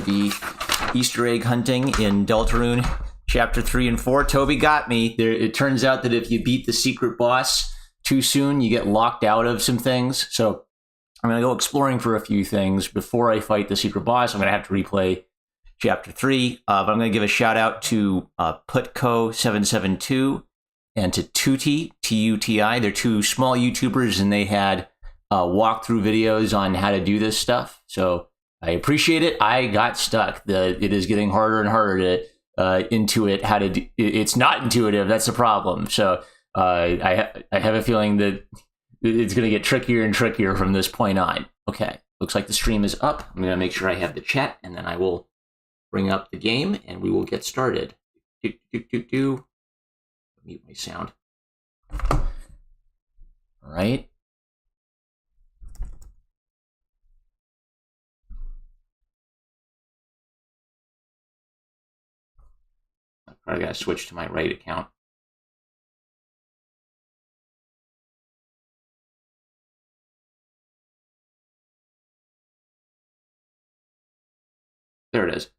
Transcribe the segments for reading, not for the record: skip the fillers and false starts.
to be Easter egg hunting in Deltarune Chapter 3 and 4. Toby got me. It turns out that if you beat the secret boss too soon, you get locked out of some things. So I'm going to go exploring for a few things before I fight the secret boss. I'm going to have to replay Chapter 3. But I'm going to give a shout out to Putco772 and to Tuti, T-U-T-I. They're two small YouTubers, and they had walkthrough videos on how to do this stuff. So I appreciate it. I got stuck. It is getting harder and harder to intuit how to do. It's not intuitive. That's the problem. So I have a feeling that it's going to get trickier and trickier from this point on. Okay, looks like the stream is up. I'm going to make sure I have the chat, and then I will bring up the game, and we will get started. Mute my sound. All right. I gotta switch to my right account. There it is.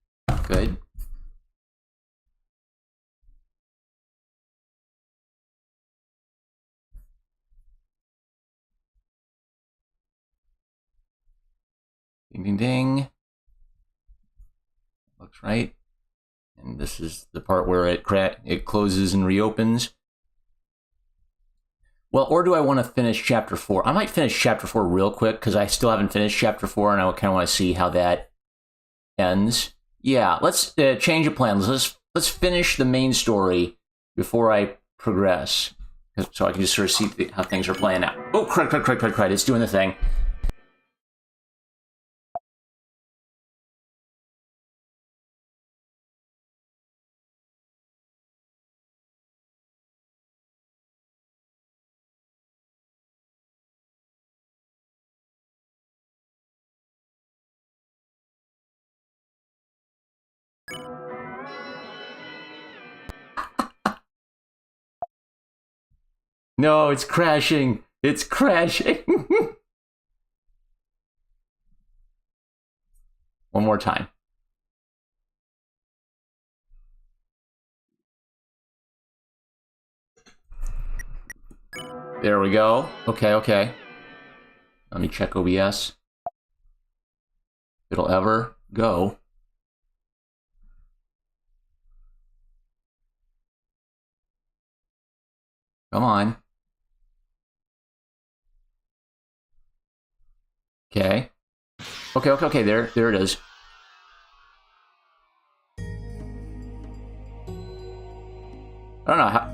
Good. Ding, ding, ding. Looks right. And this is the part where it closes and reopens. Well, or do I want to finish Chapter 4? I might finish Chapter 4 real quick, because I still haven't finished Chapter 4, and I kind of want to see how that ends. Yeah, let's change of plans. Let's finish the main story before I progress, so I can just sort of see how things are playing out. Oh, crud. It's doing the thing. No, it's crashing. It's crashing. One more time. There we go. Okay. Let me check OBS. It'll ever go. Come on. Okay. Okay. There it is. I don't know how.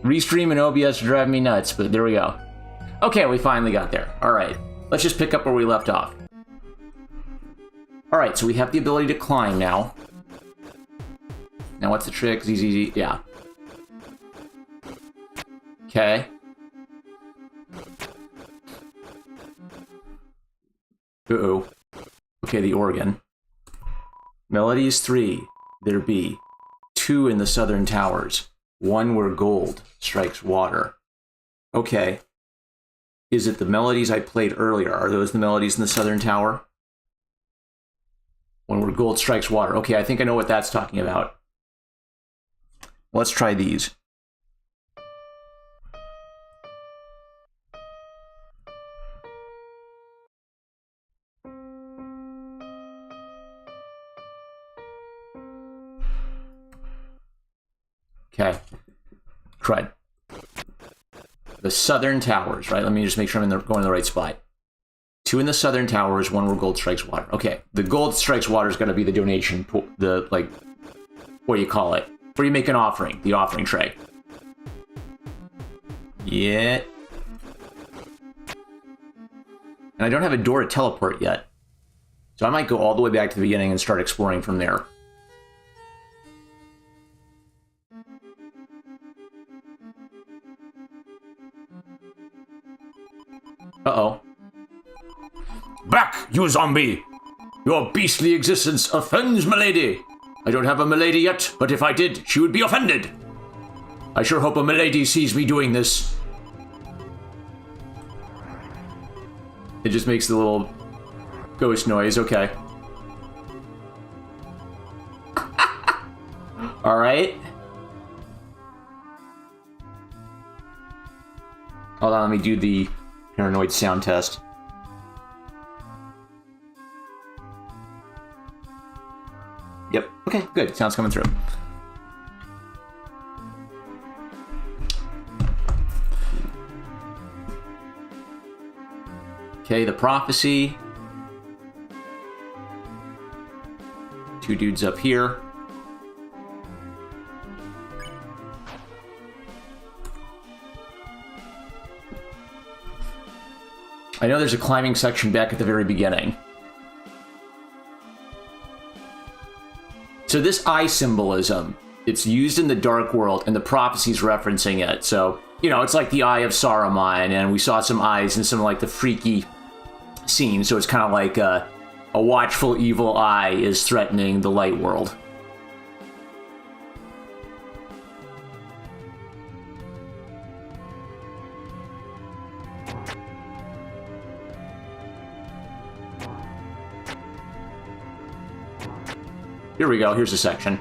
Restream and OBS drive me nuts, but there we go. Okay, we finally got there. All right, let's just pick up where we left off. All right, so we have the ability to climb now. Now, what's the trick? ZZZ, yeah. Okay. Uh-oh. Okay, the organ. Melodies 3. There be 2 in the southern towers. 1 where gold strikes water. Okay. Is it the melodies I played earlier? Are those the melodies in the southern tower? 1 where gold strikes water. Okay, I think I know what that's talking about. Let's try these. Okay. Crud. The southern towers, right? Let me just make sure I'm going to the right spot. 2 in the southern towers, 1 where gold strikes water. Okay, the gold strikes water is going to be the donation, what do you call it? Where you make an offering, the offering tray. Yeah. And I don't have a door to teleport yet. So I might go all the way back to the beginning and start exploring from there. Uh-oh. Back, you zombie! Your beastly existence offends milady. I don't have a milady yet, but if I did, she would be offended. I sure hope a milady sees me doing this. It just makes the little ghost noise, okay. All right. Hold on, let me do the paranoid sound test. Yep. Okay, good. Sound's coming through. Okay, the prophecy. Two dudes up here. I know there's a climbing section back at the very beginning. So this eye symbolism, it's used in the Dark World, and the prophecy's referencing it. So, you know, it's like the Eye of Saruman, and we saw some eyes in some, like, the freaky scenes. So it's kind of like a watchful evil eye is threatening the light world. Here we go, here's a section.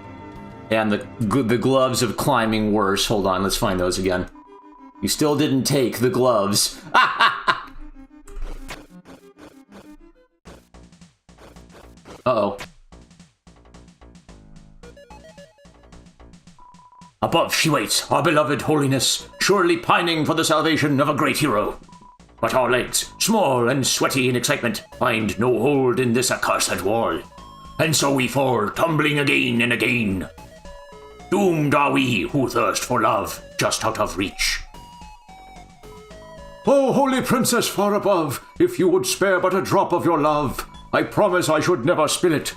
And the gloves of climbing worse. Hold on, let's find those again. You still didn't take the gloves. Uh-oh. Above she waits, our beloved holiness, surely pining for the salvation of a great hero. But our legs, small and sweaty in excitement, find no hold in this accursed wall. And so we fall, tumbling again and again. Doomed are we who thirst for love, just out of reach. Oh, holy princess far above, if you would spare but a drop of your love, I promise I should never spill it,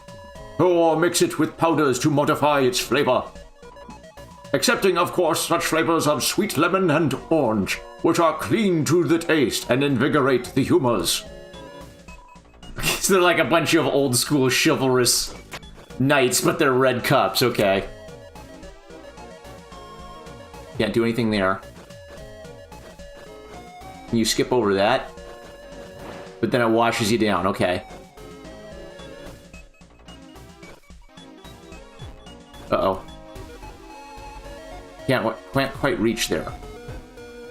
or mix it with powders to modify its flavor. Excepting, of course, such flavors of sweet lemon and orange, which are clean to the taste and invigorate the humors. So they're like a bunch of old school chivalrous knights, but they're red cups, okay. Can't do anything there. Can you skip over that? But then it washes you down, okay. Uh-oh. Can't quite reach there.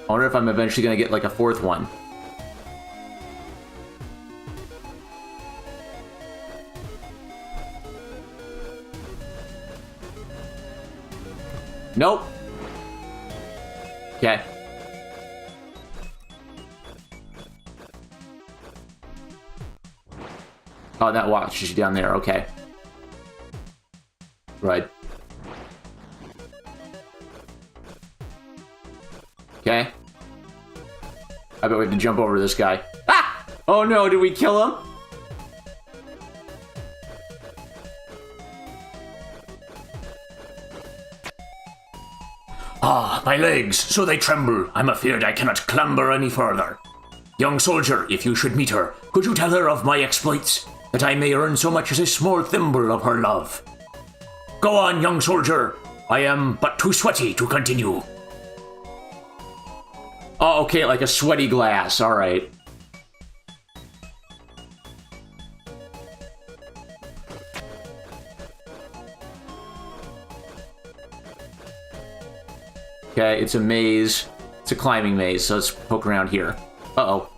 I wonder if I'm eventually gonna get like a fourth one. Nope. Okay. Oh, that washes you down there. Okay. Right. Okay. I bet we have to jump over this guy. Ah! Oh no, did we kill him? Ah, my legs, so they tremble. I'm afeard I cannot clamber any further. Young soldier, if you should meet her, could you tell her of my exploits, that I may earn so much as a small thimble of her love? Go on, young soldier. I am but too sweaty to continue. Oh, okay, like a sweaty glass. All right. Okay, it's a maze. It's a climbing maze, so let's poke around here. Uh-oh.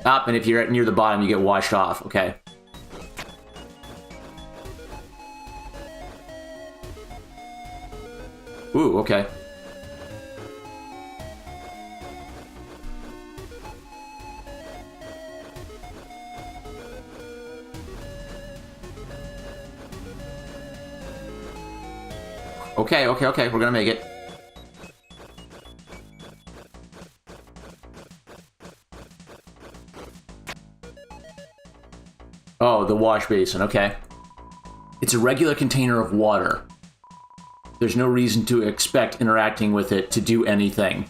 Up, and if you're near the bottom, you get washed off. Okay. Ooh, okay. Okay, okay, okay, we're gonna make it. Oh, the wash basin, okay. It's a regular container of water. There's no reason to expect interacting with it to do anything.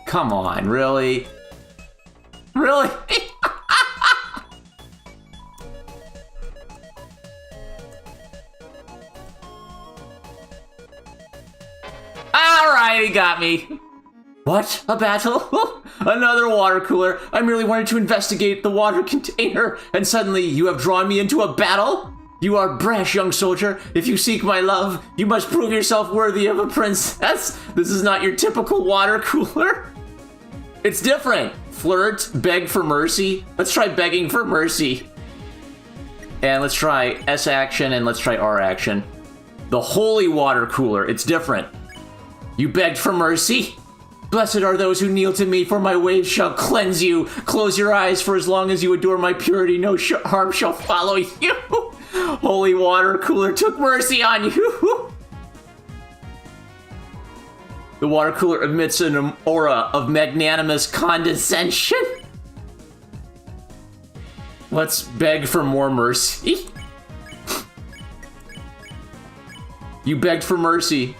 Come on, really? Really? Alright, he got me. What? A battle? Another water cooler. I merely wanted to investigate the water container, and suddenly you have drawn me into a battle? You are brash, young soldier. If you seek my love, you must prove yourself worthy of a princess. This is not your typical water cooler. It's different. Flirt, beg for mercy. Let's try begging for mercy. And let's try S action, and let's try R action. The holy water cooler. It's different. You begged for mercy? Blessed are those who kneel to me, for my waves shall cleanse you. Close your eyes, for as long as you adore my purity, no harm shall follow you. Holy water cooler took mercy on you. The water cooler emits an aura of magnanimous condescension. Let's beg for more mercy. You begged for mercy.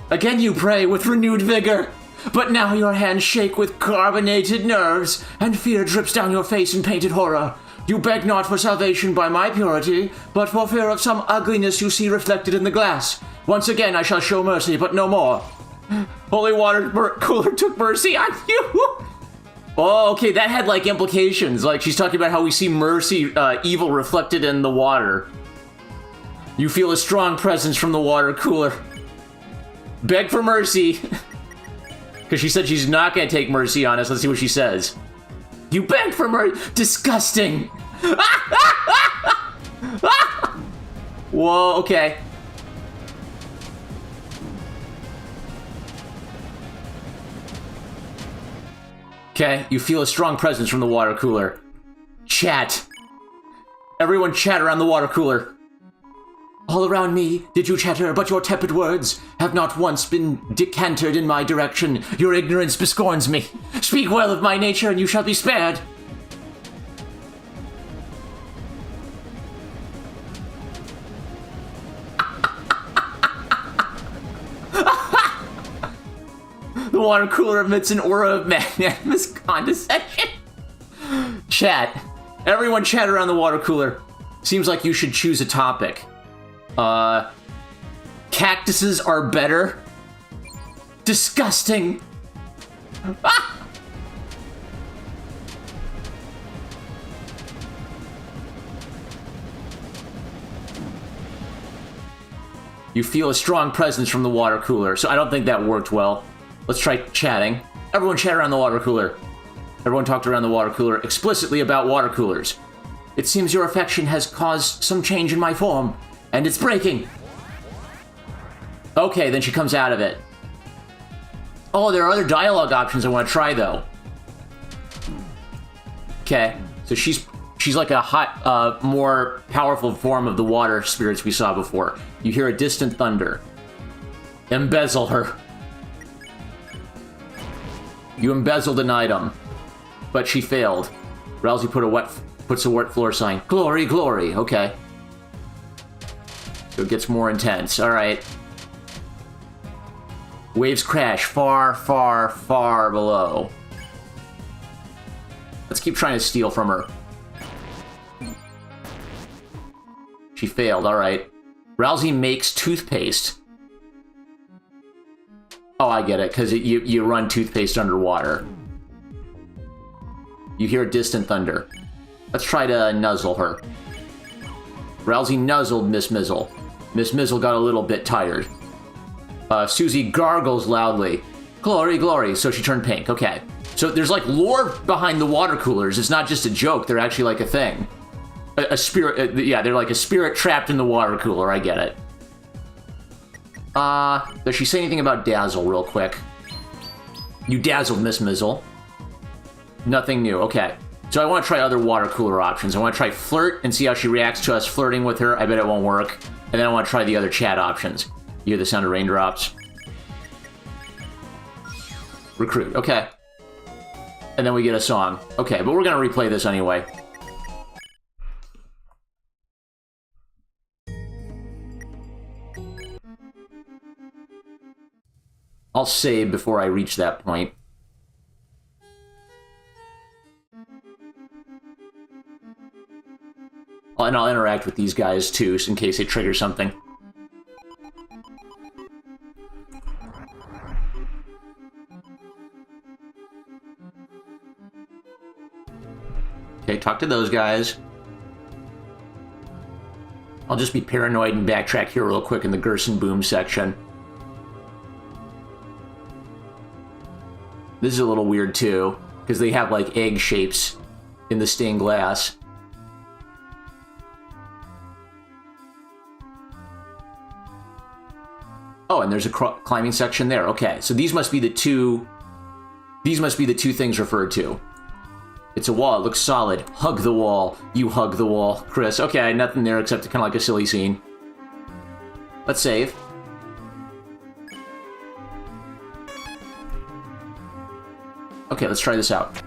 Again you pray with renewed vigor. But now your hands shake with carbonated nerves, and fear drips down your face in painted horror. You beg not for salvation by my purity, but for fear of some ugliness you see reflected in the glass. Once again I shall show mercy, but no more. Holy water cooler took mercy on you. Oh, okay, that had like implications. Like she's talking about how we see mercy, evil reflected in the water. You feel a strong presence from the water cooler. Beg for mercy. Because she said she's not going to take mercy on us. Let's see what she says. You begged for mercy. Disgusting. Whoa, okay. Okay, you feel a strong presence from the water cooler. Chat. Everyone chat around the water cooler. All around me did you chatter, but your tepid words have not once been decanted in my direction. Your ignorance bescorns me. Speak well of my nature, and you shall be spared. The water cooler emits an aura of magnanimous condescension. Chat. Everyone chat around the water cooler. Seems like you should choose a topic. Cactuses are better. Disgusting. Ah! You feel a strong presence from the water cooler, so I don't think that worked well. Let's try chatting. Everyone chat around the water cooler. Everyone talked around the water cooler explicitly about water coolers. It seems your affection has caused some change in my form. And it's breaking. Okay, then she comes out of it. Oh, there are other dialogue options I want to try, though. Okay, so she's like a hot, more powerful form of the water spirits we saw before. You hear a distant thunder. Embezzle her. You embezzled an item, but she failed. Rousey puts a wet floor sign. Glory, glory. Okay. So it gets more intense. All right. Waves crash far, far, far below. Let's keep trying to steal from her. She failed. All right. Rousey makes toothpaste. Oh, I get it. Because you run toothpaste underwater. You hear distant thunder. Let's try to nuzzle her. Rousey nuzzled Miss Mizzle. Miss Mizzle got a little bit tired. Susie gargles loudly. Glory, glory. So she turned pink. Okay. So there's like lore behind the water coolers. It's not just a joke. They're actually like a thing. A spirit. Yeah, they're like a spirit trapped in the water cooler. I get it. Does she say anything about Dazzle real quick? You dazzled Miss Mizzle. Nothing new. Okay. So I want to try other water cooler options. I want to try flirt and see how she reacts to us flirting with her. I bet it won't work. And then I want to try the other chat options. You hear the sound of raindrops. Recruit. Okay. And then we get a song. Okay, but we're going to replay this anyway. I'll save before I reach that point. And I'll interact with these guys too, in case they trigger something. Okay, talk to those guys. I'll just be paranoid and backtrack here real quick in the Gerson Boom section. This is a little weird too, because they have like egg shapes in the stained glass. Oh, and there's a climbing section there. Okay, so these must be the two. These must be the two things referred to. It's a wall. It looks solid. Hug the wall. You hug the wall, Chris. Okay, nothing there except kind of like a silly scene. Let's save. Okay, let's try this out.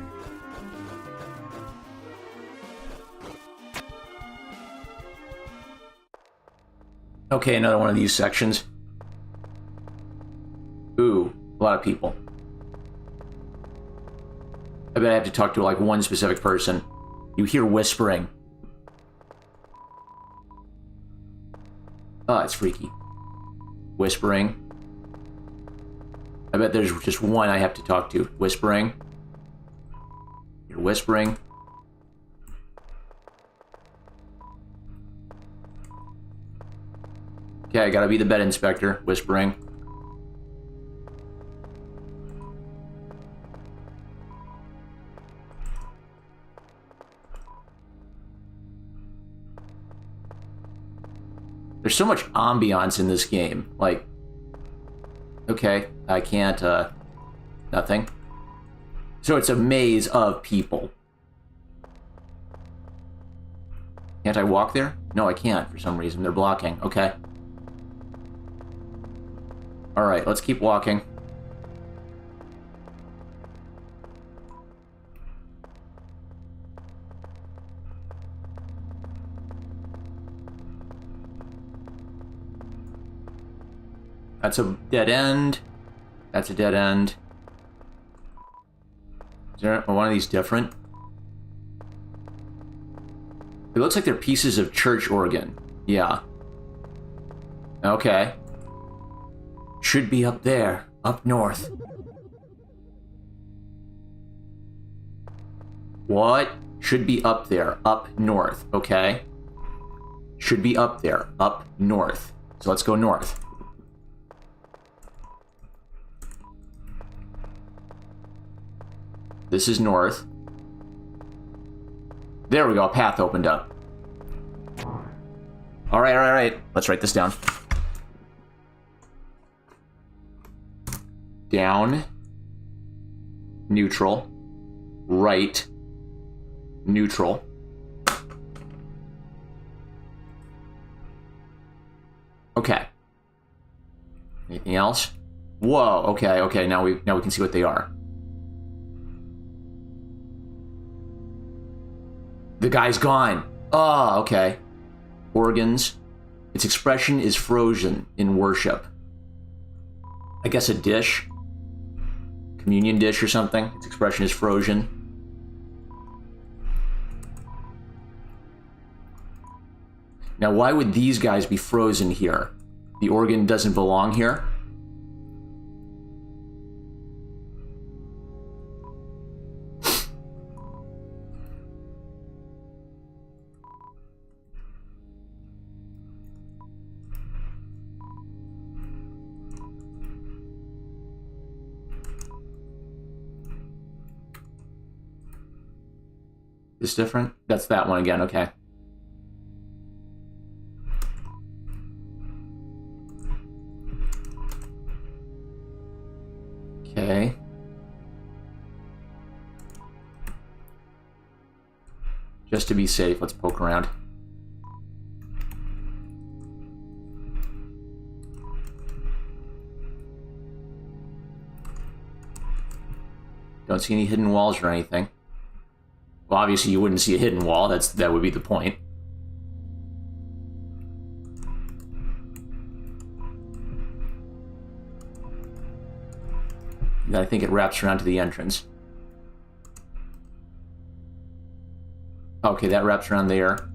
Okay, another one of these sections. Ooh, a lot of people. I bet I have to talk to like one specific person. You hear whispering. Oh, it's freaky. Whispering. I bet there's just one I have to talk to. Whispering. You're whispering. Okay, I gotta be the bed inspector. Whispering. There's so much ambiance in this game. Like, okay, I can't, nothing. So it's a maze of people. Can't I walk there? No, I can't for some reason. They're blocking. Okay. Alright, let's keep walking. That's a dead end. That's a dead end. Is there one of these different? It looks like they're pieces of church organ. Yeah. Okay. Should be up there. Up north. What? Should be up there. Up north. Okay. Should be up there. Up north. So let's go north. This is north. There we go, a path opened up. Alright, alright. Let's write this down. Down. Neutral. Right. Neutral. Okay. Anything else? Whoa, okay, okay, now we can see what they are. The guy's gone. Oh, okay. Organs. Its expression is frozen in worship. I guess a dish. Communion dish or something. Its expression is frozen. Now, why would these guys be frozen here? The organ doesn't belong here? This different? That's that one again, okay. Okay. Just to be safe, let's poke around. Don't see any hidden walls or anything. Well, obviously you wouldn't see a hidden wall. That would be the point. And I think it wraps around to the entrance. Okay, that wraps around there.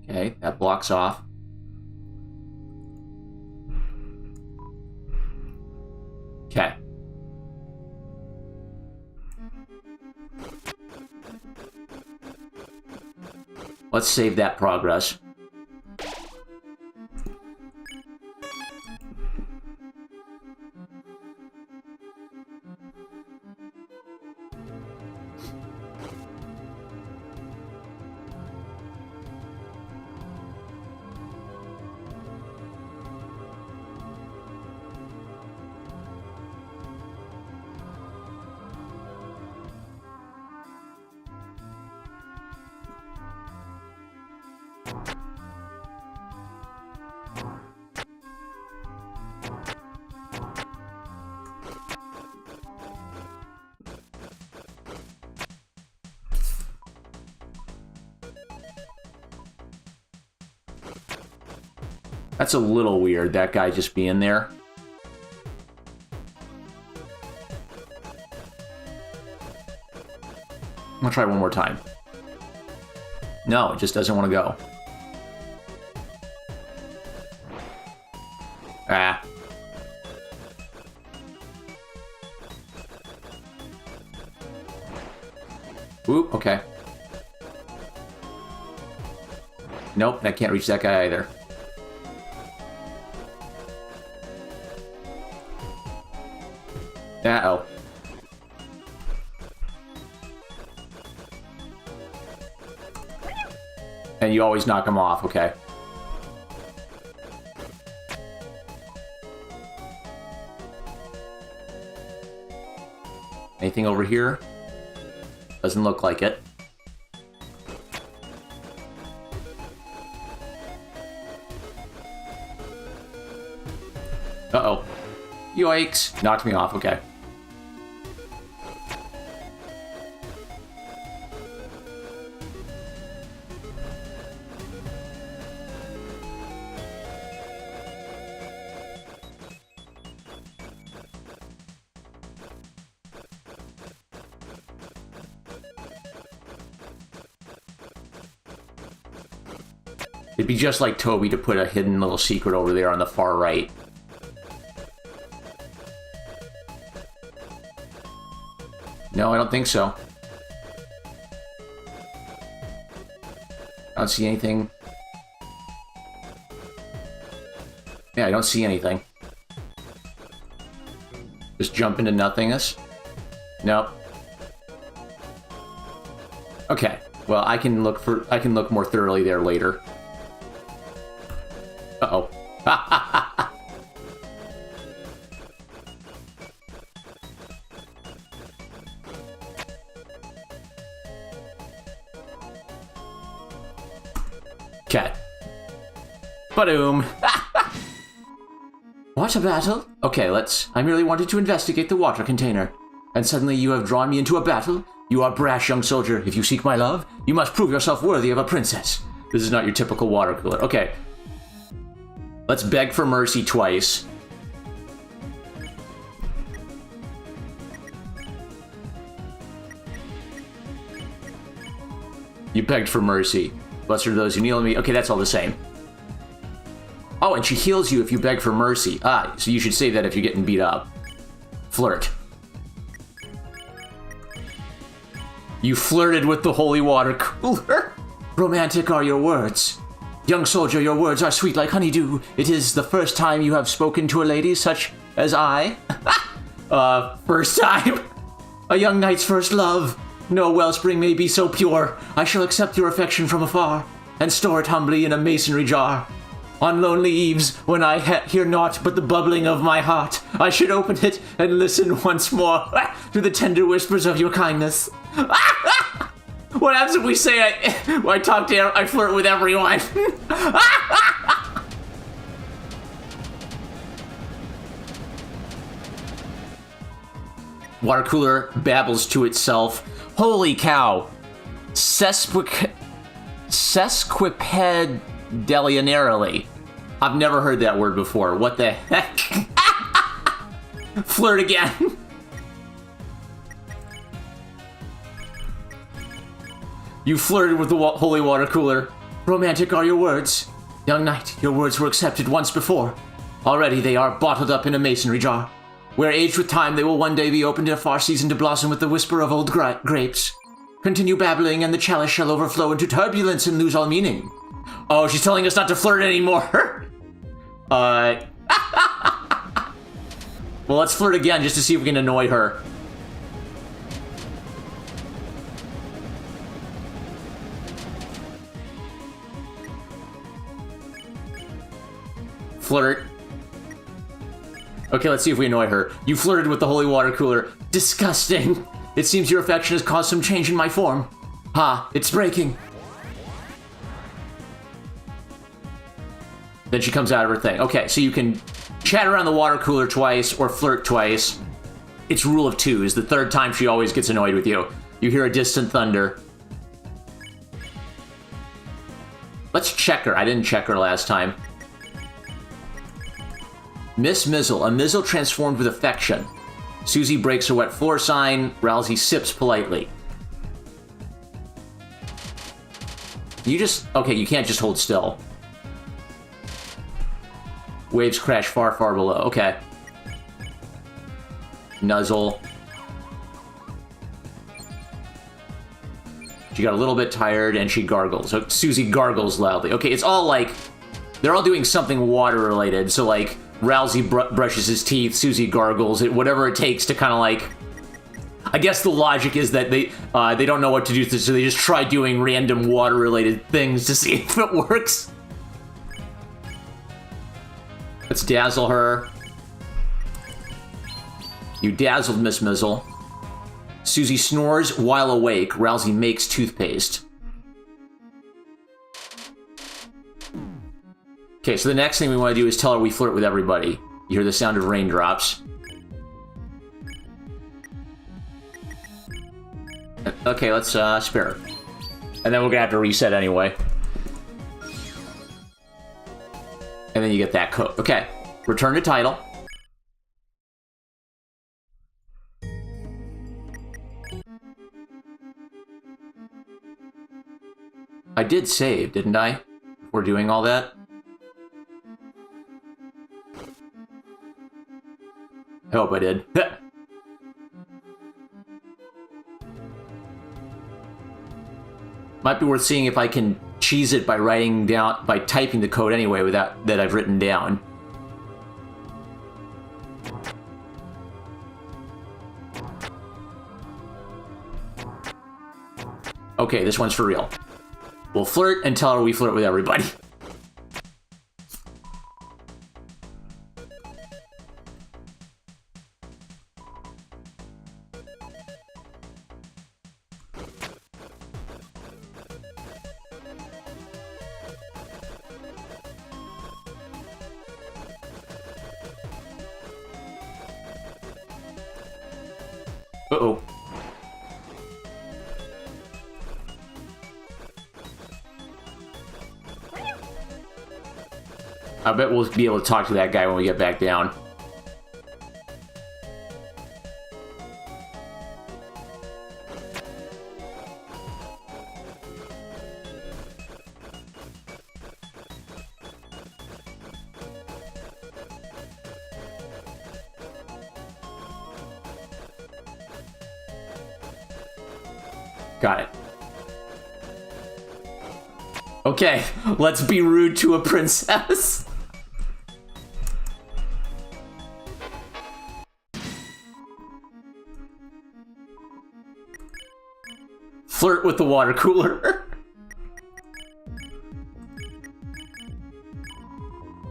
Okay, that blocks off. Let's save that progress. That's a little weird, that guy just being there. I'm gonna try one more time. No, it just doesn't want to go. Ah. Ooh, okay. Nope, I can't reach that guy either. Uh-oh. And you always knock him off, okay. Anything over here? Doesn't look like it. Uh-oh. Yikes. Knocked me off, okay. It'd be just like Toby to put a hidden little secret over there on the far right. No, I don't think so. I don't see anything. Yeah, I don't see anything. Just jump into nothingness? Nope. Okay. Well, I can look more thoroughly there later. Uh-oh. Okay. Ba-doom. What a battle? Okay, I merely wanted to investigate the water container. And suddenly you have drawn me into a battle? You are brash, young soldier. If you seek my love, you must prove yourself worthy of a princess. This is not your typical water cooler. Okay. Let's beg for mercy twice. You begged for mercy. Blessed are those who kneel to me. Okay, that's all the same. Oh, and she heals you if you beg for mercy. Ah, so you should say that if you're getting beat up. Flirt. You flirted with the holy water cooler. Romantic are your words. Young soldier, your words are sweet like honeydew. It is the first time you have spoken to a lady such as I. First time. A young knight's first love. No wellspring may be so pure. I shall accept your affection from afar, and store it humbly in a masonry jar. On lonely eves, when I hear naught but the bubbling of my heart, I should open it and listen once more to the tender whispers of your kindness. What happens if we say I flirt with everyone? Water cooler babbles to itself. Holy cow. Sesquipedalianarily. I've never heard that word before. What the heck? Flirt again. You flirted with the holy water cooler. Romantic are your words. Young knight, your words were accepted once before. Already they are bottled up in a masonry jar, where aged with time they will one day be opened in a far season to blossom with the whisper of old grapes. Continue babbling and the chalice shall overflow into turbulence and lose all meaning. Oh, she's telling us not to flirt anymore. Well, let's flirt again just to see if we can annoy her. Flirt. Okay, let's see if we annoy her. You flirted with the holy water cooler. Disgusting. It seems your affection has caused some change in my form. Ha, it's breaking. Then she comes out of her thing. Okay, so you can chat around the water cooler twice or flirt twice. It's rule of 2. Is the third time she always gets annoyed with you. You hear a distant thunder. Let's check her. I didn't check her last time. Miss Mizzle. A Mizzle transformed with affection. Susie breaks her wet floor sign. Rousey sips politely. You just... Okay, you can't just hold still. Waves crash far, far below. Okay. Nuzzle. She got a little bit tired and she gargles. So Susie gargles loudly. Okay, it's all like... They're all doing something water-related. So, like, Rousey brushes his teeth, Susie gargles, whatever it takes to kind of, like... I guess the logic is that they don't know what to do, so they just try doing random water-related things to see if it works. Let's dazzle her. You dazzled Miss Mizzle. Susie snores while awake. Rousey makes toothpaste. Okay, so the next thing we want to do is tell her we flirt with everybody. You hear the sound of raindrops. Okay, let's spare her. And then we're gonna have to reset anyway. And then you get that code. Okay, return to title. I did save, didn't I? Before doing all that? I hope I did. Might be worth seeing if I can cheese it by typing the code anyway without that I've written down. Okay, this one's for real. We'll flirt and tell her we flirt with everybody. Uh-oh. I bet we'll be able to talk to that guy when we get back down. Got it. Okay, let's be rude to a princess. Flirt with the water cooler.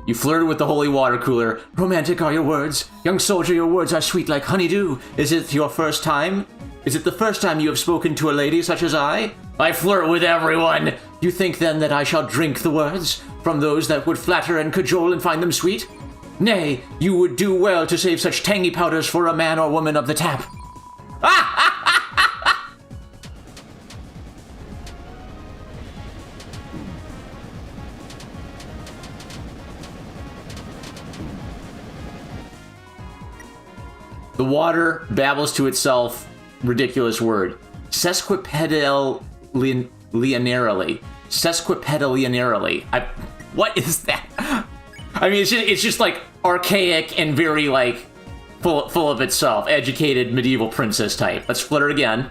You flirted with the holy water cooler. Romantic are your words. Young soldier, your words are sweet like honeydew. Is it your first time? Is it the first time you have spoken to a lady such as I? I flirt with everyone. You think then that I shall drink the words from those that would flatter and cajole and find them sweet? Nay, you would do well to save such tangy powders for a man or woman of the tap. The water babbles to itself. Ridiculous word. Sesquipedalinearily. Sesquipedalinearily. What is that? I mean, it's just like archaic and very like full of itself. Educated medieval princess type. Let's flirt again.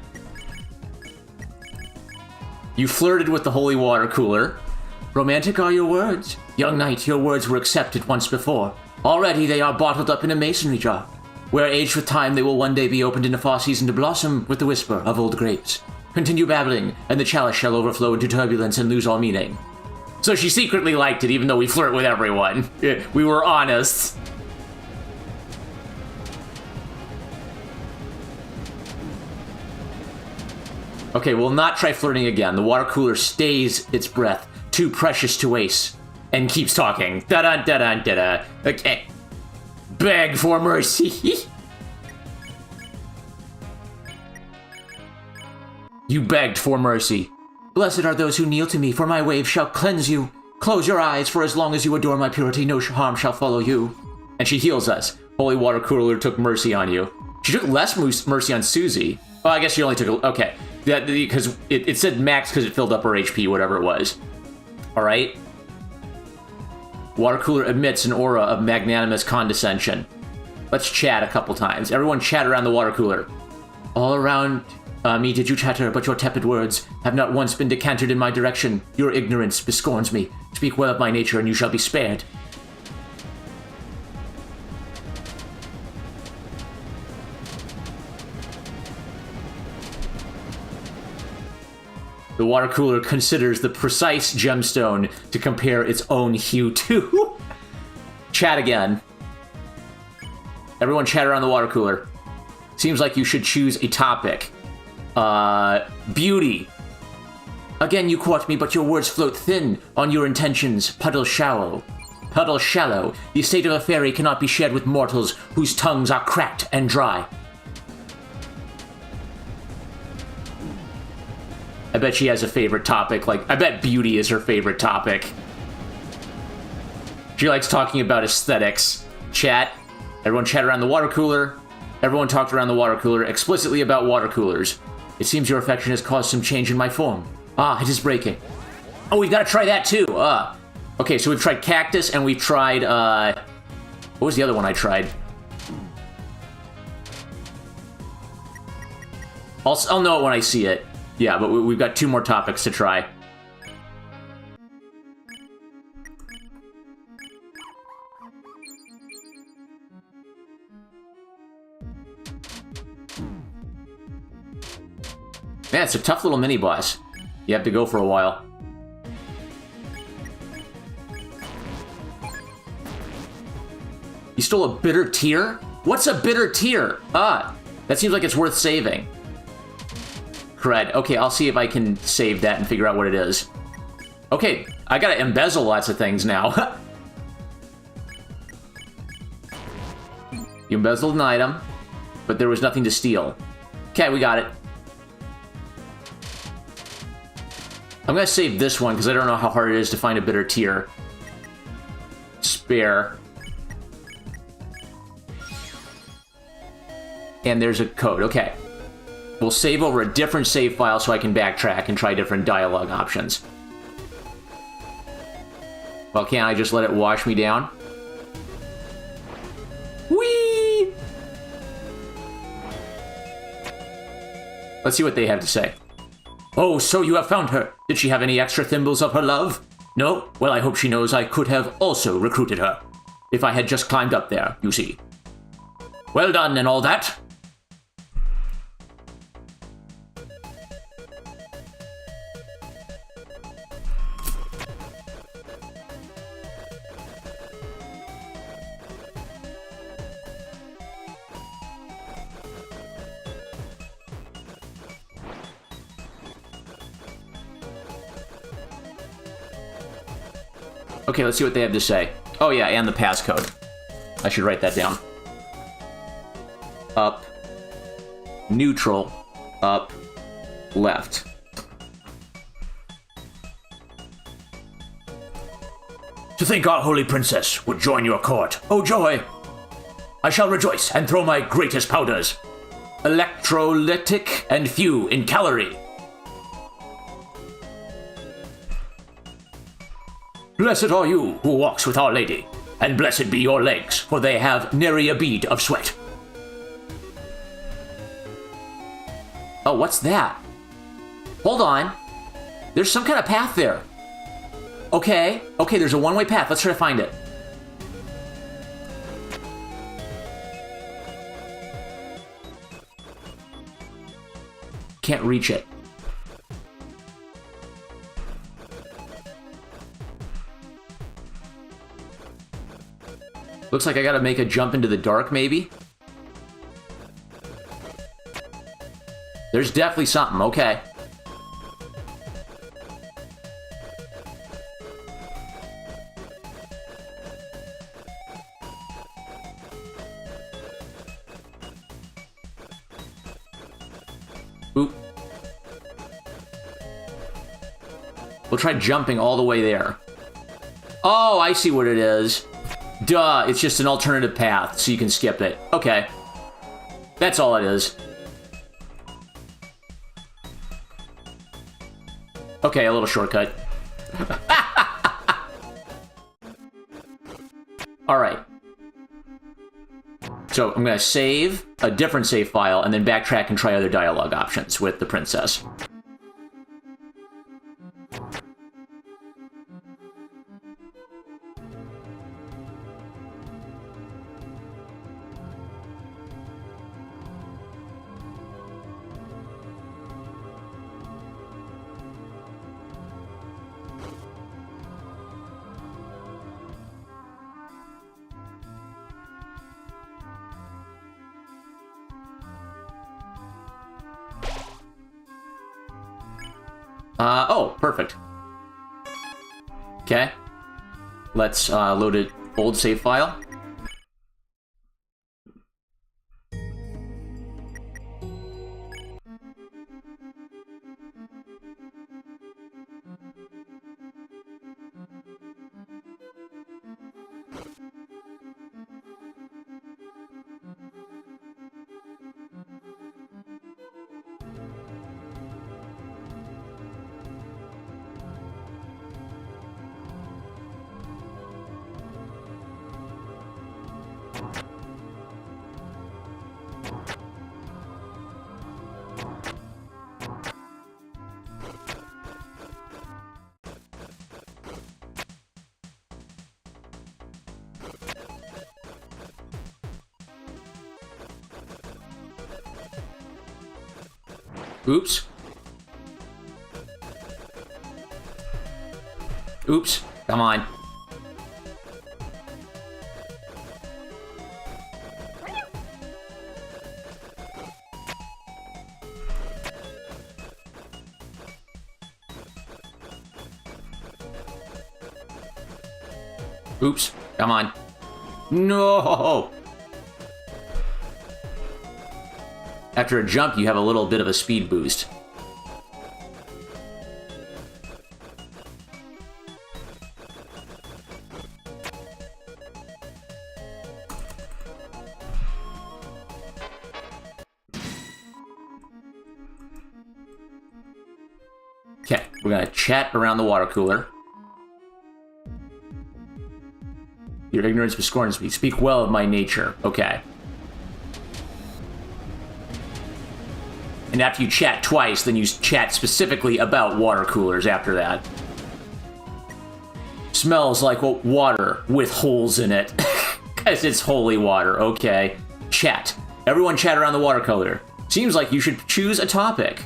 You flirted with the holy water cooler. Romantic are your words. Young knight, your words were accepted once before. Already they are bottled up in a masonry jar, where aged with time they will one day be opened into fall season to blossom with the whisper of old grapes. Continue babbling, and the chalice shall overflow into turbulence and lose all meaning. So she secretly liked it, even though we flirt with everyone. We were honest. Okay, we'll not try flirting again. The water cooler stays its breath, too precious to waste, and keeps talking. Da-da, da-da, da-da. Okay. Beg for mercy. You begged for mercy. Blessed are those who kneel to me, for my wave shall cleanse you. Close your eyes, for as long as you adore my purity, no harm shall follow you. And she heals us. Holy water cooler took mercy on you. She took less mercy on Susie. Well, I guess she only took okay. Because it said max because it filled up her HP, whatever it was. Alright. Water cooler emits an aura of magnanimous condescension. Let's chat a couple times. Everyone chat around the water cooler. All around me did you chatter, but your tepid words have not once been decanted in my direction. Your ignorance bescorns me. Speak well of my nature, and you shall be spared. The water cooler considers the precise gemstone to compare its own hue to. Chat again. Everyone chat around the water cooler. Seems like you should choose a topic. Beauty. Again you court me, but your words float thin on your intentions, puddle shallow. Puddle shallow. The estate of a fairy cannot be shared with mortals whose tongues are cracked and dry. I bet she has a favorite topic, like, I bet beauty is her favorite topic. She likes talking about aesthetics. Chat. Everyone chat around the water cooler. Everyone talked around the water cooler explicitly about water coolers. It seems your affection has caused some change in my form. Ah, it is breaking. Oh, we've got to try that too. Okay, so we've tried cactus and we've tried, what was the other one I tried? I'll know it when I see it. Yeah, but we've got 2 more topics to try. Man, it's a tough little mini-boss. You have to go for a while. You stole a bitter tear? What's a bitter tear? Ah, that seems like it's worth saving. Cred. Okay, I'll see if I can save that and figure out what it is. Okay, I gotta embezzle lots of things now. You embezzled an item, but there was nothing to steal. Okay, we got it. I'm gonna save this one because I don't know how hard it is to find a bitter tear. Spare. And there's a code. Okay. We'll save over a different save file so I can backtrack and try different dialogue options. Well, can't I just let it wash me down? Whee! Let's see what they have to say. Oh, so you have found her. Did she have any extra thimbles of her love? No? Well, I hope she knows I could have also recruited her. If I had just climbed up there, you see. Well done and all that. Okay, let's see what they have to say. Oh yeah, and the passcode. I should write that down. Up. Neutral. Up. Left. To think our holy princess would join your court. Oh joy! I shall rejoice and throw my greatest powders. Electrolytic and few in calorie. Blessed are you who walks with Our Lady, and blessed be your legs, for they have nary a bead of sweat. Oh, what's that? Hold on. There's some kind of path there. Okay. Okay, there's a one-way path. Let's try to find it. Can't reach it. Looks like I gotta make a jump into the dark, maybe? There's definitely something. Okay. Oop. We'll try jumping all the way there. Oh, I see what it is. Duh, it's just an alternative path, so you can skip it. Okay. That's all it is. Okay, a little shortcut. Alright. So I'm going to save a different save file and then backtrack and try other dialogue options with the princess. Oh, perfect. Okay. Let's load an old save file. Oops. Oops. Come on. Oops. Come on. No! After a jump, you have a little bit of a speed boost. Okay, we're gonna chat around the water cooler. Your ignorance bescorns me. Speak well of my nature. Okay. And after you chat twice, then you chat specifically about water coolers after that. Smells like water with holes in it. Because it's holy water. Okay. Chat. Everyone chat around the water cooler. Seems like you should choose a topic.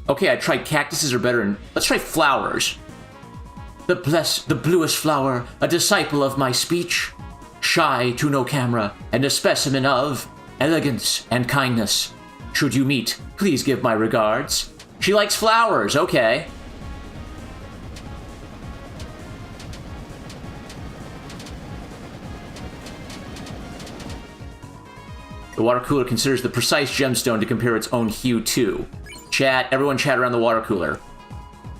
Okay, I tried cactuses are better than... Let's try flowers. The bluest flower, a disciple of my speech. Shy to no camera, and a specimen of... elegance and kindness. Should you meet, please give my regards. She likes flowers, okay. The water cooler considers the precise gemstone to compare its own hue to. Chat, everyone chat around the water cooler.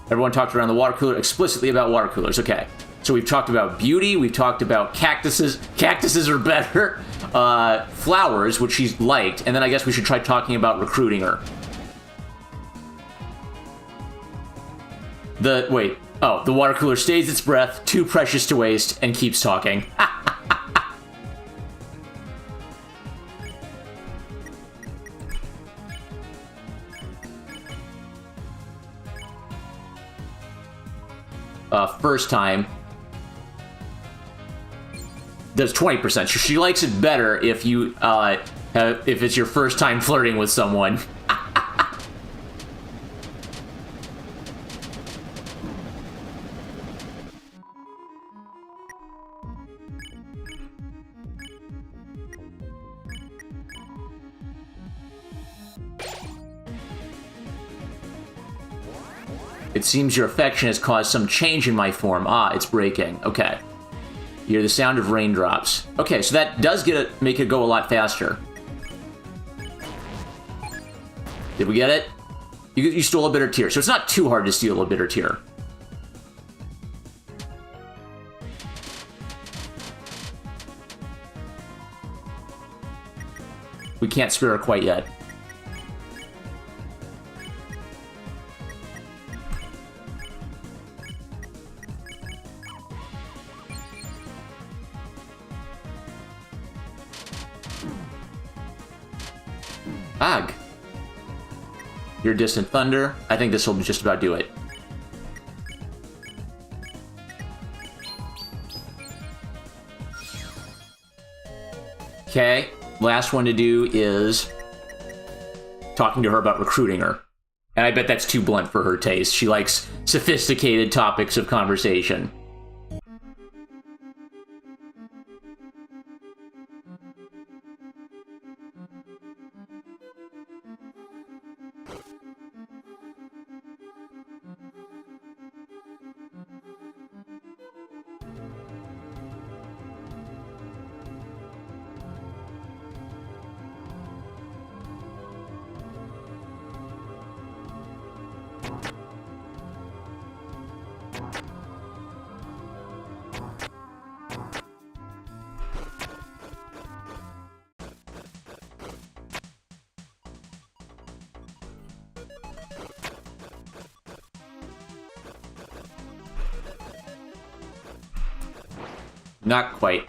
Everyone talked around the water cooler explicitly about water coolers, okay. So we've talked about beauty, we've talked about cactuses. Cactuses are better. Flowers, which she's liked, and then I guess we should try talking about recruiting her. The water cooler stays its breath, too precious to waste, and keeps talking. first time does 20%. She likes it better if you if it's your first time flirting with someone. It seems your affection has caused some change in my form. Ah, it's breaking. Okay. You hear the sound of raindrops. Okay, so that does make it go a lot faster. Did we get it? You stole a bitter tear. So it's not too hard to steal a bitter tear. We can't spare her quite yet. Ag. Your distant thunder. I think this will just about do it. Okay, last one to do is talking to her about recruiting her. And I bet that's too blunt for her taste. She likes sophisticated topics of conversation. Not quite.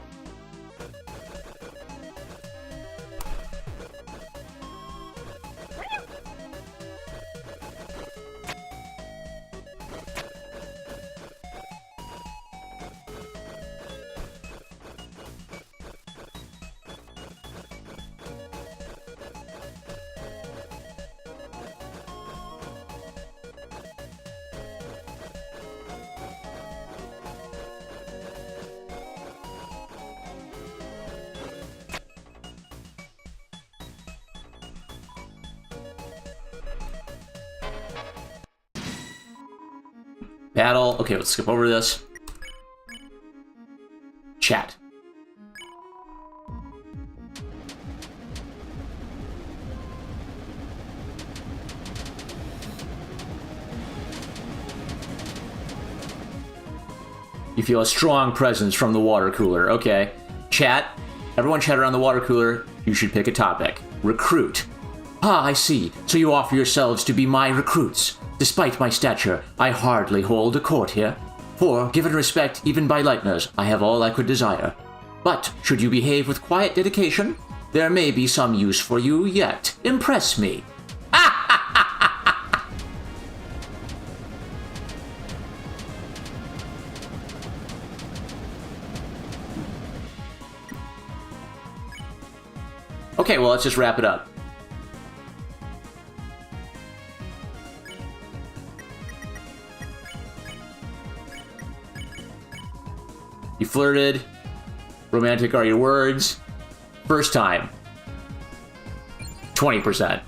Battle. Okay, let's skip over this. Chat. You feel a strong presence from the water cooler. Okay. Chat. Everyone chat around the water cooler. You should pick a topic. Recruit. Ah, I see. So you offer yourselves to be my recruits. Despite my stature, I hardly hold a court here. For, given respect even by lighteners, I have all I could desire. But, should you behave with quiet dedication, there may be some use for you yet. Impress me. Okay, well, let's just wrap it up. You flirted. Romantic are your words. First time. 20%.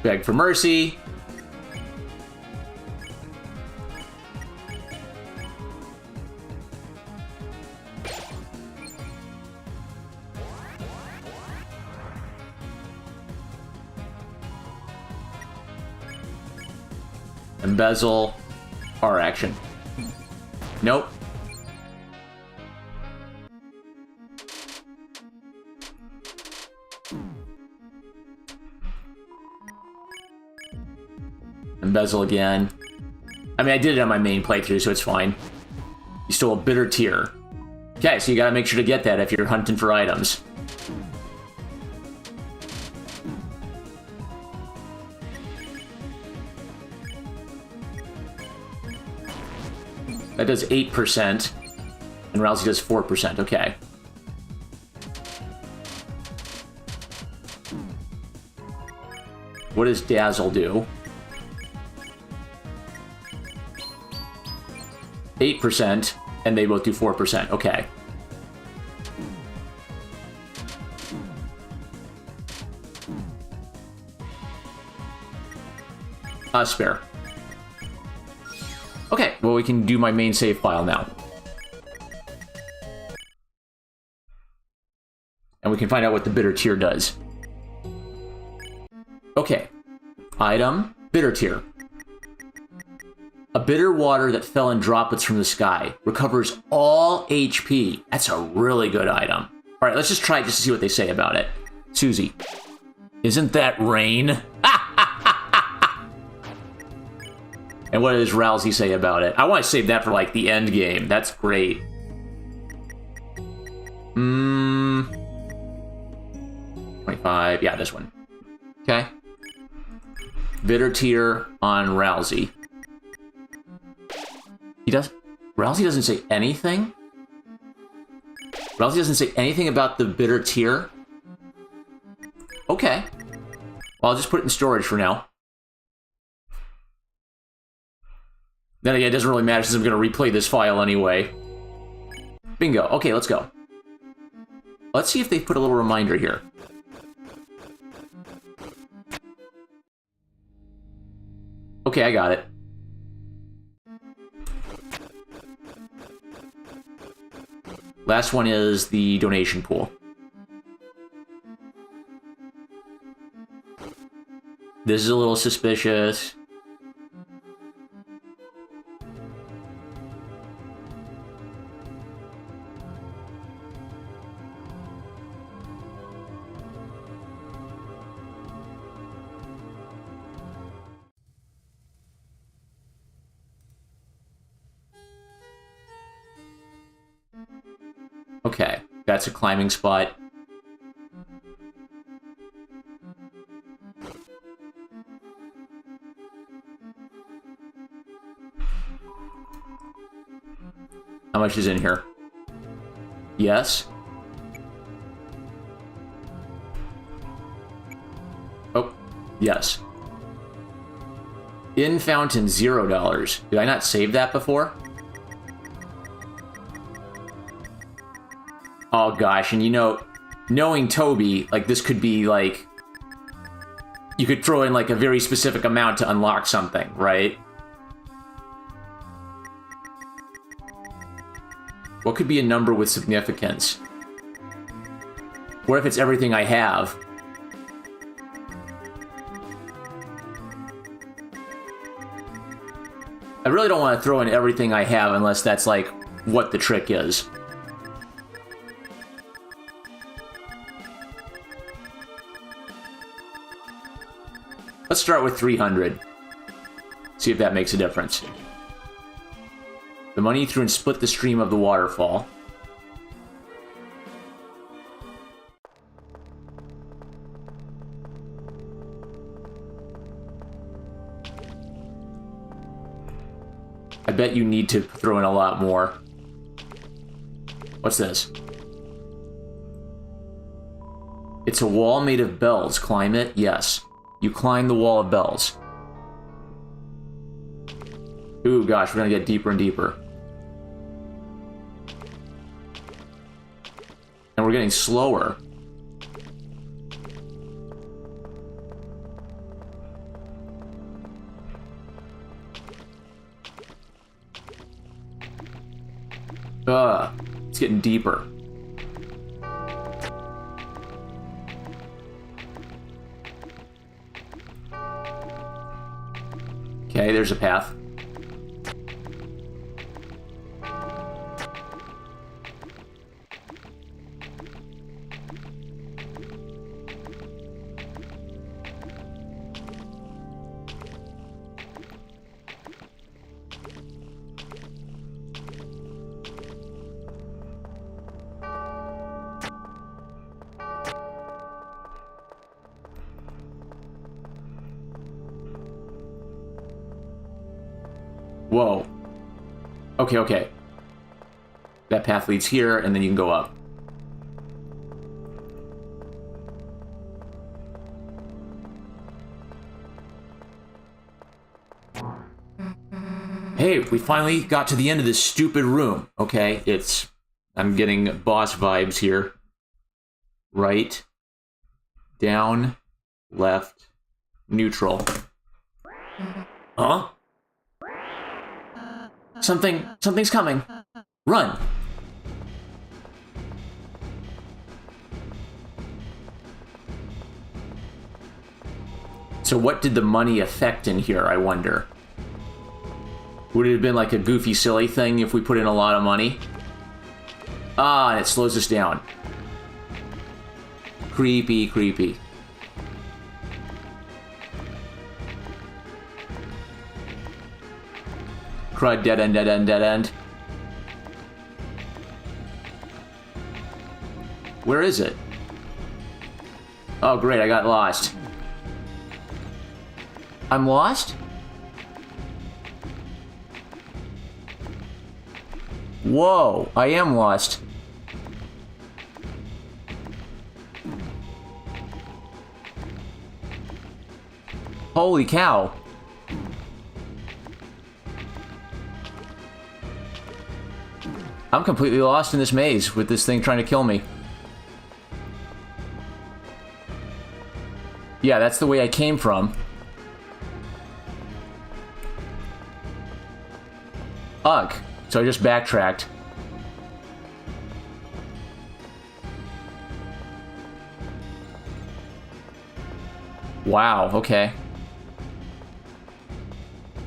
Beg for mercy. Embezzle. R action. Nope. Embezzle again. I mean, I did it on my main playthrough, so it's fine. You stole a bitter tear. Okay, so you gotta make sure to get that if you're hunting for items. That does 8%, and Rousey does 4%, okay. What does Dazzle do? 8%, and they both do 4%, okay. Spare. Okay, well, we can do my main save file now. And we can find out what the bitter tear does. Okay. Item, bitter tear. A bitter water that fell in droplets from the sky. Recovers all HP. That's a really good item. Alright, let's just try it just to see what they say about it. Susie. Isn't that rain? And what does Rousey say about it? I want to save that for, like, the end game. That's great. 25. Yeah, this one. Okay. Bitter tear on Rousey. Rousey doesn't say anything? Rousey doesn't say anything about the bitter tear? Okay. Well, I'll just put it in storage for now. Then again, it doesn't really matter since I'm going to replay this file anyway. Bingo. Okay, let's go. Let's see if they put a little reminder here. Okay, I got it. Last one is the donation pool. This is a little suspicious. Okay, that's a climbing spot. How much is in here? Yes. Oh, yes. In fountain, $0. Did I not save that before? Oh gosh, and you know, knowing Toby, like, this could be, like... You could throw in, like, a very specific amount to unlock something, right? What could be a number with significance? What if it's everything I have? I really don't want to throw in everything I have unless that's, like, what the trick is. Let's start with 300. See if that makes a difference. The money you threw and split the stream of the waterfall. I bet you need to throw in a lot more. What's this? It's a wall made of bells. Climb it? Yes. You climb the wall of bells. Ooh, gosh, we're gonna get deeper and deeper. And we're getting slower. It's getting deeper. Okay, there's a path. Whoa. Okay, okay. That path leads here, and then you can go up. Hey, we finally got to the end of this stupid room. Okay, I'm getting boss vibes here. Right, down, left, neutral. Huh? Something's coming. Run. So what did the money affect in here, I wonder? Would it have been like a goofy, silly thing if we put in a lot of money? Ah, and it slows us down. Creepy, creepy. Crud, dead end, dead end, dead end. Where is it? Oh, great, I got lost. I'm lost? Whoa, I am lost. Holy cow. I'm completely lost in this maze with this thing trying to kill me. Yeah, that's the way I came from. Ugh. So I just backtracked. Wow, okay.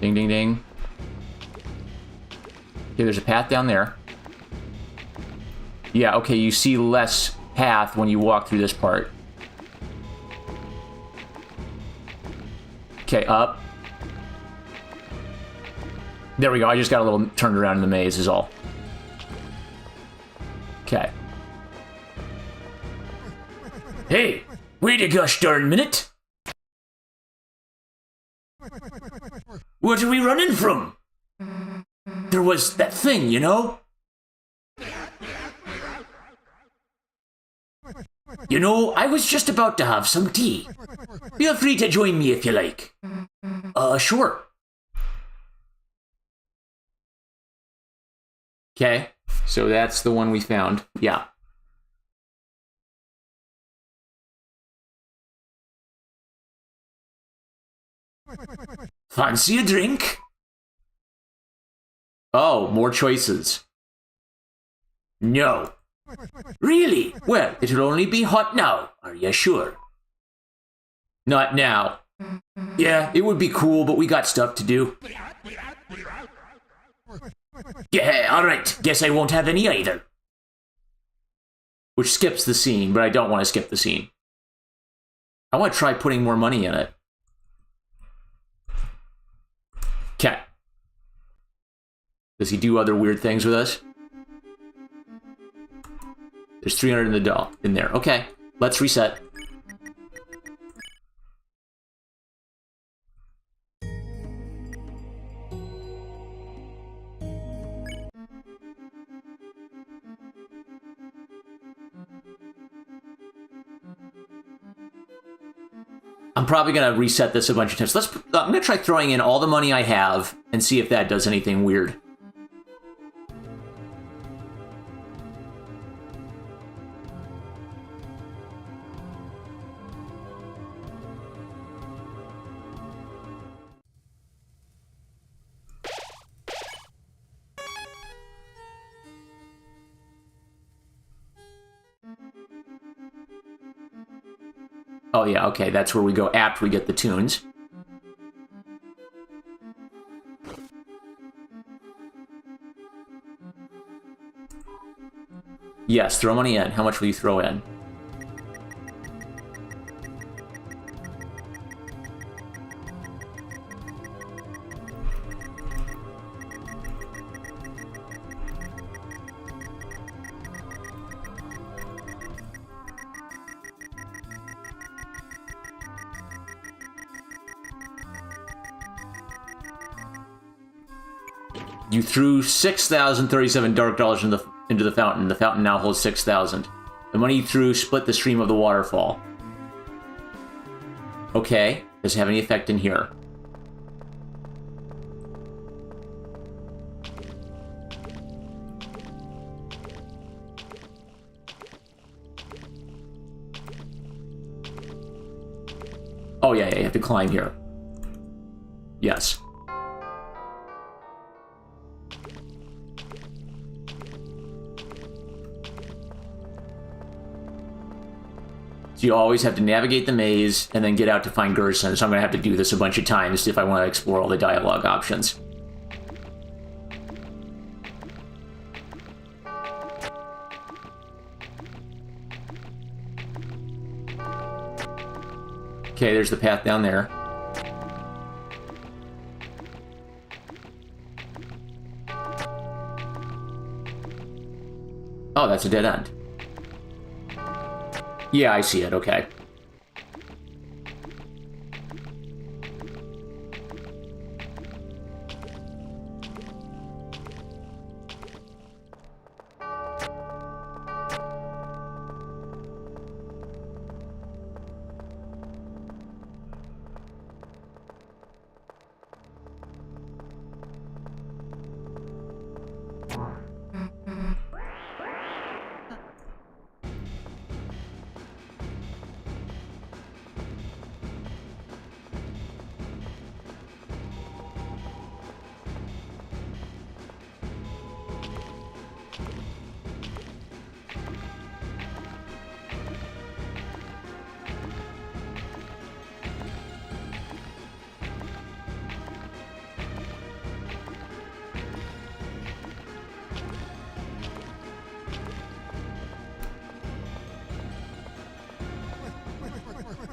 Ding, ding, ding. Okay, there's a path down there. Yeah, okay, you see less path when you walk through this part. Okay, up. There we go, I just got a little turned around in the maze is all. Okay. Hey, wait a gosh darn minute! What are we running from? There was that thing, you know? You know, I was just about to have some tea. Feel free to join me if you like. Sure. Okay, so that's the one we found. Yeah. Fancy a drink? Oh, more choices. No. Really? Well, it'll only be hot now. Are you sure? Not now. Yeah, it would be cool, but we got stuff to do. Yeah, alright. Guess I won't have any either. Which skips the scene, but I don't want to skip the scene. I want to try putting more money in it. Okay. Does he do other weird things with us? There's 300 in the doll in there. Okay, let's reset. I'm probably gonna reset this a bunch of times. I'm gonna try throwing in all the money I have and see if that does anything weird. Oh yeah, okay, that's where we go after we get the tunes. Yes, throw money in. How much will you throw in? You threw 6,037 dark dollars into the fountain. The fountain now holds 6,000. The money you threw split the stream of the waterfall. Okay. Does it have any effect in here? Oh, yeah, you have to climb here. Yes. So you always have to navigate the maze and then get out to find Gerson. So I'm going to have to do this a bunch of times if I want to explore all the dialogue options. Okay, there's the path down there. Oh, that's a dead end. Yeah, I see it, okay.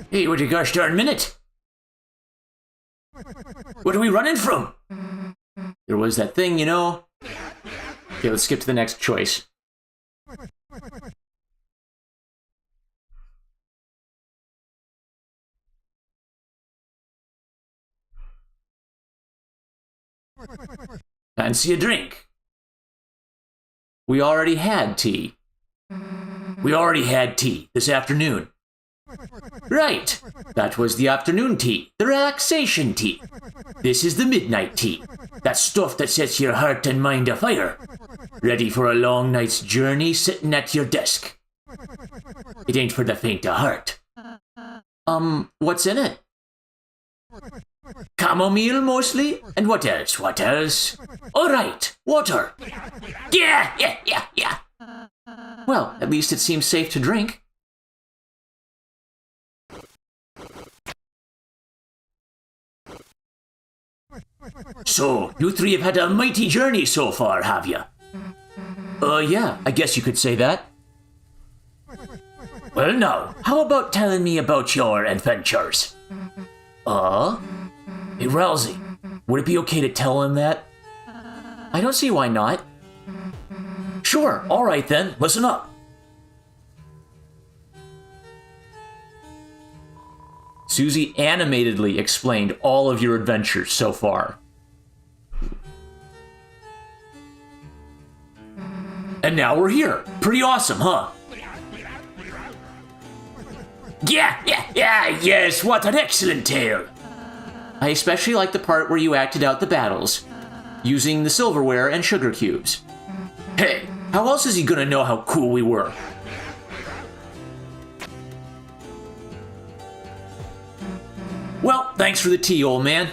Hey, what a gosh darn minute! What are we running from? There was that thing, you know. Okay, let's skip to the next choice. Fancy a drink? We already had tea. We already had tea this afternoon. Right, that was the afternoon tea, the relaxation tea. This is the midnight tea, that stuff that sets your heart and mind afire. Ready for a long night's journey sitting at your desk. It ain't for the faint of heart. What's in it? Chamomile mostly? And what else? What else? All right, water. Yeah. Well, at least it seems safe to drink. So, you three have had a mighty journey so far, have you? Yeah, I guess you could say that. Well now, how about telling me about your adventures? Hey Rousey, would it be okay to tell him that? I don't see why not. Sure, alright then, listen up. Susie animatedly explained all of your adventures so far. And now we're here. Pretty awesome, huh? Yes, what an excellent tale. I especially like the part where you acted out the battles, using the silverware and sugar cubes. Hey, how else is he gonna know how cool we were? Well, thanks for the tea, old man.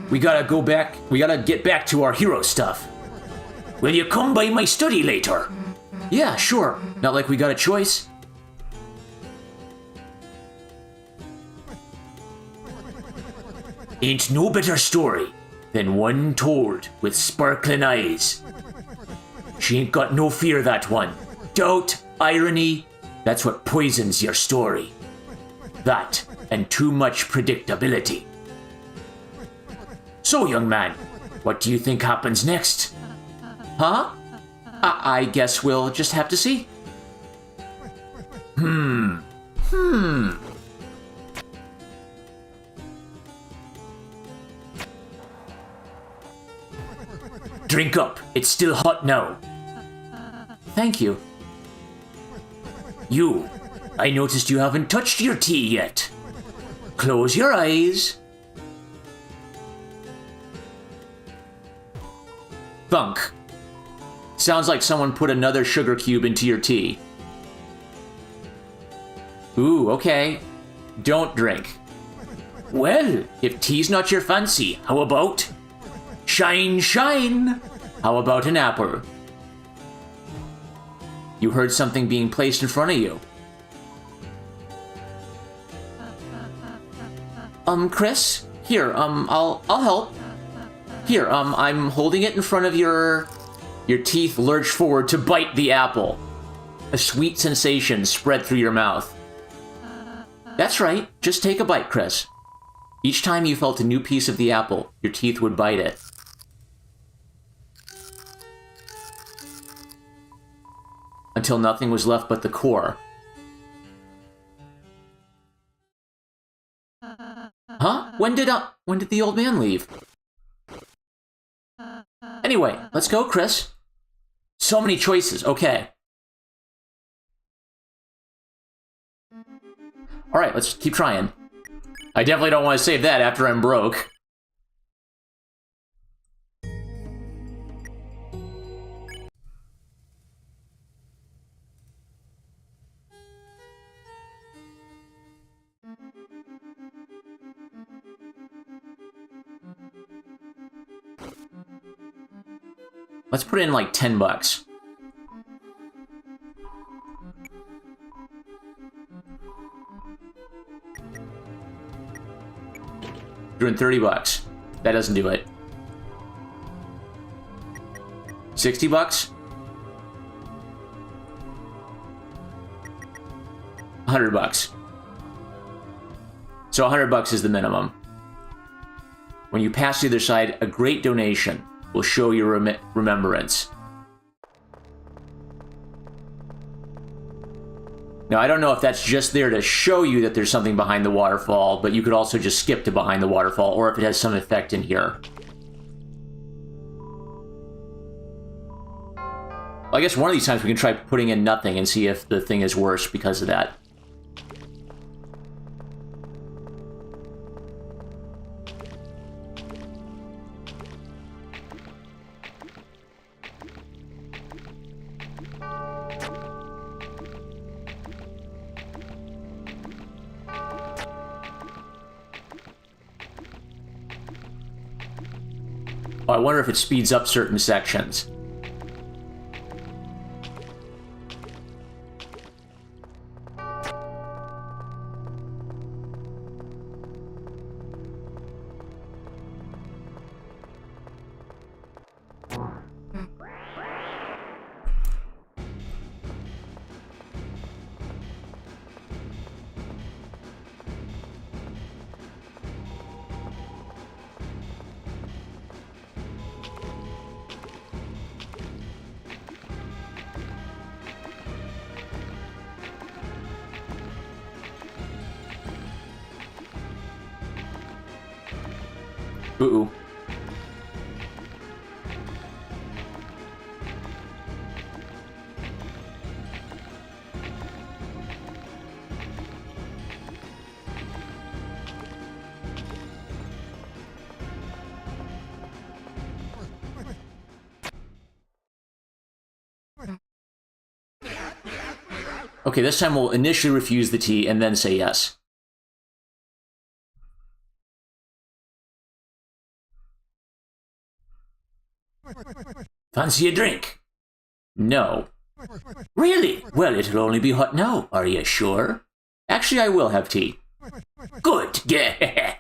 We gotta get back to our hero stuff. Will you come by my study later? Yeah, sure. Not like we got a choice. Ain't no better story than one told with sparkling eyes. She ain't got no fear, that one. Doubt, irony, that's what poisons your story. That, and too much predictability. So, young man, what do you think happens next? Huh? I guess we'll just have to see. Drink up. It's still hot now. Thank you. You. I noticed you haven't touched your tea yet. Close your eyes. Thunk. Sounds like someone put another sugar cube into your tea. Ooh, okay. Don't drink. Well, if tea's not your fancy, how about... Shine, shine! How about an apple? You heard something being placed in front of you. Chris? Here, I'll help. Here, I'm holding it in front of your teeth lurch forward to bite the apple. A sweet sensation spread through your mouth. That's right, just take a bite, Chris. Each time you felt a new piece of the apple, your teeth would bite it. Until nothing was left but the core. Huh? When did the old man leave? Anyway, let's go, Chris. So many choices, okay. Alright, let's keep trying. I definitely don't want to save that after I'm broke. Let's put in like $10. Doing $30. That doesn't do it. $60? $100. So $100 is the minimum. When you pass the other side, a great donation will show your remembrance. Now, I don't know if that's just there to show you that there's something behind the waterfall, but you could also just skip to behind the waterfall, or if it has some effect in here. Well, I guess one of these times we can try putting in nothing and see if the thing is worse because of that. Oh, I wonder if it speeds up certain sections. Ooh. Okay, this time we'll initially refuse the tea and then say yes. Fancy a drink? No. Really? Well, it'll only be hot now. Are you sure? Actually, I will have tea. Good. Yeah.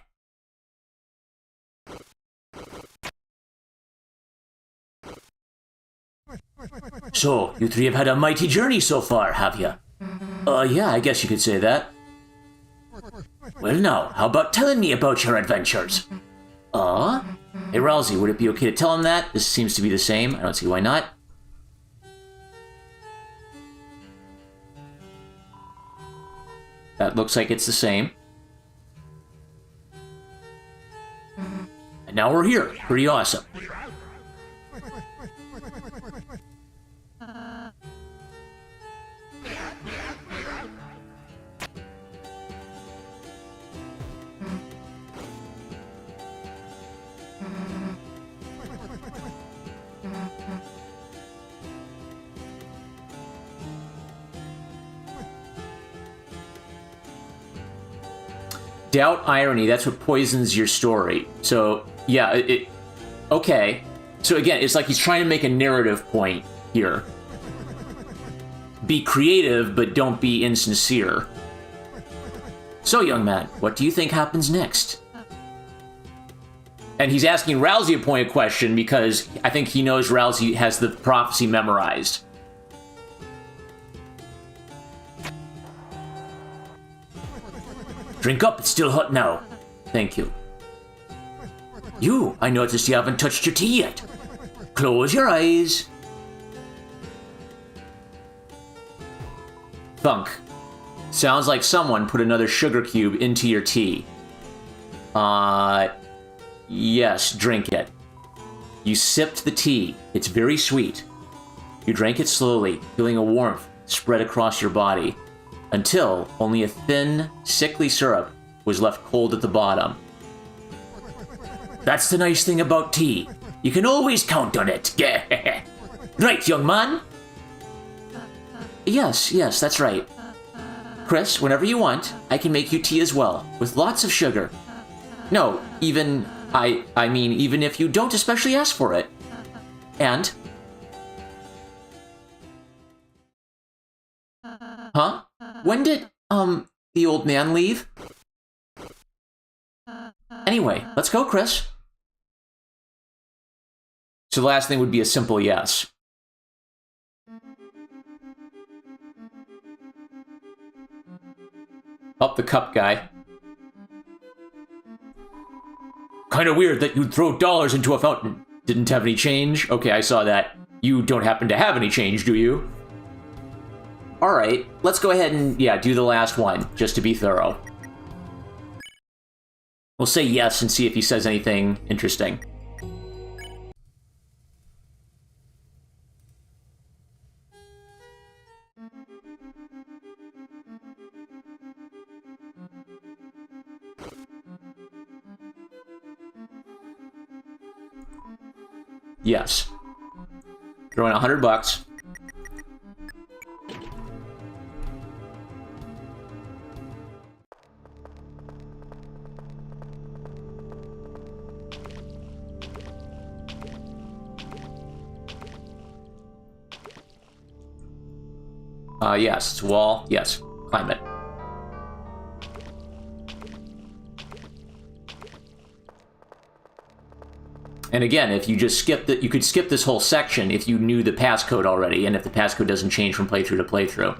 So, you three have had a mighty journey so far, have you? Yeah, I guess you could say that. Well now, how about telling me about your adventures? Hey, Rousey, would it be okay to tell him that? This seems to be the same. I don't see why not. That looks like it's the same. And now we're here. Pretty awesome. Doubt irony, that's what poisons your story. So, yeah, okay. So again, it's like he's trying to make a narrative point here. Be creative, but don't be insincere. So, young man, what do you think happens next? And he's asking Rousey a pointed question because I think he knows Rousey has the prophecy memorized. Drink up, it's still hot now. Thank you. I noticed you haven't touched your tea yet. Close your eyes. Thunk. Sounds like someone put another sugar cube into your tea. Yes, drink it. You sipped the tea. It's very sweet. You drank it slowly, feeling a warmth spread across your body, until only a thin, sickly syrup was left cold at the bottom. That's the nice thing about tea. You can always count on it. Right, young man? Yes, that's right. Chris, whenever you want, I can make you tea as well, with lots of sugar. No, even if you don't especially ask for it. And? Huh? When did, the old man leave? Anyway, let's go, Chris. So the last thing would be a simple yes. Up the cup guy. Kinda weird that you'd throw dollars into a fountain. Didn't have any change? Okay, I saw that. You don't happen to have any change, do you? Alright, let's go ahead and, do the last one, just to be thorough. We'll say yes and see if he says anything interesting. Yes. Throw in $100. Yes, it's a wall. Yes, climb it. And again, if you just skip you could skip this whole section if you knew the passcode already, and if the passcode doesn't change from playthrough to playthrough.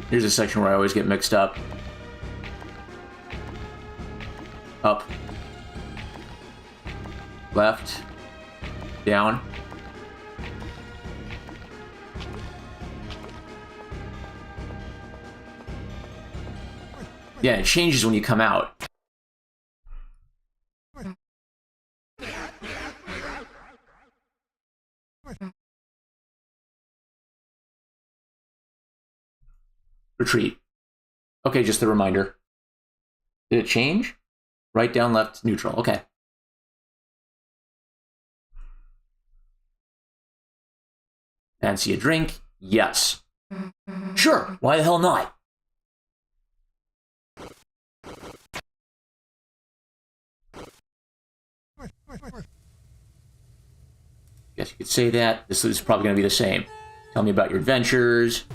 Here's a section where I always get mixed up. Up. Left. Down. Yeah, it changes when you come out. Retreat. Okay, just a reminder. Did it change? Right, down, left, neutral. Okay. Fancy a drink? Yes. Sure, why the hell not? Guess you could say that. This is probably going to be the same. Tell me about your adventures.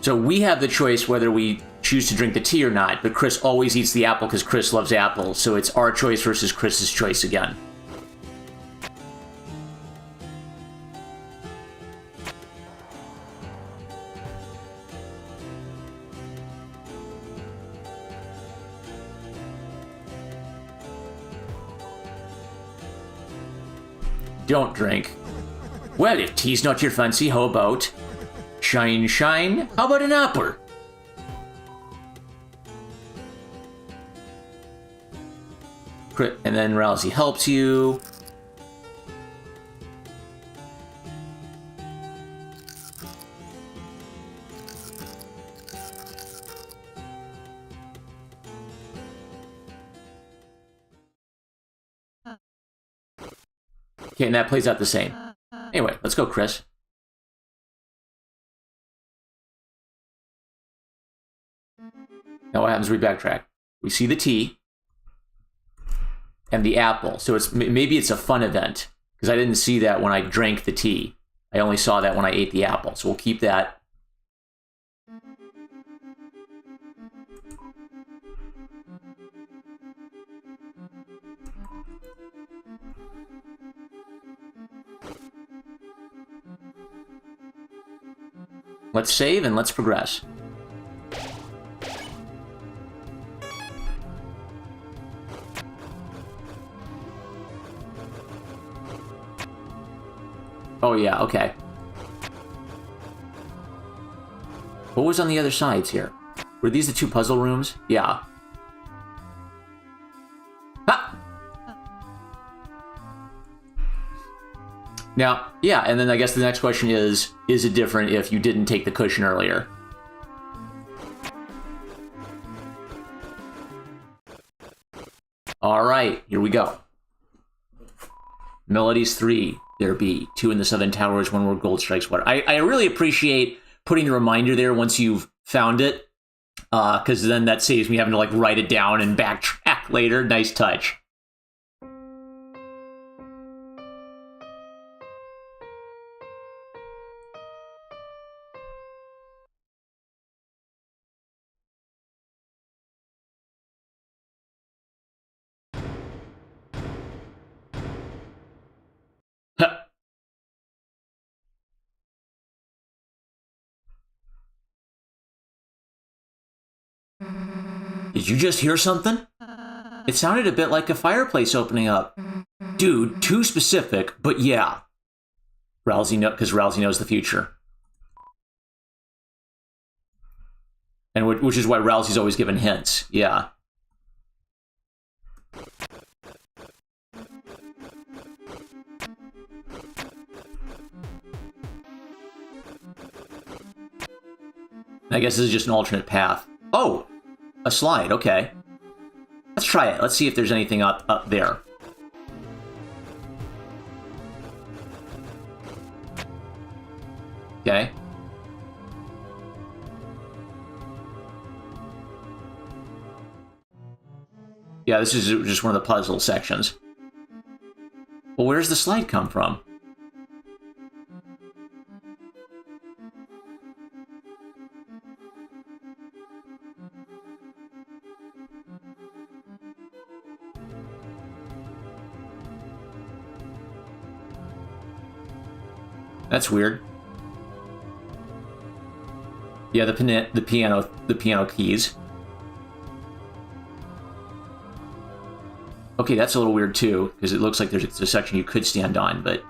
So we have the choice whether we choose to drink the tea or not, but Chris always eats the apple because Chris loves apples, so it's our choice versus Chris's choice again. Don't drink. Well, if tea's not your fancy, how about... Shine, shine? How about an apple? And then Rousey helps you. Okay, and that plays out the same. Anyway, let's go, Chris. Now what happens? We backtrack. We see the tea and the apple. So it's maybe it's a fun event because I didn't see that when I drank the tea. I only saw that when I ate the apple. So we'll keep that. Let's save and let's progress. Oh yeah, okay. What was on the other sides here? Were these the two puzzle rooms? Yeah. Ha! Now, yeah, and then I guess the next question is it different if you didn't take the cushion earlier? All right, here we go. Melodies 3, there be. 2 in the Southern Towers, 1 where gold strikes water. I really appreciate putting the reminder there once you've found it, because then that saves me having to like write it down and backtrack later. Nice touch. Did you just hear something? It sounded a bit like a fireplace opening up. Dude, too specific, but yeah. Rousey because Rousey knows the future. And which is why Rousey's always given hints. Yeah. I guess this is just an alternate path. Oh! A slide, okay. Let's try it. Let's see if there's anything up there. Okay. Yeah, this is just one of the puzzle sections. Well, where's the slide come from? That's weird. Yeah, the piano keys. Okay, that's a little weird too, because it looks like there's a section you could stand on, but...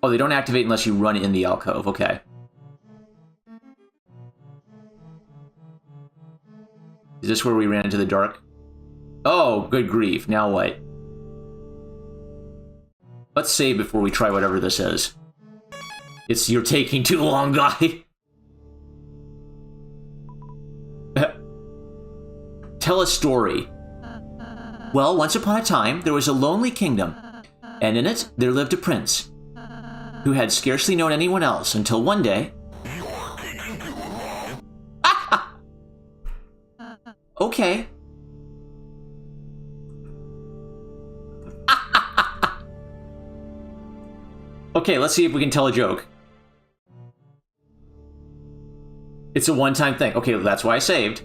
Oh, they don't activate unless you run in the alcove, okay. Is this where we ran into the dark? Oh, good grief, now what? Let's save before we try whatever this is. It's you're taking too long, guy. Tell a story. Well, once upon a time, there was a lonely kingdom, and in it, there lived a prince who had scarcely known anyone else until one day... Okay. Okay, let's see if we can tell a joke. It's a one-time thing. Okay, that's why I saved.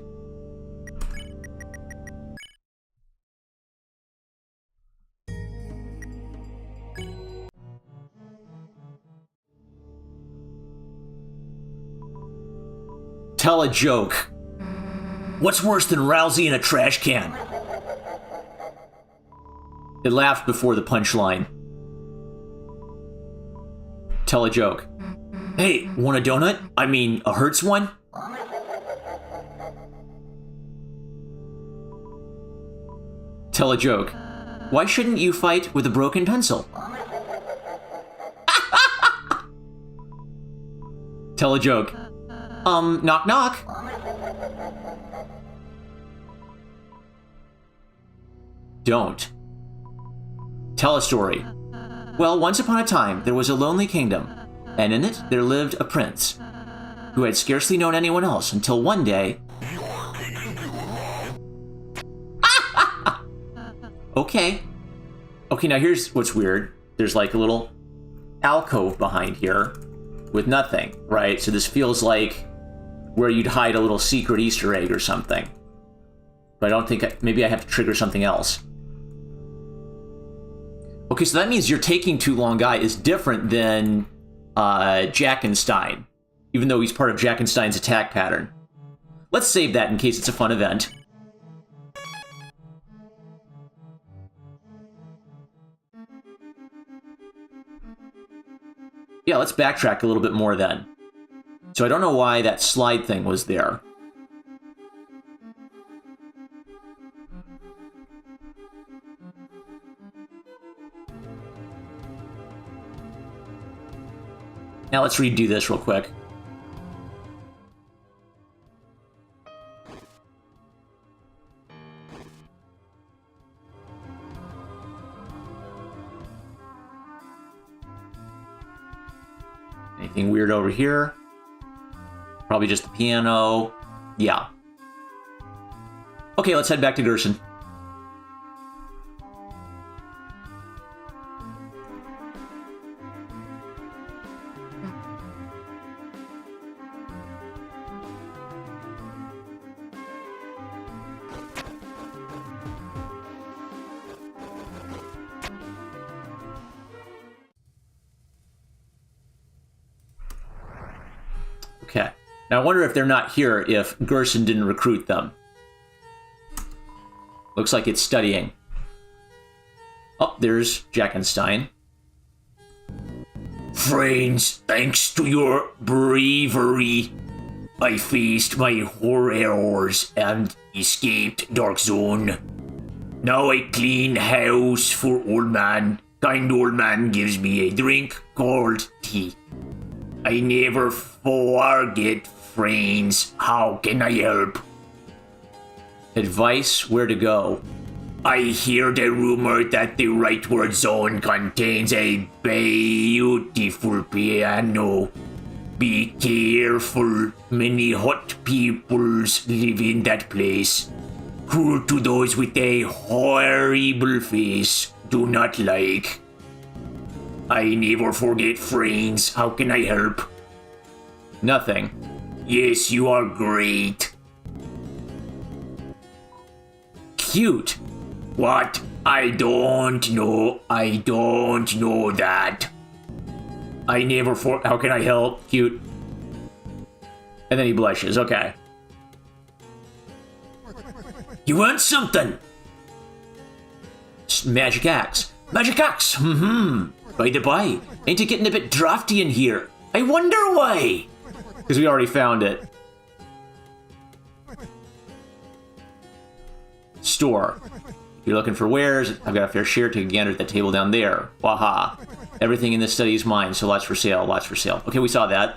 Tell a joke. What's worse than Rousey in a trash can? It laughed before the punchline. Tell a joke. Hey, want a donut? I mean, a Hertz one? Tell a joke. Why shouldn't you fight with a broken pencil? Tell a joke. Knock knock. Don't. Tell a story. Well, once upon a time, there was a lonely kingdom, and in it there lived a prince who had scarcely known anyone else until one day... Okay. Okay, now here's what's weird. There's like a little alcove behind here with nothing, right? So this feels like where you'd hide a little secret Easter egg or something. But I don't think... maybe I have to trigger something else. Okay, so that means your taking too long guy is different than Jackenstein, even though he's part of Jackenstein's attack pattern. Let's save that in case it's a fun event. Yeah, let's backtrack a little bit more then. So I don't know why that slide thing was there. Now let's redo this real quick. Anything weird over here? Probably just the piano. Yeah. Okay, let's head back to Gerson. Okay. Now I wonder if they're not here if Gerson didn't recruit them. Looks like it's studying. Oh, there's Jackenstein. Friends, thanks to your bravery, I faced my horrors and escaped Dark Zone. Now I clean house for old man. Kind old man gives me a drink called tea. I never forget, friends. How can I help? Advice where to go. I hear the rumor that the rightward zone contains a beautiful piano. Be careful, many hot peoples live in that place. Cruel to those with a horrible face. Do not like. I never forget, friends. How can I help? Nothing. Yes, you are great. Cute. What? I don't know. I don't know that. I never how can I help? Cute. And then he blushes. Okay. You want something? Magic axe. Magic axe. By the by, ain't it getting a bit drafty in here? I wonder why. Because we already found it. Store. If you're looking for wares, I've got a fair share. Take a gander at that table down there. Waha. Everything in this study is mine, so lots for sale, lots for sale. Okay, we saw that.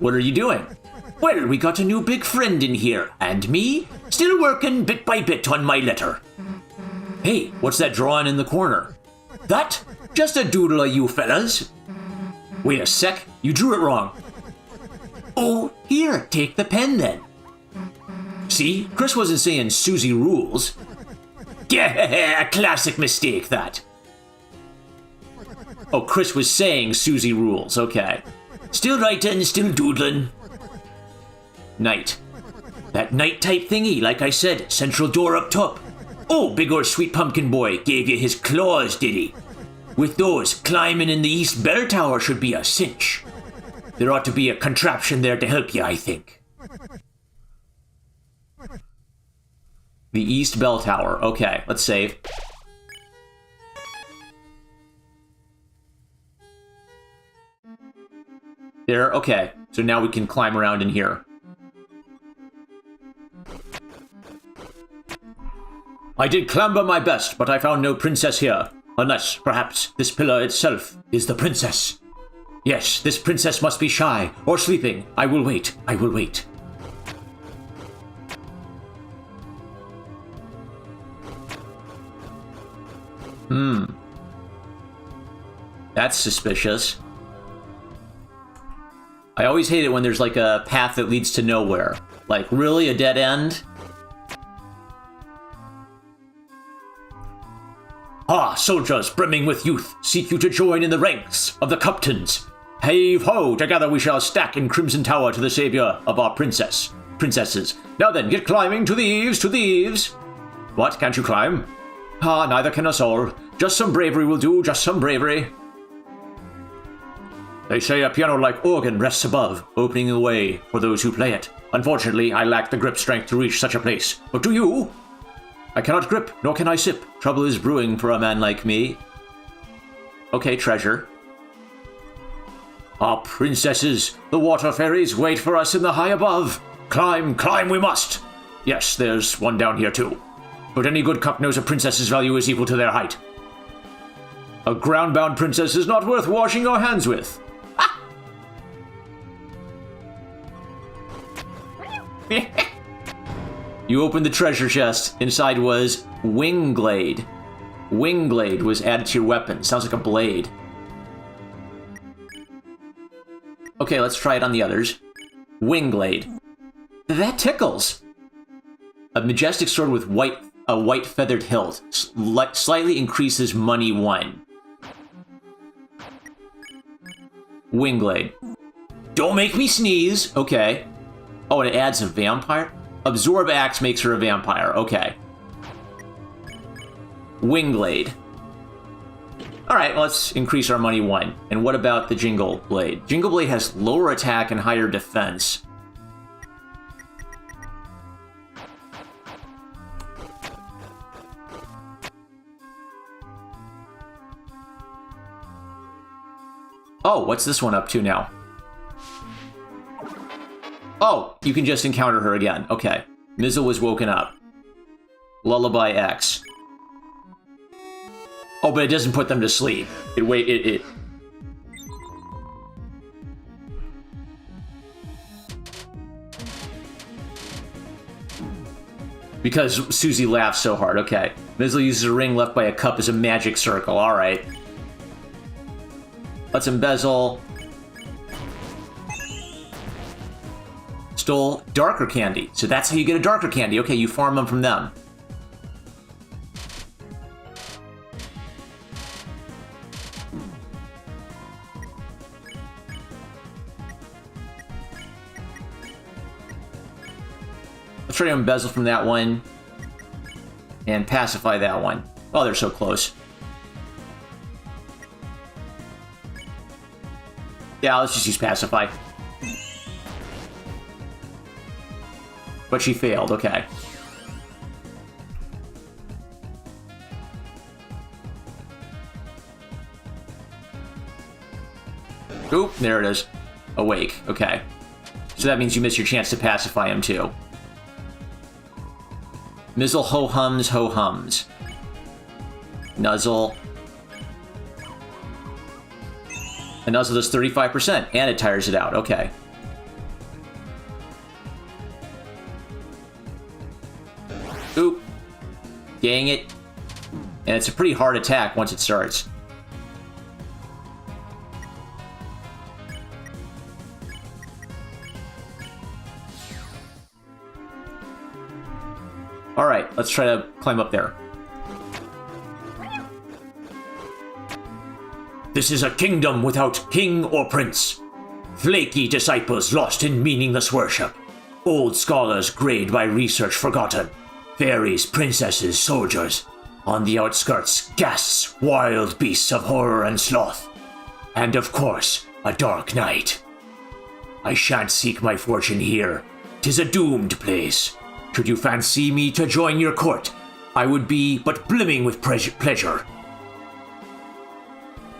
What are you doing? Well, we got a new big friend in here, and me, still working bit by bit on my letter. Hey, what's that drawing in the corner? That? Just a doodle of you fellas. Wait a sec, you drew it wrong. Oh, here, take the pen then. See, Chris wasn't saying Susie rules. Yeah, a classic mistake, that. Oh, Chris was saying Susie rules. Okay. Still writing, still doodling. Night. That night type thingy, like I said, central door up top. Oh, big old sweet pumpkin boy gave you his claws, did he? With those, climbing in the East Bell Tower should be a cinch. There ought to be a contraption there to help you, I think. The East Bell Tower. Okay, let's save. There, okay. So now we can climb around in here. I did clamber my best, but I found no princess here. Unless, perhaps, this pillar itself is the princess. Yes, this princess must be shy, or sleeping. I will wait. I will wait. That's suspicious. I always hate it when there's like a path that leads to nowhere. Like, really? A dead end? Ah, soldiers brimming with youth, seek you to join in the ranks of the captains. Heave-ho, together we shall stack in Crimson Tower to the savior of our princesses. Now then, get climbing to the eaves, to the eaves. What, can't you climb? Ah, neither can us all. Just some bravery will do, just some bravery. They say a piano-like organ rests above, opening the way for those who play it. Unfortunately, I lack the grip strength to reach such a place. But do you? I cannot grip, nor can I sip. Trouble is brewing for a man like me. Okay, treasure. Our princesses, the water fairies, wait for us in the high above. Climb, climb we must. Yes, there's one down here too. But any good cup knows a princess's value is equal to their height. A ground-bound princess is not worth washing your hands with. You opened the treasure chest. Inside was Wingblade. Wingblade was added to your weapon. Sounds like a blade. Okay, let's try it on the others. Wingblade. That tickles. A majestic sword with a white feathered hilt. Slightly increases money 1. Wingblade. Don't make me sneeze. Okay. Oh, and it adds a vampire? Absorb Axe makes her a vampire. Okay. Wingblade. Alright, well, let's increase our money 1. And what about the Jingle Blade? Jingle Blade has lower attack and higher defense. Oh, what's this one up to now? Oh, you can just encounter her again. Okay. Mizzle was woken up. Lullaby X. Oh, but it doesn't put them to sleep. Because Susie laughs so hard. Okay. Mizzle uses a ring left by a cup as a magic circle. Alright. Let's embezzle. Stole darker candy. So that's how you get a darker candy. Okay, you farm them from them. Let's try to embezzle from that one. And pacify that one. Oh, they're so close. Yeah, let's just use pacify. But she failed, okay. Oop, there it is. Awake, okay. So that means you miss your chance to pacify him too. Mizzle ho-hums, ho-hums. Nuzzle. A Nuzzle does 35%, and it tires it out, okay. Oop. Dang it. And it's a pretty hard attack once it starts. Alright, let's try to climb up there. This is a kingdom without king or prince. Flaky disciples lost in meaningless worship. Old scholars grayed by research forgotten. Fairies, princesses, soldiers. On the outskirts, ghasts, wild beasts of horror and sloth. And of course, a dark night. I shan't seek my fortune here. 'Tis a doomed place. Should you fancy me to join your court, I would be but brimming with pleasure.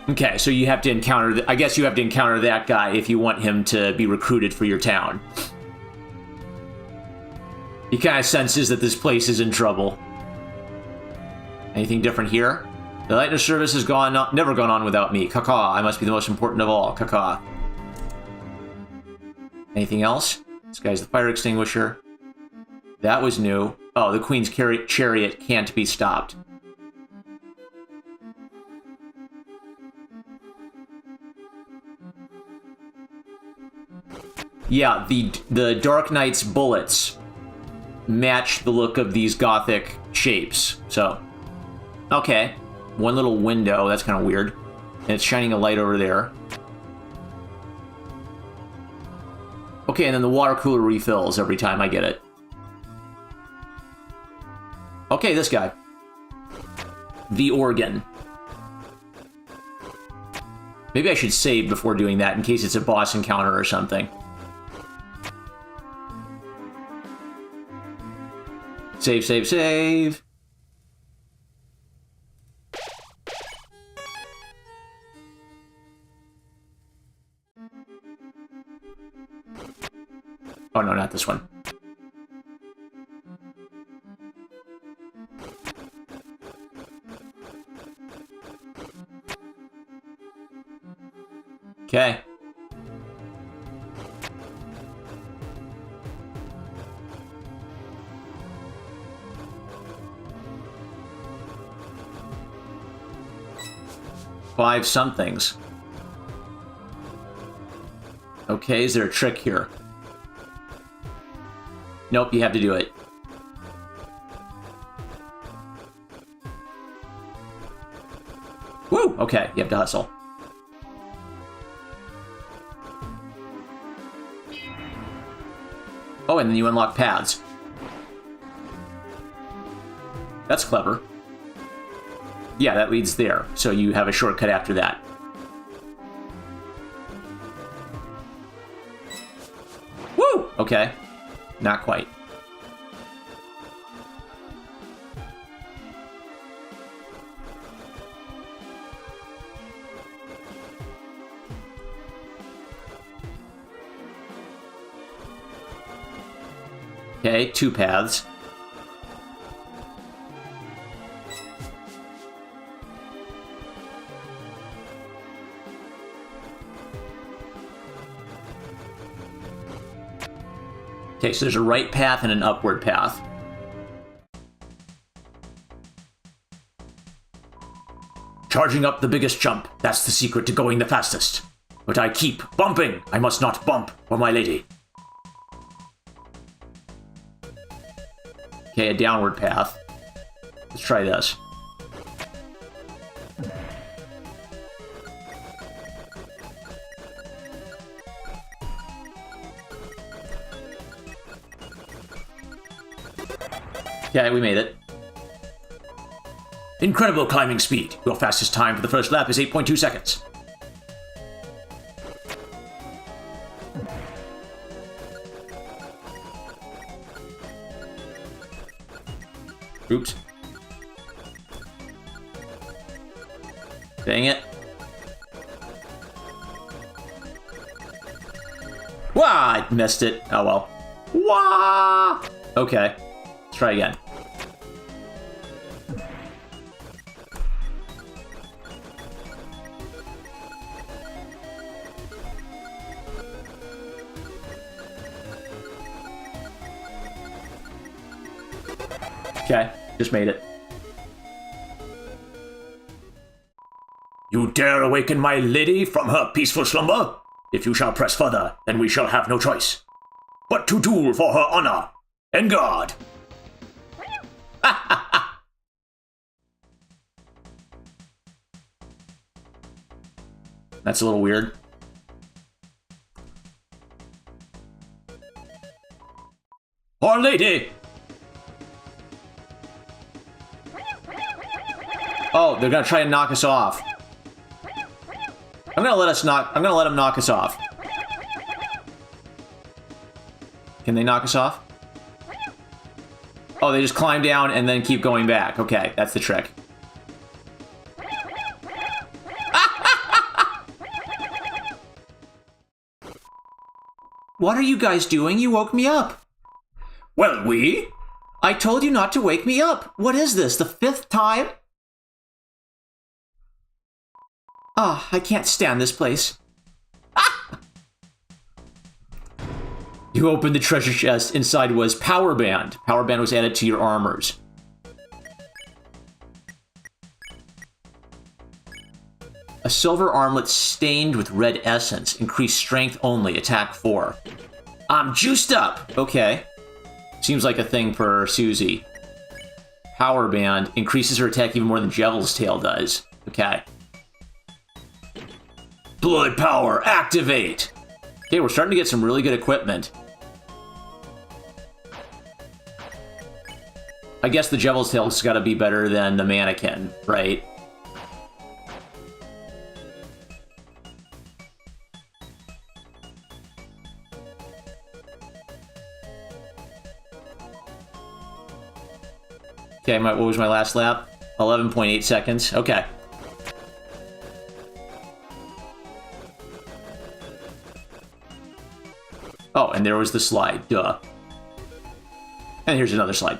Okay, so you have to encounter... I guess you have to encounter that guy if you want him to be recruited for your town. He kind of senses that this place is in trouble. Anything different here? The lightning service has never gone on without me. Caca, I must be the most important of all. Caca. Anything else? This guy's the fire extinguisher. That was new. Oh, the Queen's chariot can't be stopped. Yeah, the Dark Knight's bullets match the look of these gothic shapes. So, okay. One little window, that's kind of weird. And it's shining a light over there. Okay, and then the water cooler refills every time I get it. Okay, this guy. The organ. Maybe I should save before doing that in case it's a boss encounter or something. Save, save, save. Oh no, not this one. Okay. Five somethings. Okay, is there a trick here? Nope, you have to do it. Woo! Okay, you have to hustle. Oh, and then you unlock paths. That's clever. Yeah, that leads there, so you have a shortcut after that. Woo! Okay. Not quite. Okay, two paths. Okay, so there's a right path and an upward path. Charging up the biggest jump, that's the secret to going the fastest. But I keep bumping. I must not bump, for my lady. Okay, a downward path. Let's try this. Okay, we made it. Incredible climbing speed. Your fastest time for the first lap is 8.2 seconds. Oops. Dang it. Wah! I missed it. Oh well. Wah! Okay. Let's try again. Okay, just made it. You dare awaken my lady from her peaceful slumber? If you shall press further, then we shall have no choice but to duel for her honor and guard. That's a little weird. Our Lady! Oh, they're gonna try and knock us off. I'm gonna let them knock us off. Can they knock us off? Oh, they just climb down and then keep going back. Okay, that's the trick. What are you guys doing? You woke me up. Well, I told you not to wake me up. What is this, the 5th time? Ah, I can't stand this place. Ah! You opened the treasure chest. Inside was Power Band. Power Band was added to your armors. A silver armlet stained with red essence. Increased strength only. Attack 4. I'm juiced up! Okay. Seems like a thing for Susie. Power Band increases her attack even more than Devil's Tail does. Okay. Blood Power, activate! Okay, we're starting to get some really good equipment. I guess the Devil's Tail's gotta be better than the mannequin, right? Okay, what was my last lap? 11.8 seconds. Okay. Oh, and there was the slide. Duh. And here's another slide.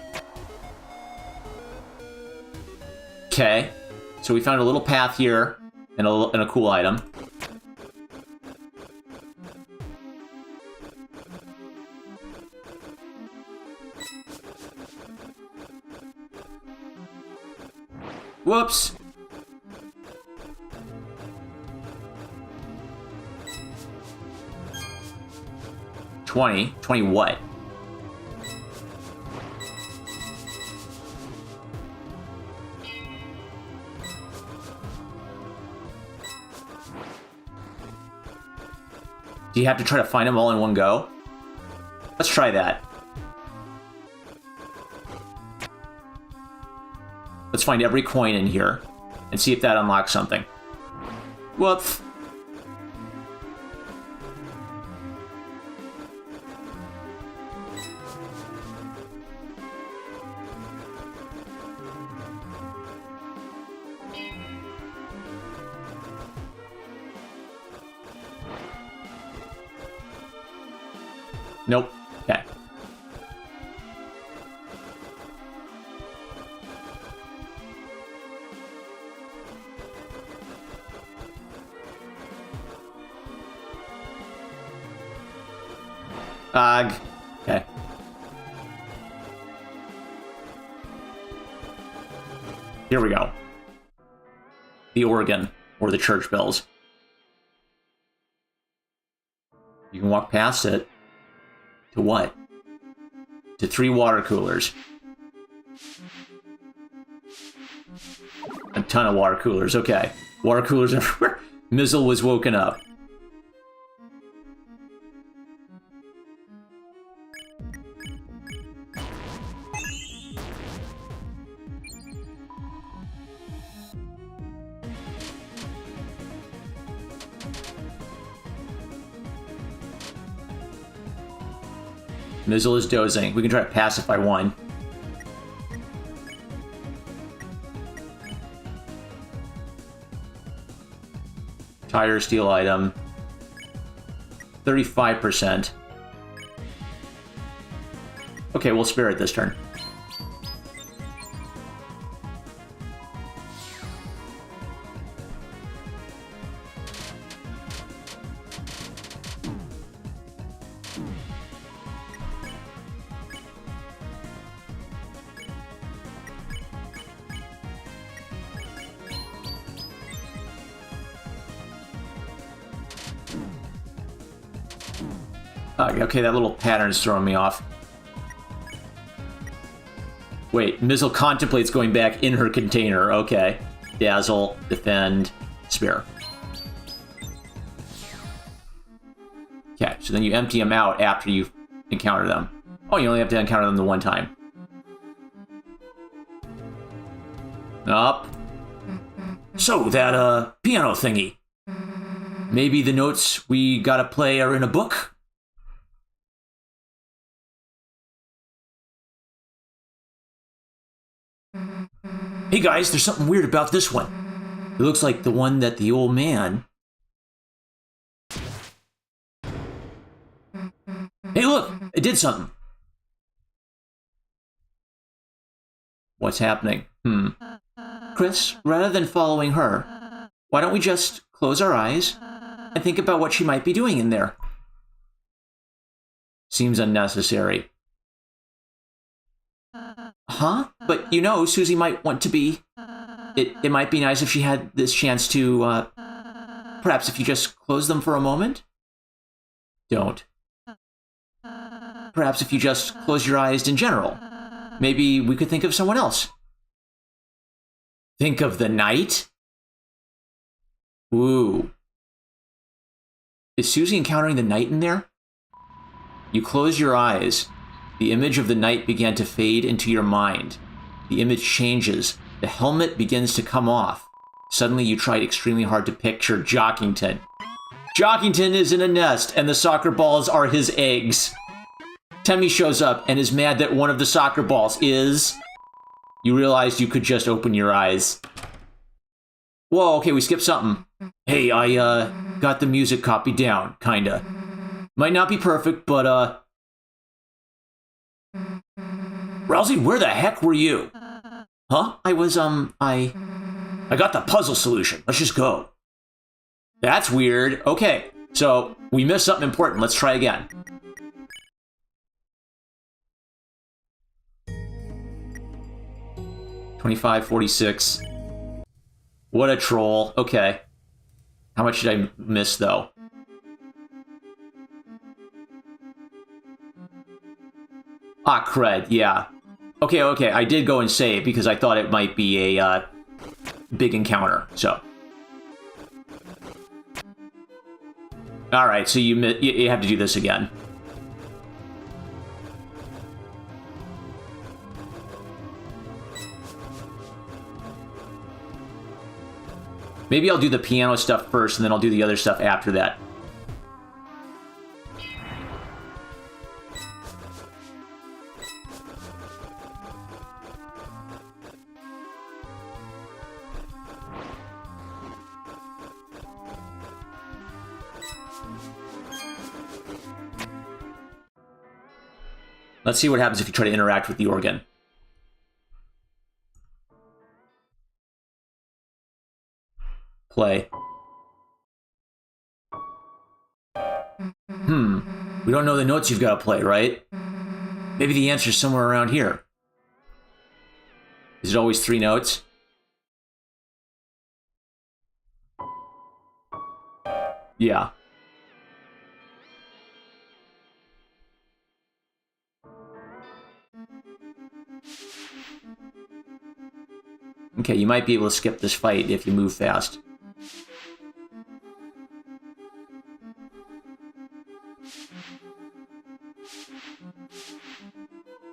Okay. So we found a little path here and a cool item. Whoops! $20 what? Do you have to try to find them all in one go? Let's try that. Let's find every coin in here and see if that unlocks something. Whoops. Nope. Okay. Okay. Here we go. The organ, or the church bells. You can walk past it. To what? To 3 water coolers. A ton of water coolers, okay. Water coolers everywhere. Mizzle was woken up. Mizzle is dozing. We can try to pacify one. Tire steel item. 35%. Okay, we'll spare it this turn. Okay, that little pattern's throwing me off. Wait, Mizzle contemplates going back in her container. Okay. Dazzle, defend, spare. So then you empty them out after you encounter them. Oh, you only have to encounter them the one time. Up. So, that, piano thingy. Maybe the notes we gotta play are in a book? Hey guys, there's something weird about this one. It looks like the one that the old man... Hey look, it did something. What's happening? Chris, rather than following her, why don't we just close our eyes and think about what she might be doing in there? Seems unnecessary. Huh? But you know, Susie might want to be... It might be nice if she had this chance to, perhaps if you just close them for a moment? Don't. Perhaps if you just close your eyes in general. Maybe we could think of someone else. Think of the night? Ooh. Is Susie encountering the night in there? You close your eyes. The image of the night began to fade into your mind. The image changes. The helmet begins to come off. Suddenly you tried extremely hard to picture Jockington. Jockington is in a nest, and the soccer balls are his eggs. Temmie shows up and is mad that one of the soccer balls is... You realized you could just open your eyes. Whoa, okay, we skipped something. Hey, I, got the music copied down, kinda. Might not be perfect, but, Rousey, where the heck were you? Huh? I got the puzzle solution. Let's just go. That's weird. Okay, so we missed something important. Let's try again. $25.46. What a troll. Okay. How much did I miss, though? Ah, cred. Yeah. Okay, I did go and save because I thought it might be a big encounter, so. Alright, so you have to do this again. Maybe I'll do the piano stuff first, and then I'll do the other stuff after that. Let's see what happens if you try to interact with the organ. Play. We don't know the notes you've got to play, right? Maybe the answer's somewhere around here. Is it always 3 notes? Yeah. Okay, you might be able to skip this fight if you move fast.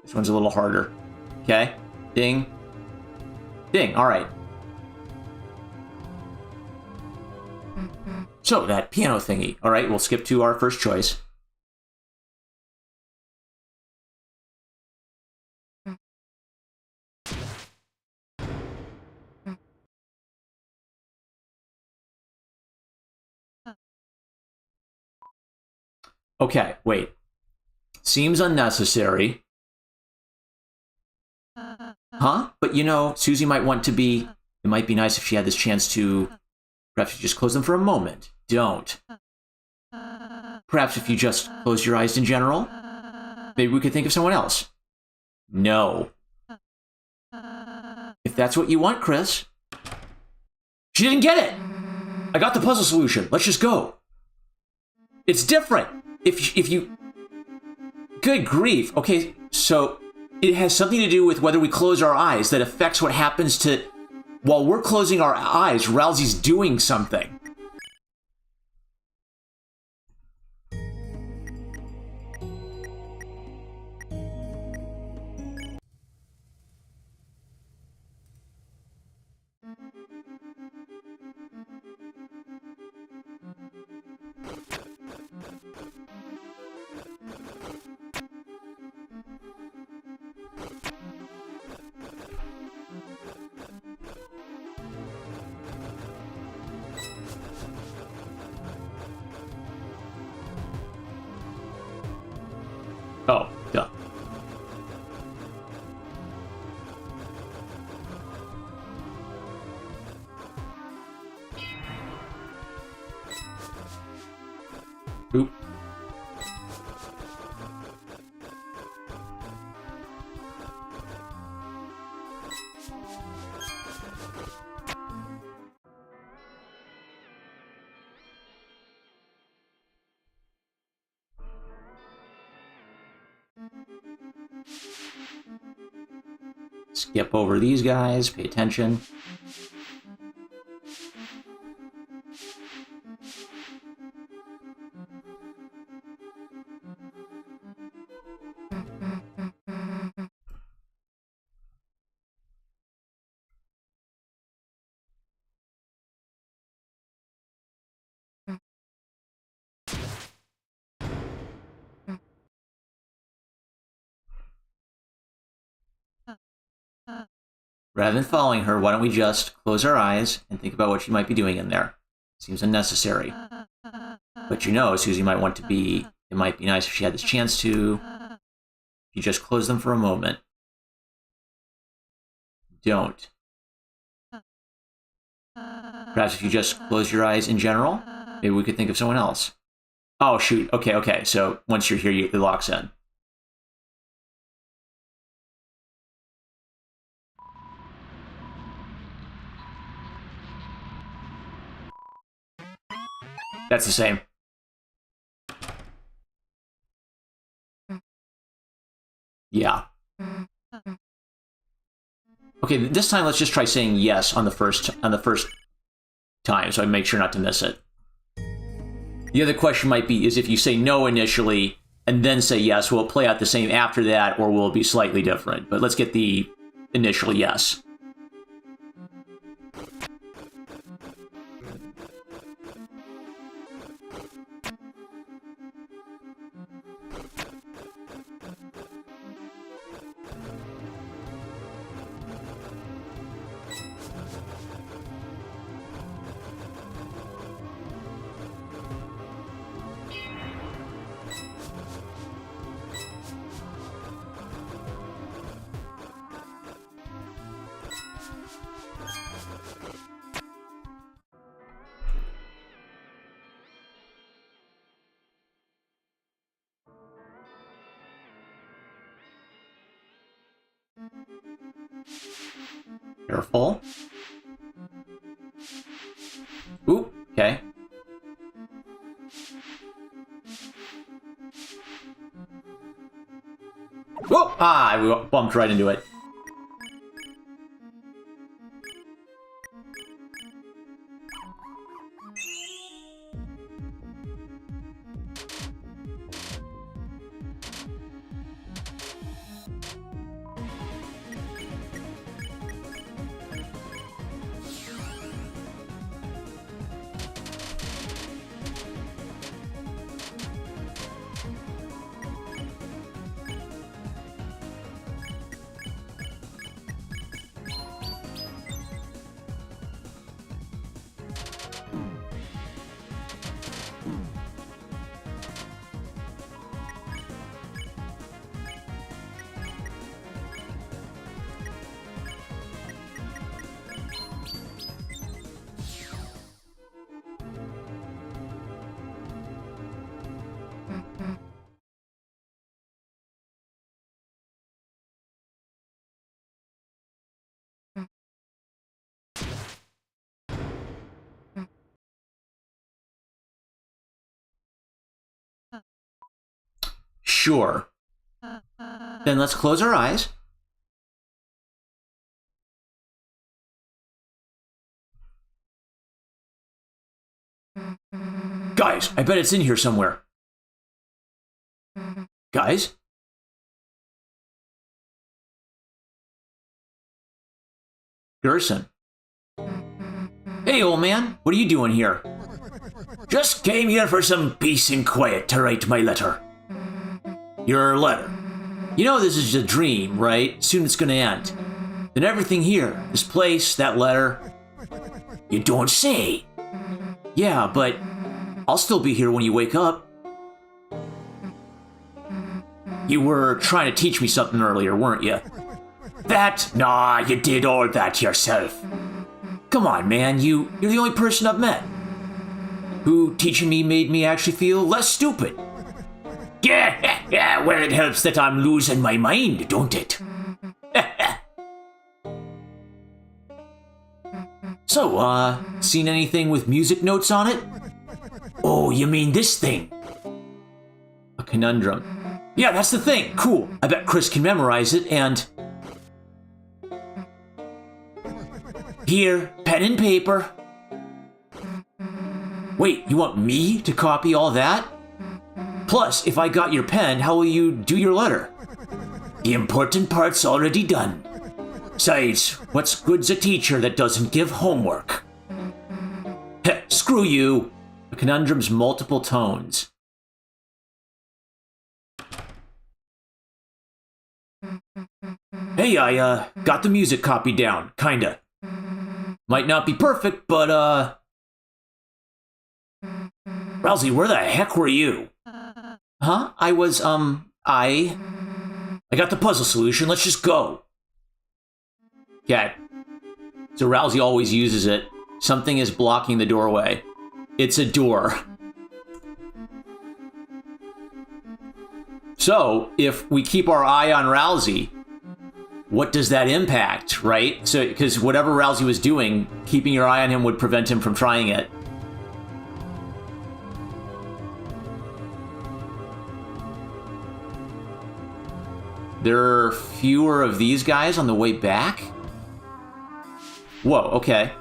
This one's a little harder. Okay. Ding. Ding. All right. So, that piano thingy. All right, we'll skip to our first choice. Okay, wait. Seems unnecessary. Huh? But you know, Susie might want to be... It might be nice if she had this chance to... Perhaps you just close them for a moment. Don't. Perhaps if you just close your eyes in general. Maybe we could think of someone else. No. If that's what you want, Chris. She didn't get it! I got the puzzle solution. Let's just go. It's different. If you... Good grief. Okay, so it has something to do with whether we close our eyes that affects what happens to... While we're closing our eyes, Rousey's doing something. Oh, duh. Oop. Skip over these guys, pay attention. Rather than following her, why don't we just close our eyes and think about what she might be doing in there? Seems unnecessary. But you know, Susie might want to be... It might be nice if she had this chance to... You just close them for a moment. Don't. Perhaps if you just close your eyes in general, maybe we could think of someone else. Oh, shoot. Okay. So once you're here, it locks in. That's the same. Yeah. Okay, this time let's just try saying yes on the first time, so I make sure not to miss it. The other question might be is if you say no initially and then say yes, will it play out the same after that, or will it be slightly different? But let's get the initial yes. Careful. Ooh, okay. Whoa! Ah, we bumped right into it. Sure. Then let's close our eyes. Guys, I bet it's in here somewhere. Guys? Gerson. Hey, old man, what are you doing here? Just came here for some peace and quiet to write my letter. Your letter. You know this is a dream, right? Soon it's gonna end. Then everything here, this place, that letter. You don't say. Yeah, but I'll still be here when you wake up. You were trying to teach me something earlier, weren't you? That? Nah, you did all that yourself. Come on, man, you're the only person I've met who teaching me made me actually feel less stupid. Yeah, well, it helps that I'm losing my mind, don't it? So, seen anything with music notes on it? Oh, you mean this thing? A conundrum. Yeah, that's the thing. Cool. I bet Chris can memorize it and... Here, pen and paper. Wait, you want me to copy all that? Plus, if I got your pen, how will you do your letter? The important part's already done. Besides, What's good's a teacher that doesn't give homework? Heh, screw you. A conundrum's multiple tones. Hey, I got the music copied down, kinda. Might not be perfect, but Rousey, where the heck were you? Huh? I was, I got the puzzle solution, let's just go. Yeah. So Rousey always uses it. Something is blocking the doorway. It's a door. So, if we keep our eye on Rousey, what does that impact, right? So, because whatever Rousey was doing, keeping your eye on him would prevent him from trying it. There are fewer of these guys on the way back? Whoa, okay.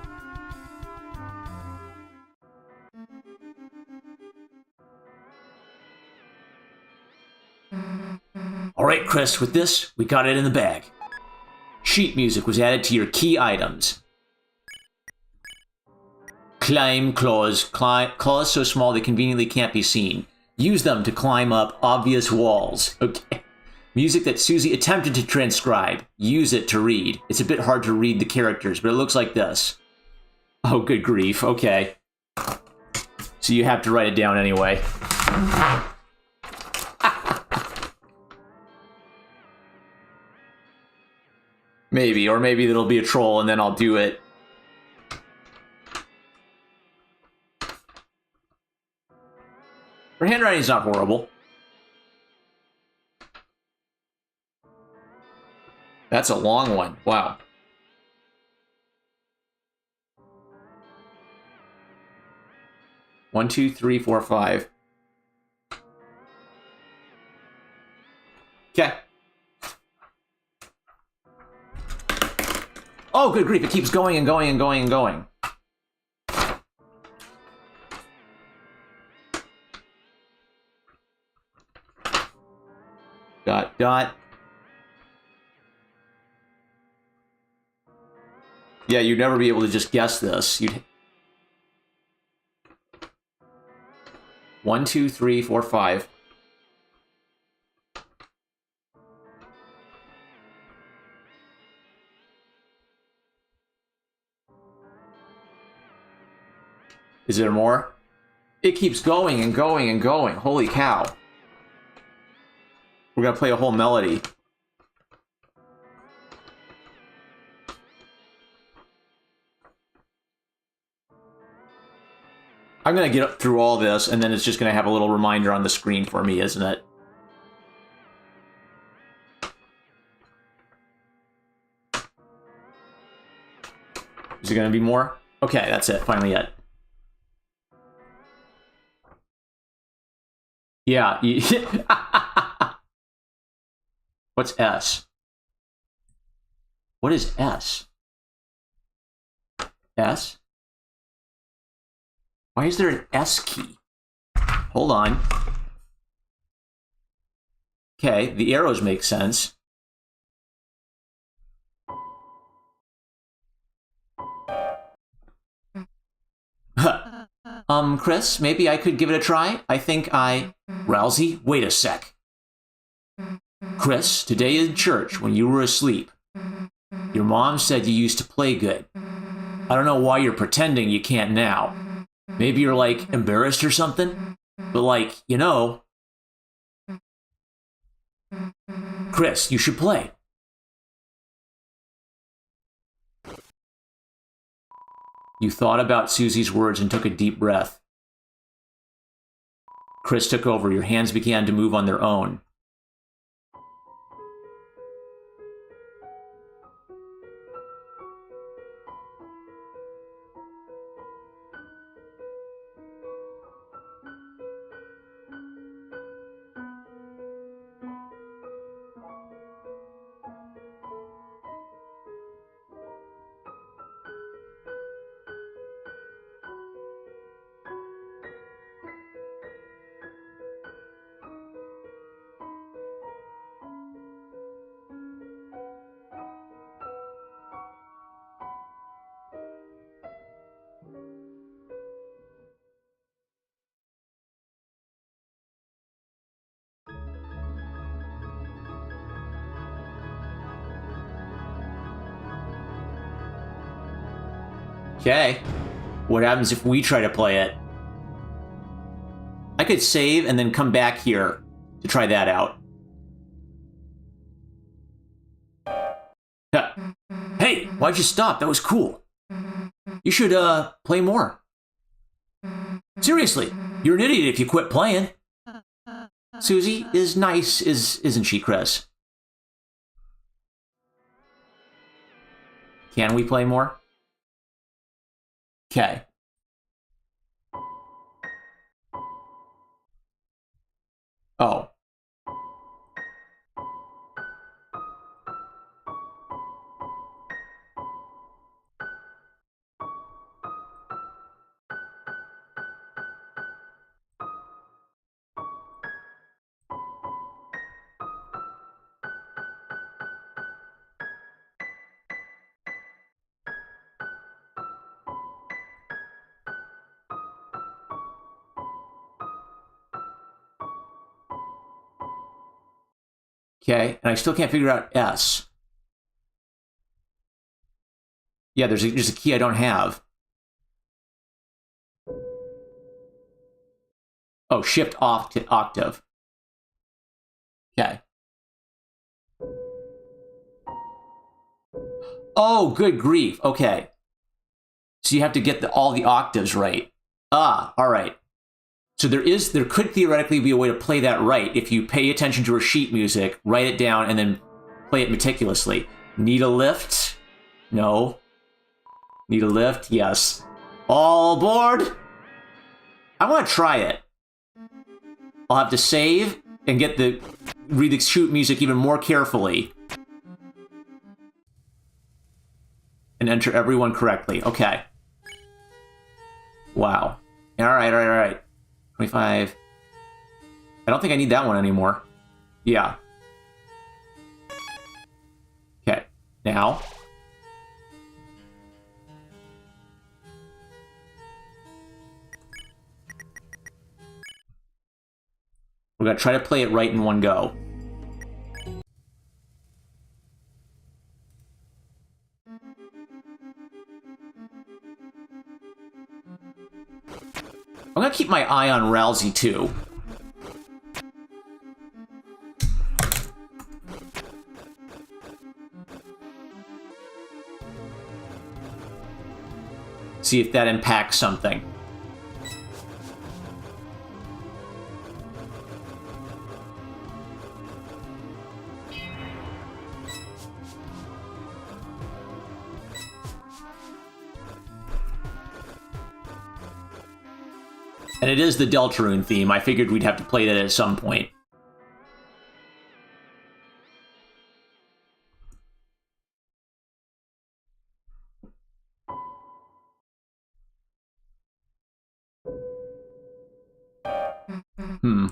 All right, Chris, with this, we got it in the bag. Sheet music was added to your key items. Climb claws. Claws so small they conveniently can't be seen. Use them to climb up obvious walls. Okay. Music that Susie attempted to transcribe. Use it to read. It's a bit hard to read the characters, but it looks like this. Oh, good grief. Okay. So you have to write it down anyway. Maybe, or maybe it'll be a troll and then I'll do it. Her handwriting's not horrible. That's a long one. Wow. One, two, three, four, five. Okay. Oh, good grief. It keeps going and going and going and going. Dot, dot. Yeah, you'd never be able to just guess this. You'd... 1, 2, 3, 4, 5. Is there more? It keeps going and going and going. Holy cow. We're gonna play a whole melody. I'm gonna get up through all this, and then it's just gonna have a little reminder on the screen for me, isn't it? Is it gonna be more? Okay, that's it. Finally it. Yeah. What's S? What is S? S? Why is there an S key? Hold on. Okay, the arrows make sense. Chris, maybe I could give it a try. I think Rousey, wait a sec. Chris, today in church, when you were asleep, your mom said you used to play good. I don't know why you're pretending you can't now. Maybe you're, like, embarrassed or something? But, like, you know... Chris, you should play. You thought about Susie's words and took a deep breath. Chris took over. Your hands began to move on their own. Okay. What happens if we try to play it? I could save and then come back here to try that out. Hey, why'd you stop? That was cool. You should, play more. Seriously, you're an idiot if you quit playing. Susie is nice, isn't she, Chris? Can we play more? Okay. Oh. Okay, and I still can't figure out S. Yeah, there's a key I don't have. Oh, shift off to octave. Okay. Oh, good grief. Okay. So you have to get all the octaves right. Ah, all right. So there could theoretically be a way to play that right if you pay attention to her sheet music, write it down, and then play it meticulously. Need a lift? No. Need a lift? Yes. All aboard? I want to try it. I'll have to save and read the sheet music even more carefully. And enter everyone correctly. Okay. Wow. All right. 25. I don't think I need that one anymore. Yeah. Okay. Now. We're going to try to play it right in one go. I'm going to keep my eye on Rousey, too. See if that impacts something. And it is the Deltarune theme. I figured we'd have to play that at some point.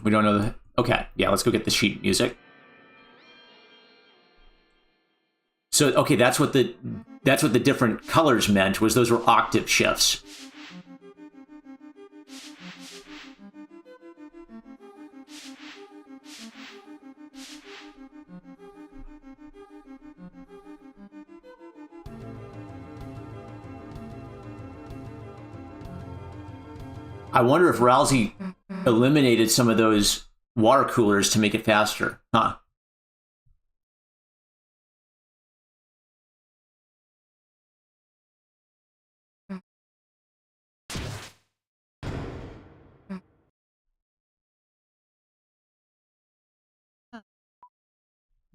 We don't know the... Okay, yeah, let's go get the sheet music. So, okay, that's what the different colors meant, was those were octave shifts. I wonder if Rousey eliminated some of those water coolers to make it faster. Huh.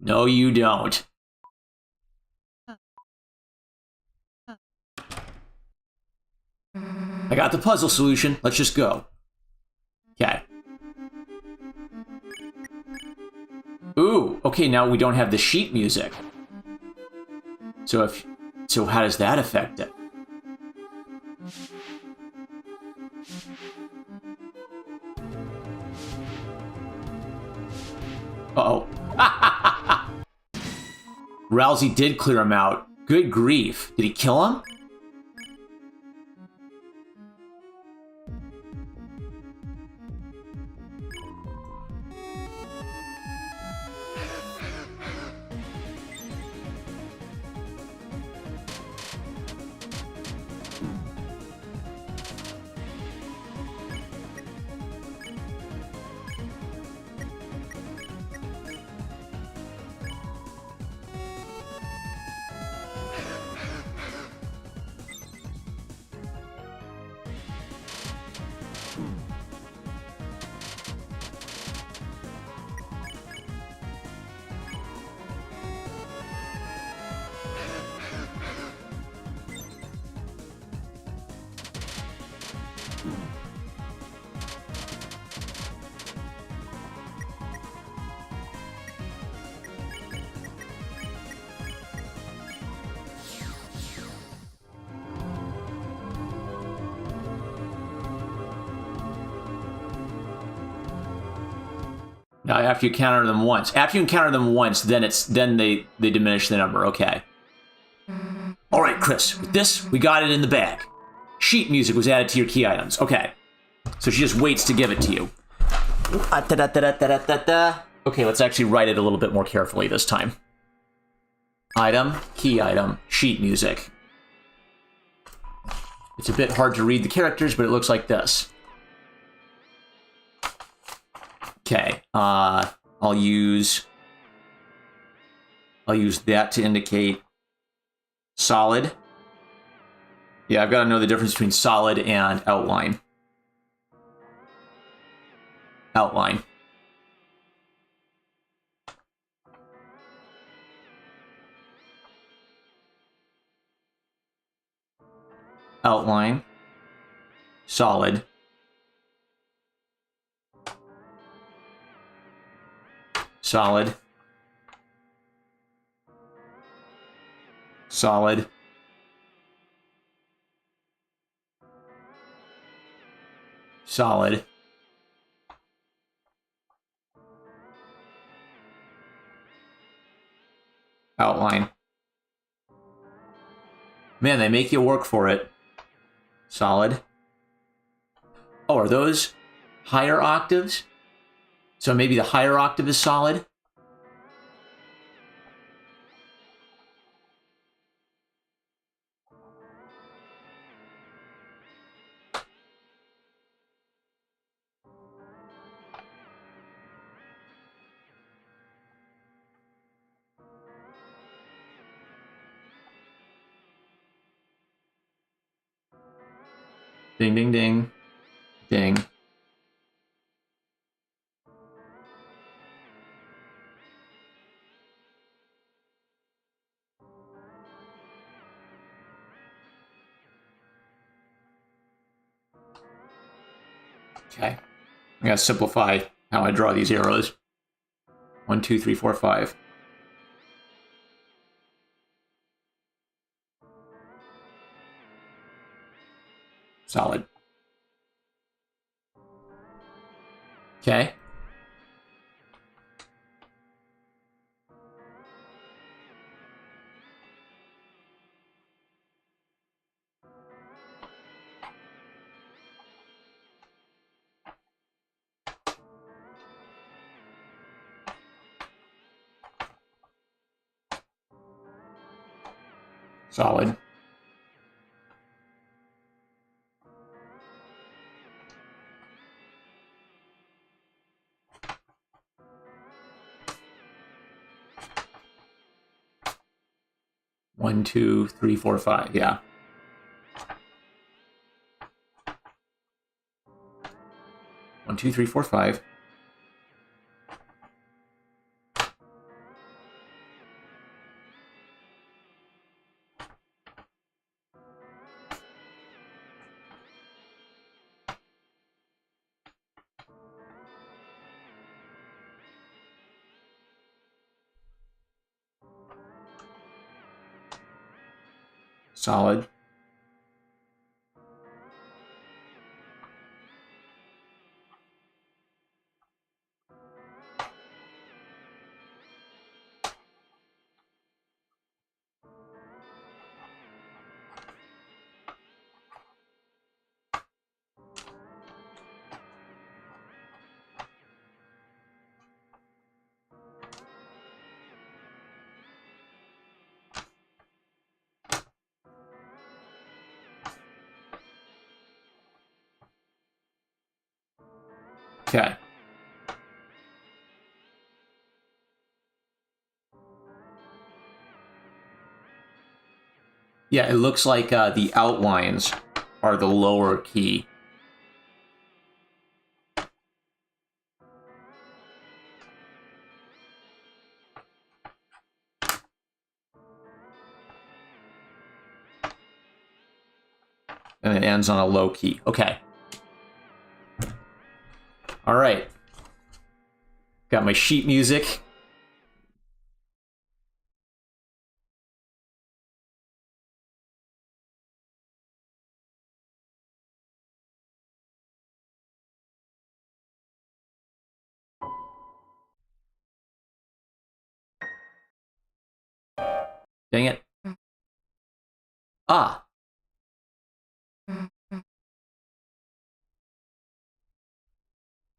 No, you don't. I got the puzzle solution. Let's just go. Okay. Ooh, okay, now we don't have the sheet music. So how does that affect it? Uh-oh. Rousey did clear him out. Good grief. Did he kill him? Now, after you encounter them once. After you encounter them once, then they diminish the number. Okay. All right, Chris. With this, we got it in the bag. Sheet music was added to your key items. Okay. So she just waits to give it to you. Okay, let's actually write it a little bit more carefully this time. Item, key item, sheet music. It's a bit hard to read the characters, but it looks like this. Okay, I'll use that to indicate solid. Yeah, I've got to know the difference between solid and outline. Outline. Outline. Solid. Solid. Solid. Solid. Outline. Man, they make you work for it. Solid. Oh, are those higher octaves? So maybe the higher octave is solid? Ding, ding, ding. Ding. Okay. I gotta simplify how I draw these arrows. 1, 2, 3, 4, 5. Solid. Okay. Solid. 1, 2, 3, 4, 5. Yeah. One, two, three, four, five. Solid. Okay. Yeah, it looks like the outlines are the lower key. And it ends on a low key. Okay. All right. Got my sheet music. Dang it. Ah.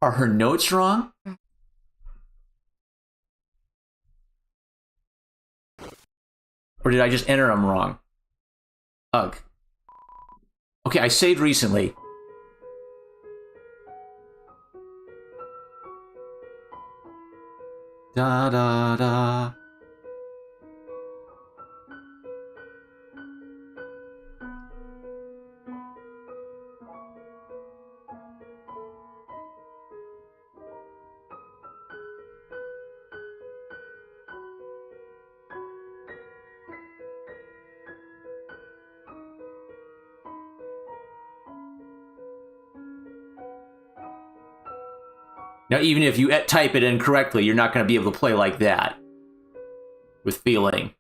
Are her notes wrong? Or did I just enter them wrong? Ugh. Okay, I saved recently. Da da da. Now, even if you type it in correctly, you're not going to be able to play like that with feeling.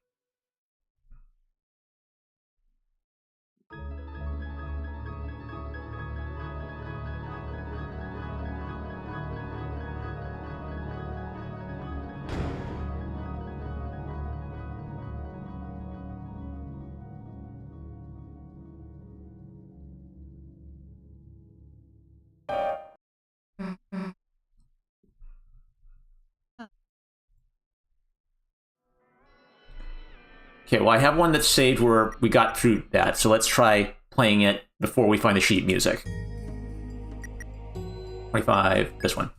Okay, well, I have one that's saved where we got through that, so let's try playing it before we find the sheet music. 25, this one.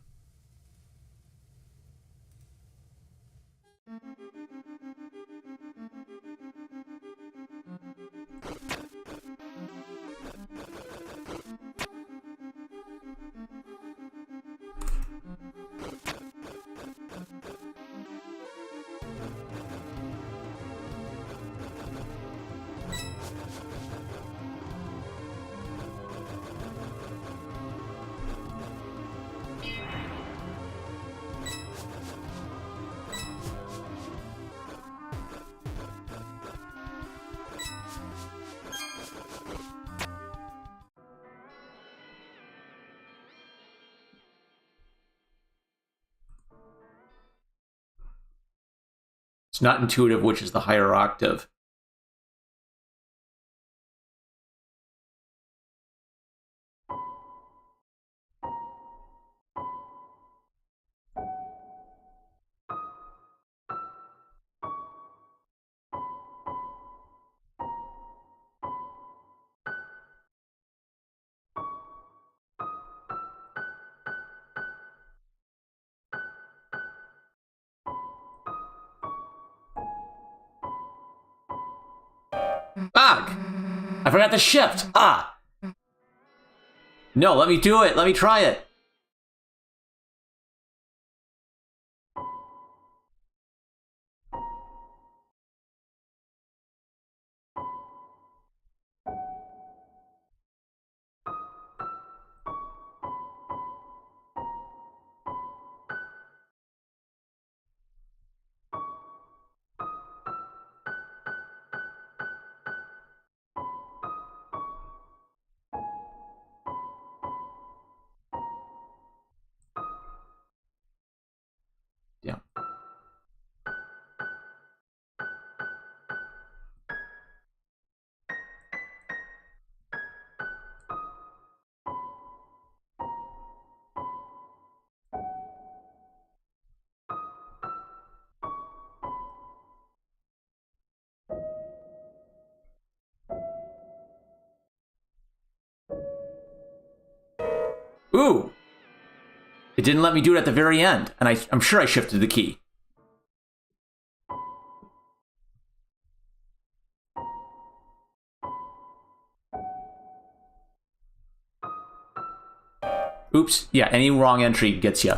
It's not intuitive, which is the higher octave. Ah! I forgot to shift. Ah! No, let me do it. Let me try it. Yeah. Ooh! It didn't let me do it at the very end, and I'm sure I shifted the key. Oops. Yeah, any wrong entry gets you.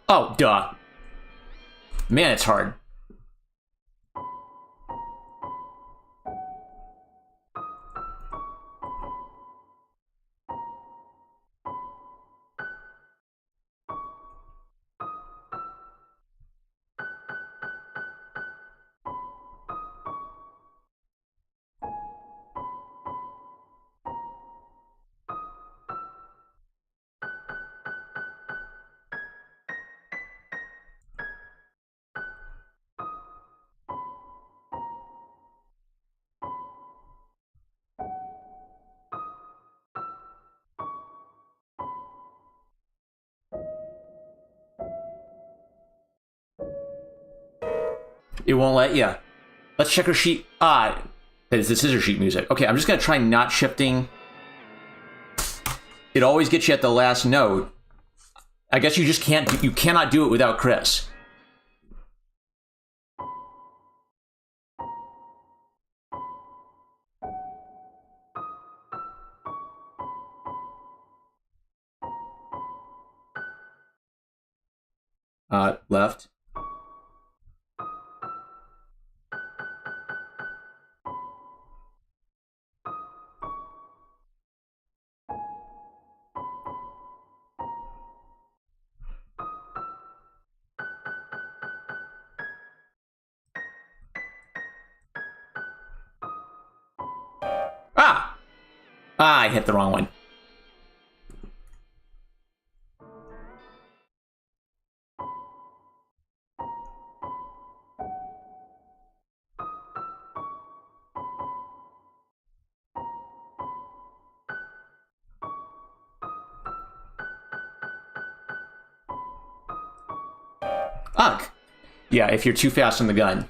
Oh, duh. Man, it's hard. It won't let you. Let's check her sheet. Ah, it's the scissor sheet music. Okay, I'm just gonna try not shifting. It always gets you at the last note. I guess you just can't. You cannot do it without Chris. Left. Ah! Ah, I hit the wrong one. Ugh. Yeah, if you're too fast on the gun.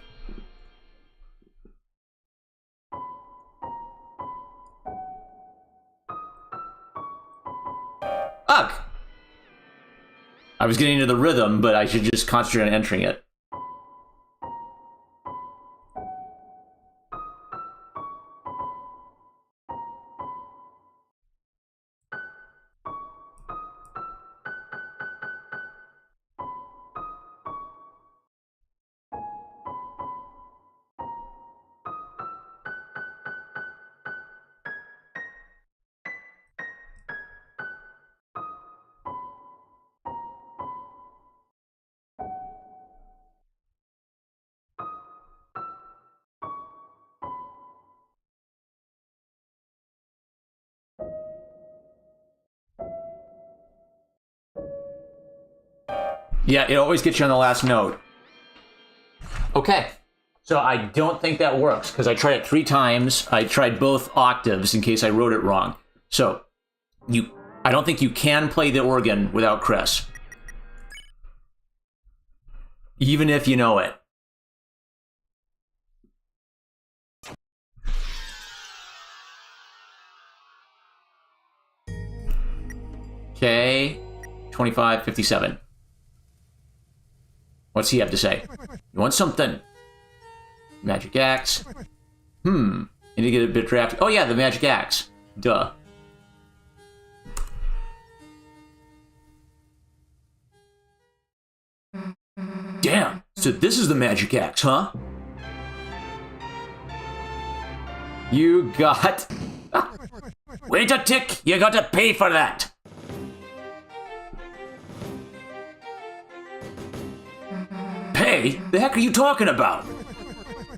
Ugh. I was getting into the rhythm, but I should just concentrate on entering it. Yeah, it always gets you on the last note. Okay, So I don't think that works because I tried it 3 times. I tried both octaves in case I wrote it wrong. So I don't think you can play the organ without Chris. Even if you know it. Okay, 25:57. What's he have to say? You want something? Magic axe. You need to get a bit drafty. Oh yeah, the magic axe. Duh. Damn, so this is the magic axe, huh? You got... Wait a tick, you gotta pay for that. Pay? The heck are you talking about?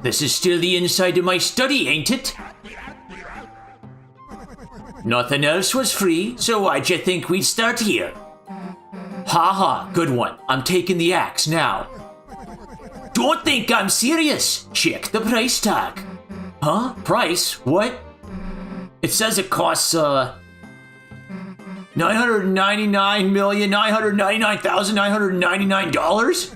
This is still the inside of my study, ain't it? Nothing else was free, so why'd you think we'd start here? Ha ha, good one. I'm taking the axe now. Don't think I'm serious. Check the price tag. Huh? Price? What? It says it costs, $999,999,999?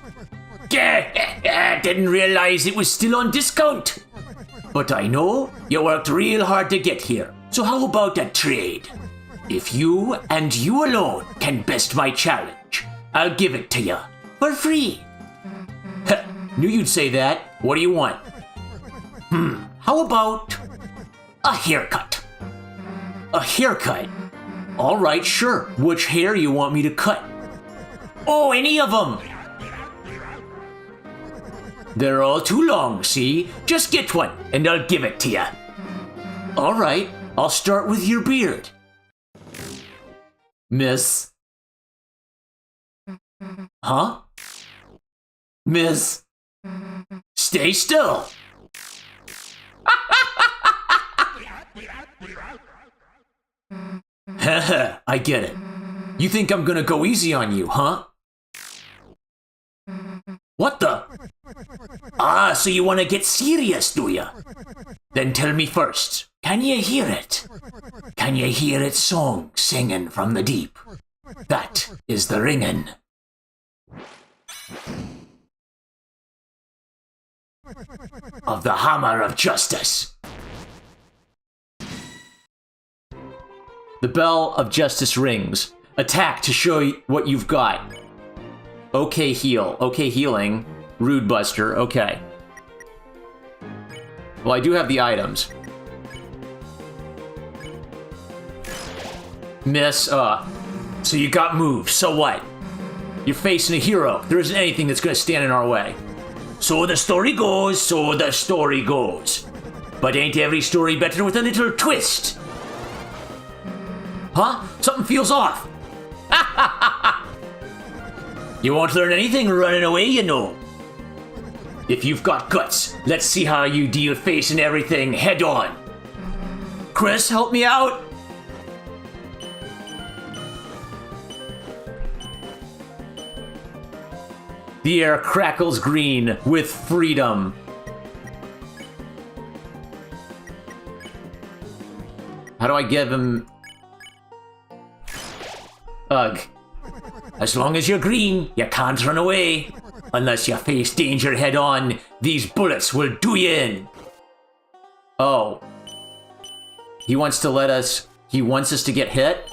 Yeah, didn't realize it was still on discount. But I know you worked real hard to get here. So how about a trade? If you and you alone can best my challenge, I'll give it to you for free. Knew you'd say that. What do you want? How about a haircut? A haircut? All right, sure. Which hair you want me to cut? Oh, any of them. They're all too long, see? Just get one, and I'll give it to you. All right, I'll start with your beard. Miss. Huh? Miss. Stay still. Haha, I get it. You think I'm gonna go easy on you, huh? What the? Ah, so you want to get serious, do ya? Then tell me first, can you hear it? Can you hear its song singing from the deep? That is the ringing. Of the hammer of justice. The bell of justice rings. Attack to show you what you've got. Okay, heal. Okay, healing. Rude Buster. Okay. Well, I do have the items. Miss, so you got moves. So what? You're facing a hero. There isn't anything that's gonna stand in our way. So the story goes, so the story goes. But ain't every story better with a little twist? Huh? Something feels off. You won't learn anything running away, you know. If you've got guts, let's see how you deal facing everything head on. Chris, help me out. The air crackles green with freedom. How do I give him... Ugh. As long as you're green, you can't run away. Unless you face danger head on, these bullets will do you in. Oh. He wants to let us... He wants us to get hit?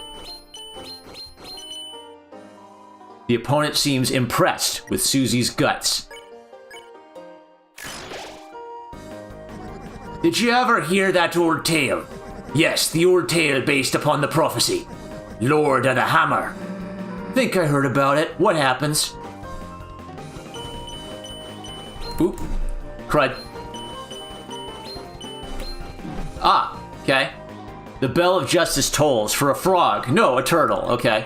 The opponent seems impressed with Susie's guts. Did you ever hear that old tale? Yes, the old tale based upon the prophecy. Lord of the Hammer. Think I heard about it. What happens? Oop. Crud. Ah, okay. The bell of justice tolls for a frog. No, a turtle. Okay.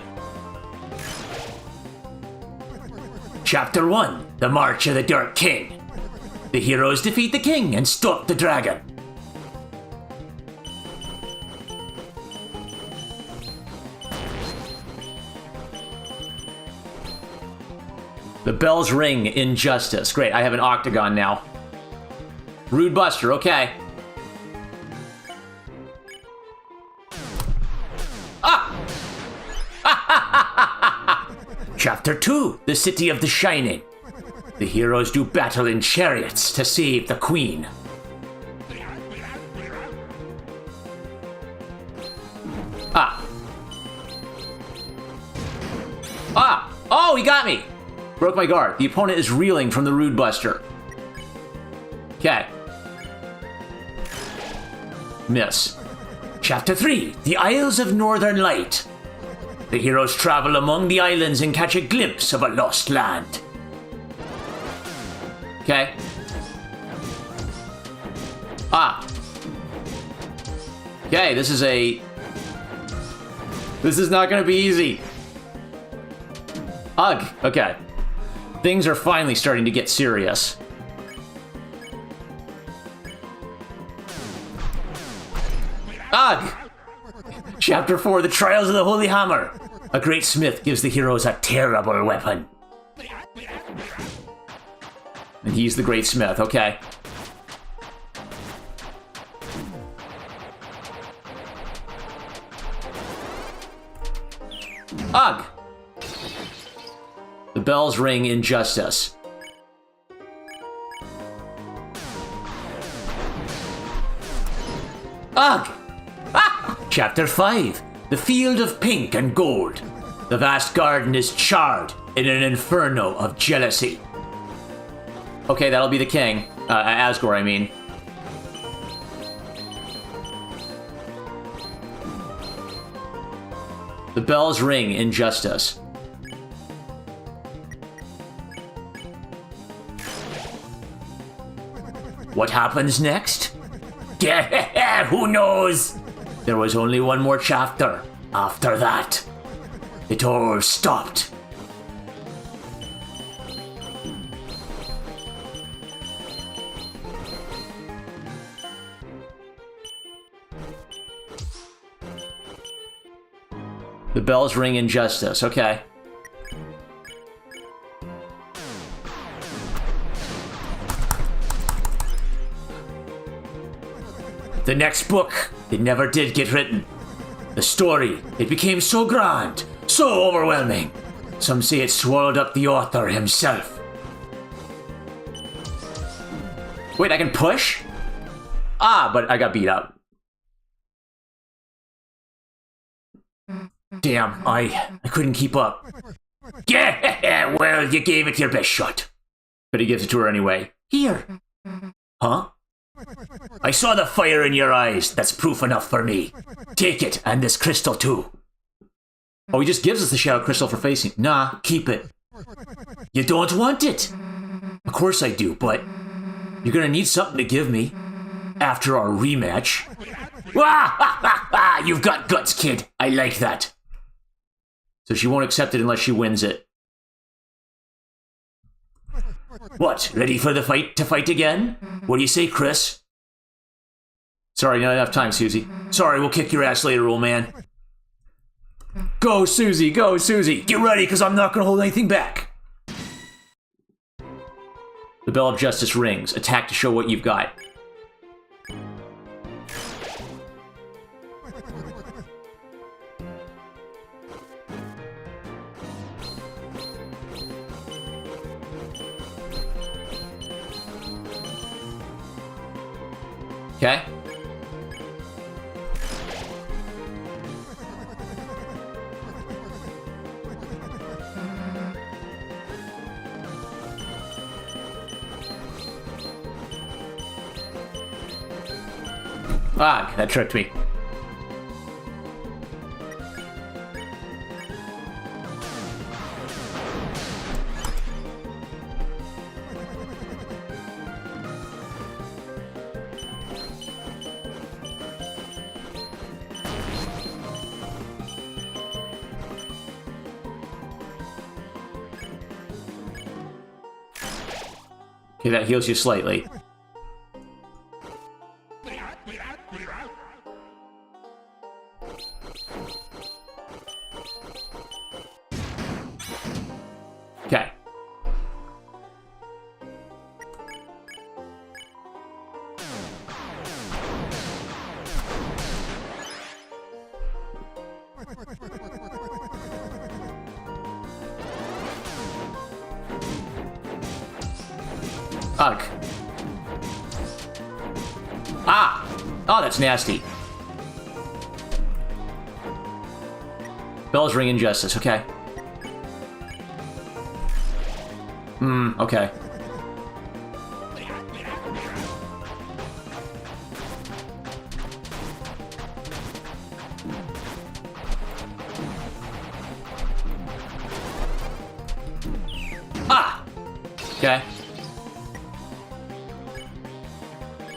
Chapter 1. The March of the Dark King. The heroes defeat the king and stop the dragon. The bells ring in justice. Great, I have an octagon now. Rude Buster, okay. Ah! Chapter 2, The City of the Shining. The heroes do battle in chariots to save the queen. Ah. Ah! Oh, he got me! Broke my guard. The opponent is reeling from the Rude Buster. Okay. Miss. Chapter 3, The Isles of Northern Light. The heroes travel among the islands and catch a glimpse of a lost land. Okay. Ah. Okay, this is not gonna be easy. Ugh, okay. Things are finally starting to get serious. Ugh! Chapter 4, The Trials of the Holy Hammer. A great smith gives the heroes a terrible weapon. And he's the great smith, okay. Ugh! The bells ring in justice. Ugh! Ah! Chapter 5, The Field of Pink and Gold. The vast garden is charred in an inferno of jealousy. Okay, that'll be the king. Asgore, I mean. The bells ring in justice. What happens next? Who knows? There was only one more chapter after that. It all stopped. The bells ring in justice, okay. The next book, it never did get written. The story, it became so grand, so overwhelming. Some say it swallowed up the author himself. Wait, I can push? Ah, but I got beat up. Damn, I couldn't keep up. Yeah, well, you gave it your best shot. But he gives it to her anyway. Here. Huh? I saw the fire in your eyes. That's proof enough for me. Take it, and this crystal too. Oh, he just gives us the shadow crystal for facing. Nah, keep it. You don't want it? Of course I do, but you're gonna need something to give me after our rematch. You've got guts, kid. I like that. So she won't accept it unless she wins it. What, ready for the fight to fight again? What do you say, Chris? Sorry, not enough time, Susie. Sorry, we'll kick your ass later, old man. Go, Susie, go, Susie. Get ready, because I'm not going to hold anything back. The bell of justice rings. Attack to show what you've got. Okay. Ah, that tricked me. Okay, that heals you slightly. Okay. Ugh. Ah! Oh, that's nasty. Bells ring injustice, okay. Okay. Ah! Okay.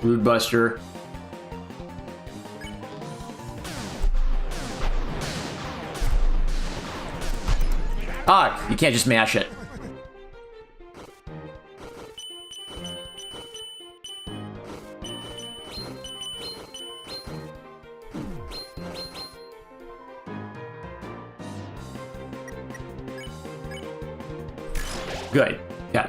Rude Buster. Ah, you can't just mash it. Good. Yeah.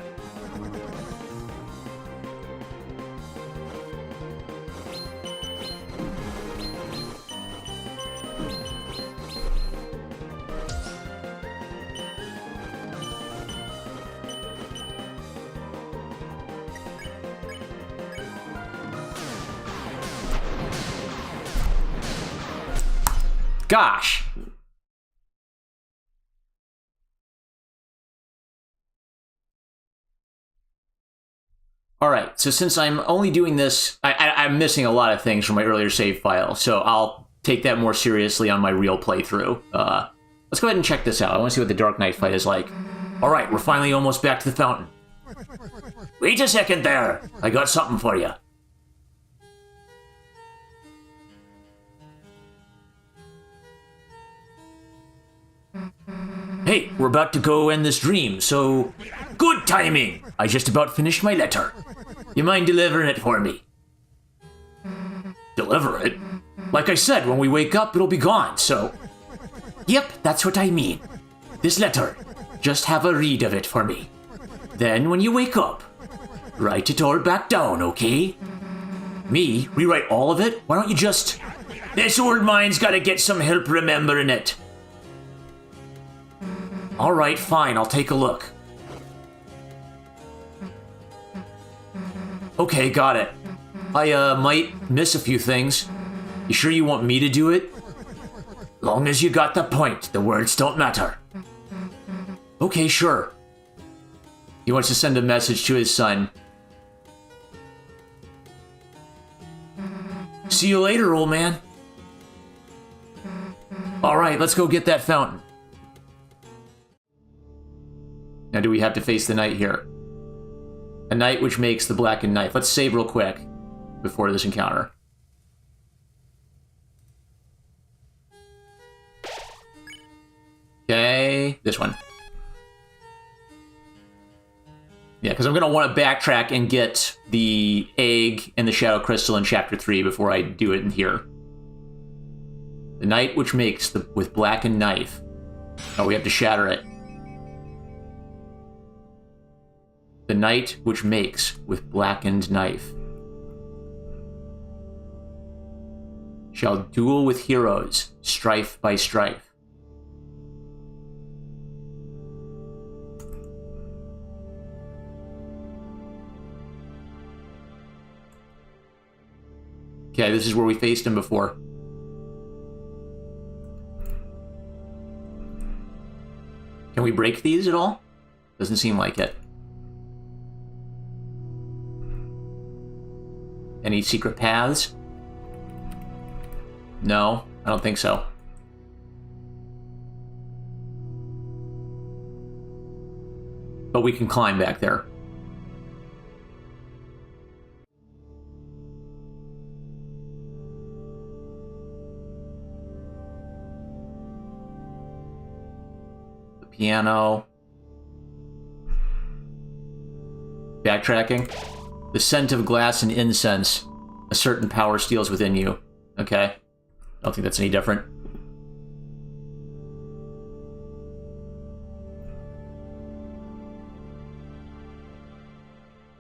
Gosh. All right, so since I'm only doing this, I'm missing a lot of things from my earlier save file, so I'll take that more seriously on my real playthrough. Let's go ahead and check this out. I want to see what the Dark Knight fight is like. All right, we're finally almost back to the fountain. Wait a second there. I got something for you. Hey, we're about to go end this dream, so... Good timing! I just about finished my letter. You mind delivering it for me? Deliver it? Like I said, when we wake up, it'll be gone, so... Yep, that's what I mean. This letter. Just have a read of it for me. Then, when you wake up, write it all back down, okay? Me? Rewrite all of it? Why don't you just... This old mind's gotta get some help remembering it. Alright, fine, I'll take a look. Okay, got it. I, might miss a few things. You sure you want me to do it? Long as you got the point, the words don't matter. Okay, sure. He wants to send a message to his son. See you later, old man. Alright, let's go get that fountain. Now, do we have to face the knight here? A knight which makes the blackened knife. Let's save real quick before this encounter. Okay, this one. Yeah, because I'm going to want to backtrack and get the egg and the shadow crystal in Chapter 3 before I do it in here. The knight which makes the with blackened knife. Oh, we have to shatter it. The knight which makes with blackened knife shall duel with heroes, strife by strife. Okay, this is where we faced him before. Can we break these at all? Doesn't seem like it. Any secret paths? No, I don't think so. But we can climb back there. The piano. Backtracking. The scent of glass and incense. A certain power steals within you. Okay. I don't think that's any different.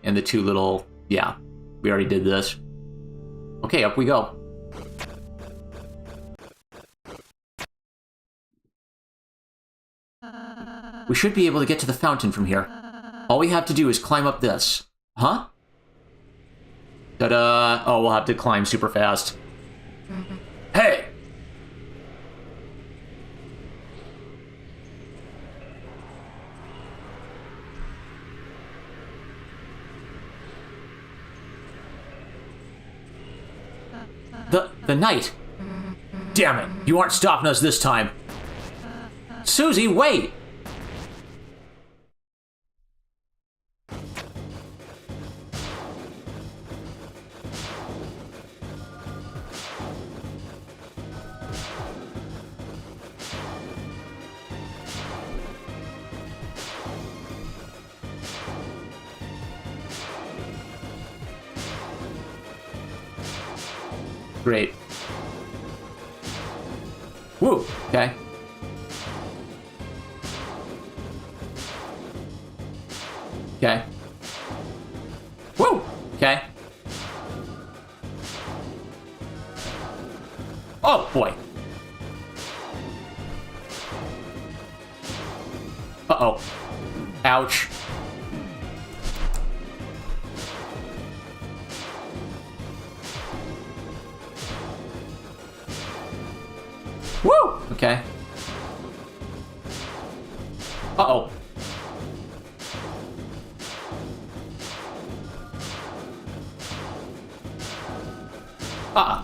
And the two little... Yeah, we already did this. Okay, up we go. We should be able to get to the fountain from here. All we have to do is climb up this. Huh? Ta-da! Oh, we'll have to climb super fast. Hey! The knight! Damn it, you aren't stopping us this time. Susie, wait! Great. Woo, okay. Okay. Woo, okay. Oh, boy. Uh-oh. Ouch. Woo! Okay. Uh-oh. Uh-uh.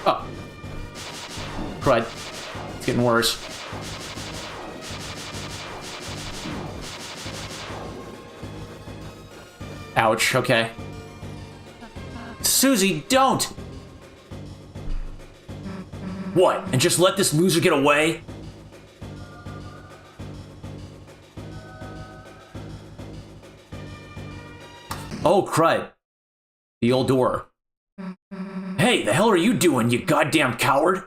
Oh. Crud. It's getting worse. Ouch, okay. Susie, don't! What, and just let this loser get away? Oh, crud. The old door. Hey, the hell are you doing, you goddamn coward?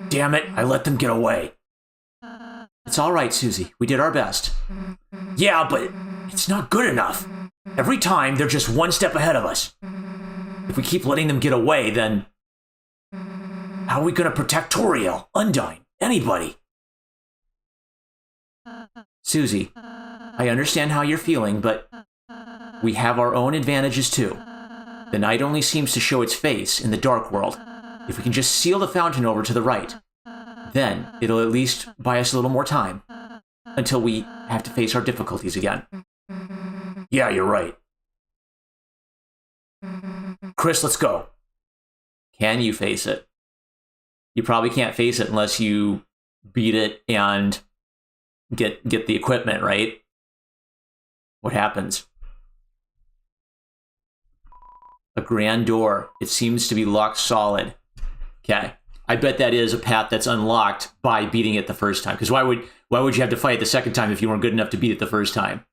Damn it, I let them get away. It's all right, Susie. We did our best. Yeah, but it's not good enough. Every time, they're just one step ahead of us. If we keep letting them get away, then how are we gonna protect Toriel, Undyne, anybody? Susie, I understand how you're feeling, but we have our own advantages too. The night only seems to show its face in the dark world. If we can just seal the fountain over to the right, then it'll at least buy us a little more time until we have to face our difficulties again. Yeah, you're right. Chris, let's go. Can you face it? You probably can't face it unless you beat it and get the equipment, right? What happens? A grand door. It seems to be locked solid. Okay. I bet that is a path that's unlocked by beating it the first time. Because why would you have to fight the second time if you weren't good enough to beat it the first time?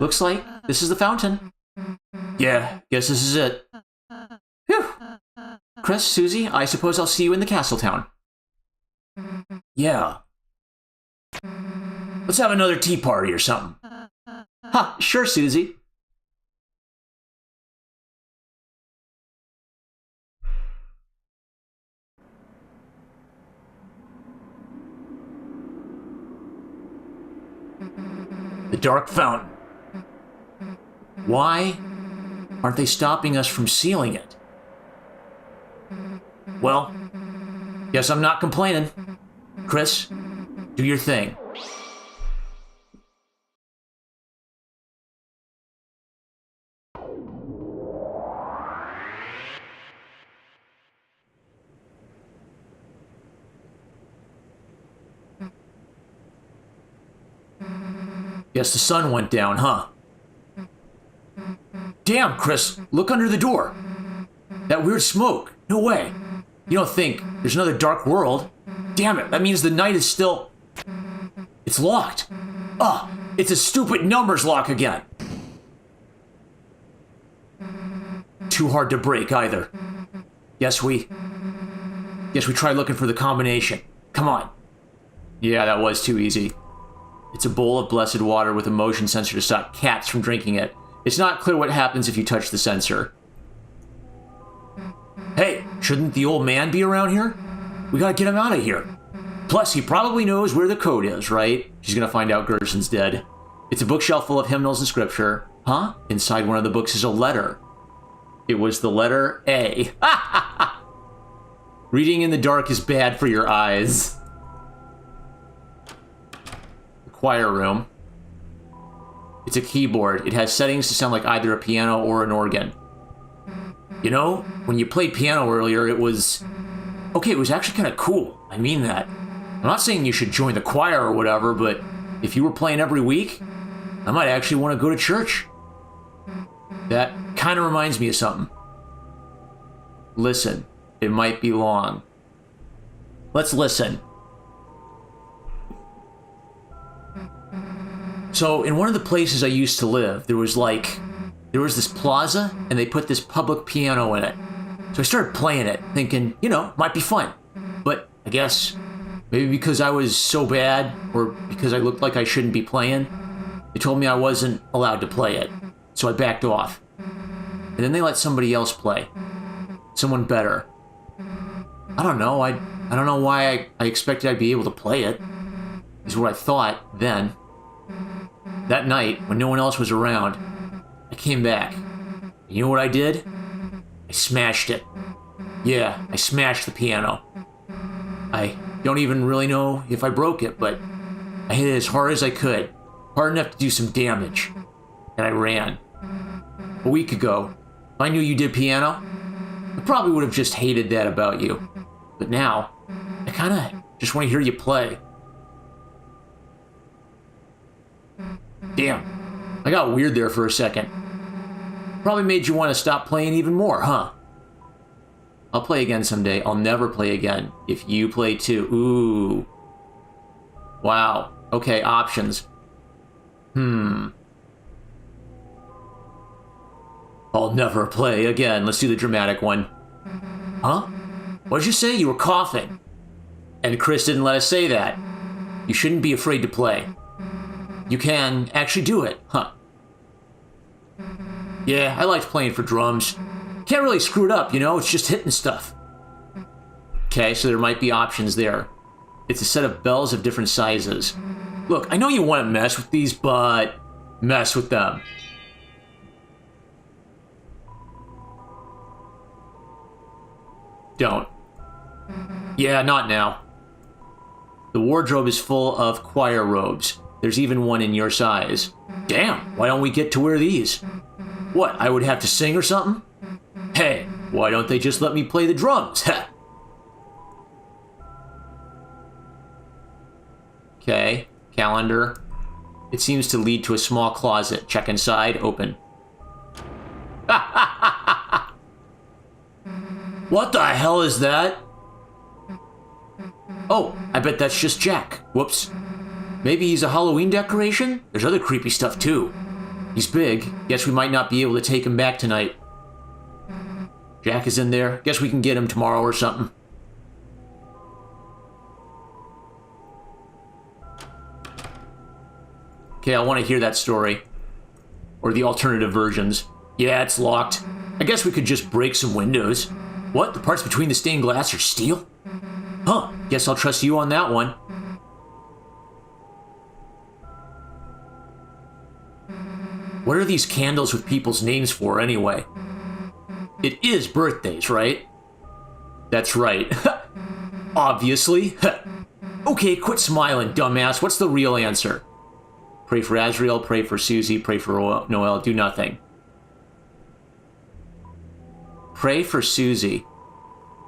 Looks like this is the fountain. Yeah, guess this is it. Phew. Chris, Susie, I suppose I'll see you in the castle town. Yeah. Let's have another tea party or something. Ha, sure, Susie. The Dark Fountain. Why aren't they stopping us from sealing it? Well, guess I'm not complaining. Chris, do your thing. Guess the sun went down, huh? Damn, Chris, look under the door. That weird smoke. No way. You don't think there's another dark world? Damn it, that means the night is still... It's locked. Ah, it's a stupid numbers lock again. Too hard to break either. Guess we try looking for the combination. Come on, Yeah, that was too easy. It's a bowl of blessed water with a motion sensor to stop cats from drinking it. It's not clear what happens if you touch the sensor. Hey, shouldn't the old man be around here? We gotta get him out of here. Plus, he probably knows where the code is, right? She's gonna find out Gerson's dead. It's a bookshelf full of hymnals and scripture. Huh? Inside one of the books is a letter. It was the letter A. Reading in the dark is bad for your eyes. The choir room. It's a keyboard. It has settings to sound like either a piano or an organ. You know, when you played piano earlier, it was... Okay, it was actually kind of cool. I mean that. I'm not saying you should join the choir or whatever, but if you were playing every week, I might actually want to go to church. That kind of reminds me of something. Listen, it might be long. Let's listen. So, in one of the places I used to live, there was this plaza, and they put this public piano in it. So I started playing it, thinking, you know, might be fun. But I guess maybe because I was so bad, or because I looked like I shouldn't be playing, they told me I wasn't allowed to play it. So I backed off. And then they let somebody else play. Someone better. I don't know. I don't know why I expected I'd be able to play it. Is what I thought then. That night, when no one else was around, I came back. And you know what I did? I smashed it. Yeah, I smashed the piano. I don't even really know if I broke it, but I hit it as hard as I could. Hard enough to do some damage. And I ran. A week ago, if I knew you did piano, I probably would have just hated that about you. But now, I kinda just want to hear you play. Damn, I got weird there for a second. Probably made you want to stop playing even more, huh? I'll play again someday. I'll never play again if you play too. Ooh. Wow. Okay, options. I'll never play again. Let's do the dramatic one. Huh? What did you say? You were coughing. And Chris didn't let us say that. You shouldn't be afraid to play. You can actually do it, huh? Yeah, I liked playing for drums. Can't really screw it up, you know? It's just hitting stuff. Okay, so there might be options there. It's a set of bells of different sizes. Look, I know you want to mess with these, but mess with them. Don't. Yeah, not now. The wardrobe is full of choir robes. There's even one in your size. Damn, why don't we get to wear these? What, I would have to sing or something? Hey, why don't they just let me play the drums? Okay, calendar. It seems to lead to a small closet. Check inside, open. What the hell is that? Oh, I bet that's just Jack. Whoops. Maybe he's a Halloween decoration? There's other creepy stuff too. He's big. Guess we might not be able to take him back tonight. Jack is in there. Guess we can get him tomorrow or something. Okay, I want to hear that story. Or the alternative versions. Yeah, it's locked. I guess we could just break some windows. What? The parts between the stained glass are steel? Huh, guess I'll trust you on that one. What are these candles with people's names for, anyway? It is birthdays, right? That's right. Obviously. Okay, quit smiling, dumbass. What's the real answer? Pray for Azrael, pray for Susie, pray for Noel, do nothing. Pray for Susie.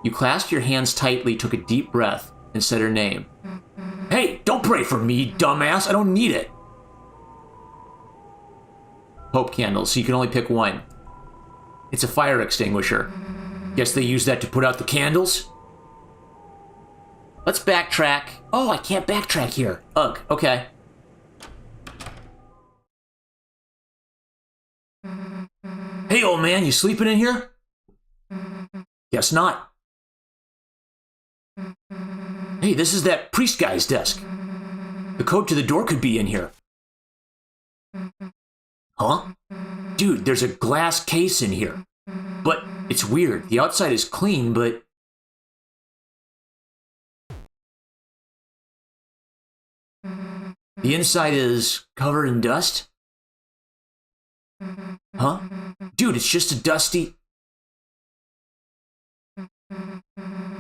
You clasped your hands tightly, took a deep breath, and said her name. Hey, don't pray for me, dumbass. I don't need it. Hope candles, so you can only pick one. It's a fire extinguisher. Guess they use that to put out the candles? Let's backtrack. Oh, I can't backtrack here. Ugh, okay. Hey, old man, you sleeping in here? Guess not. Hey, this is that priest guy's desk. The code to the door could be in here. Huh? Dude, there's a glass case in here. But it's weird. The outside is clean, but... the inside is covered in dust? Huh? Dude, it's just a dusty...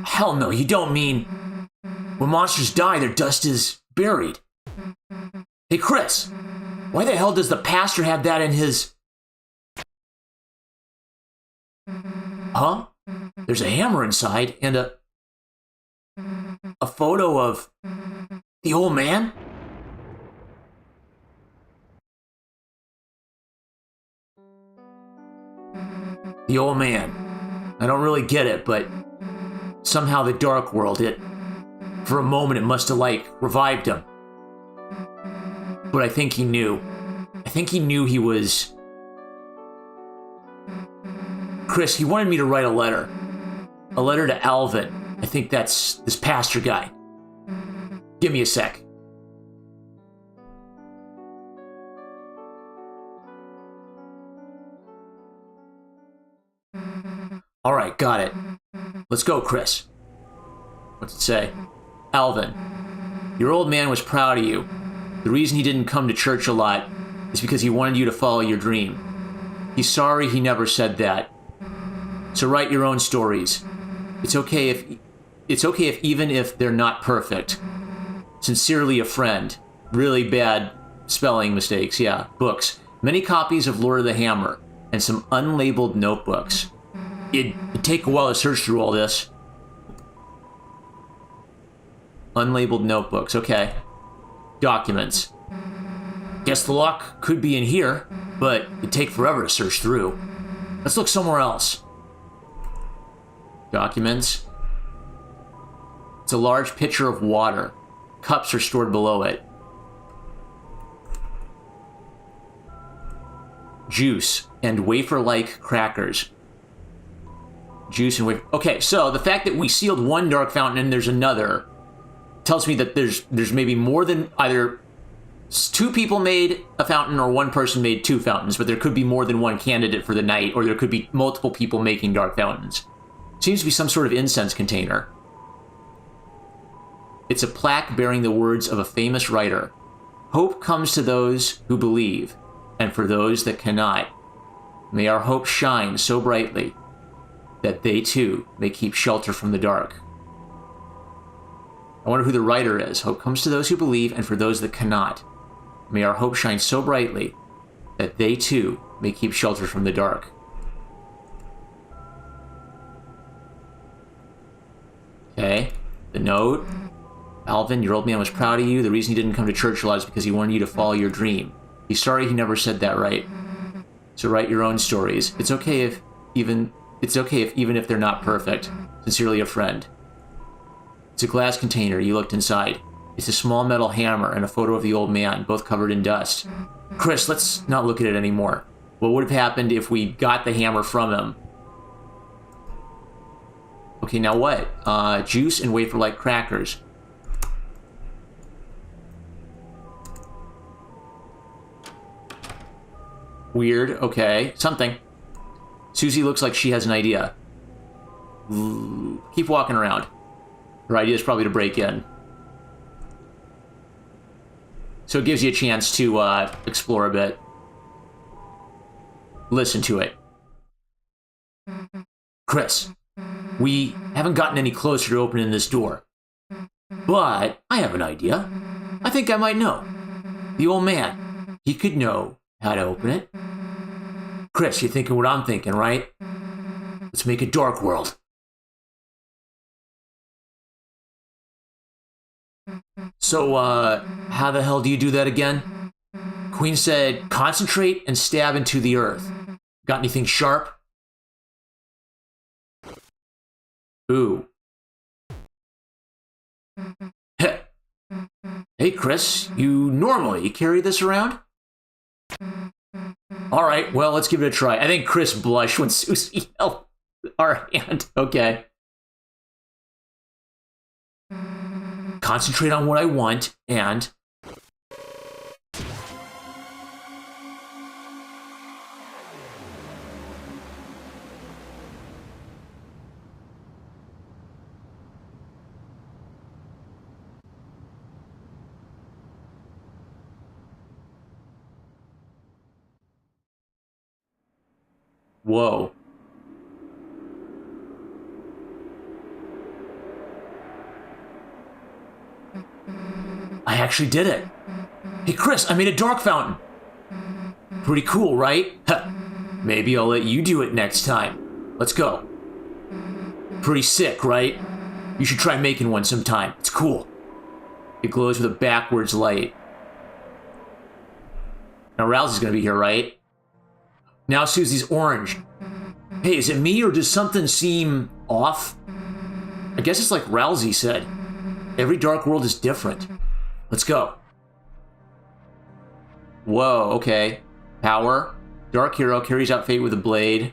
Hell no, you don't mean... when monsters die, their dust is buried. Hey, Chris, why the hell does the pastor have that in his... Huh? There's a hammer inside and a photo of the old man? The old man. I don't really get it, but somehow the dark world, for a moment it must have, like, revived him. But I think he knew. I think he knew he was... Chris, he wanted me to write a letter. A letter to Alvin. I think that's this pastor guy. Give me a sec. All right, got it. Let's go, Chris. What's it say? Alvin, your old man was proud of you. The reason he didn't come to church a lot is because he wanted you to follow your dream. He's sorry he never said that. So write your own stories. It's okay if even if they're not perfect. Sincerely a friend. Really bad spelling mistakes, yeah. Books. Many copies of Lord of the Hammer and some unlabeled notebooks. It'd take a while to search through all this. Unlabeled notebooks, okay. Documents. Guess the lock could be in here, but it'd take forever to search through. Let's look somewhere else. Documents. It's a large pitcher of water. Cups are stored below it. Juice and wafer-like crackers. Juice and wafer... Okay, so the fact that we sealed one dark fountain and there's another tells me that there's maybe more than either two people made a fountain or one person made two fountains, but there could be more than one candidate for the night, or there could be multiple people making dark fountains. Seems to be some sort of incense container. It's a plaque bearing the words of a famous writer. Hope comes to those who believe, and for those that cannot. May our hope shine so brightly that they too may keep shelter from the dark. I wonder who the writer is. Hope comes to those who believe, and for those that cannot. May our hope shine so brightly that they too may keep shelter from the dark. Okay, the note. Alvin, your old man was proud of you. The reason he didn't come to church a lot is because he wanted you to follow your dream. He's sorry he never said that right. So write your own stories. It's okay if even if they're not perfect. Sincerely a friend. It's a glass container. You looked inside. It's a small metal hammer and a photo of the old man, both covered in dust. Chris, let's not look at it anymore. What would have happened if we got the hammer from him? Okay, now what? Juice and wafer-like crackers. Weird, okay. Something. Susie looks like she has an idea. Keep walking around. Her idea is probably to break in. So it gives you a chance to explore a bit. Listen to it. Chris, we haven't gotten any closer to opening this door. But I have an idea. I think I might know. The old man, he could know how to open it. Chris, you're thinking what I'm thinking, right? Let's make a dark world. So, how the hell do you do that again? Queen said, concentrate and stab into the earth. Got anything sharp? Ooh. Hey, Chris, you normally carry this around? All right, well, let's give it a try. I think Chris blushed when Susie held our hand. Okay. Concentrate on what I want and Whoa. I actually did it. Hey, Chris, I made a dark fountain. Pretty cool, right? Maybe I'll let you do it next time. Let's go. Pretty sick, right? You should try making one sometime. It's cool. It glows with a backwards light. Now Rousey's gonna be here, right? Now Susie's orange. Hey, is it me or does something seem off? I guess it's like Rousey said. Every dark world is different. Let's go. Whoa, okay. Power. Dark hero carries out fate with a blade.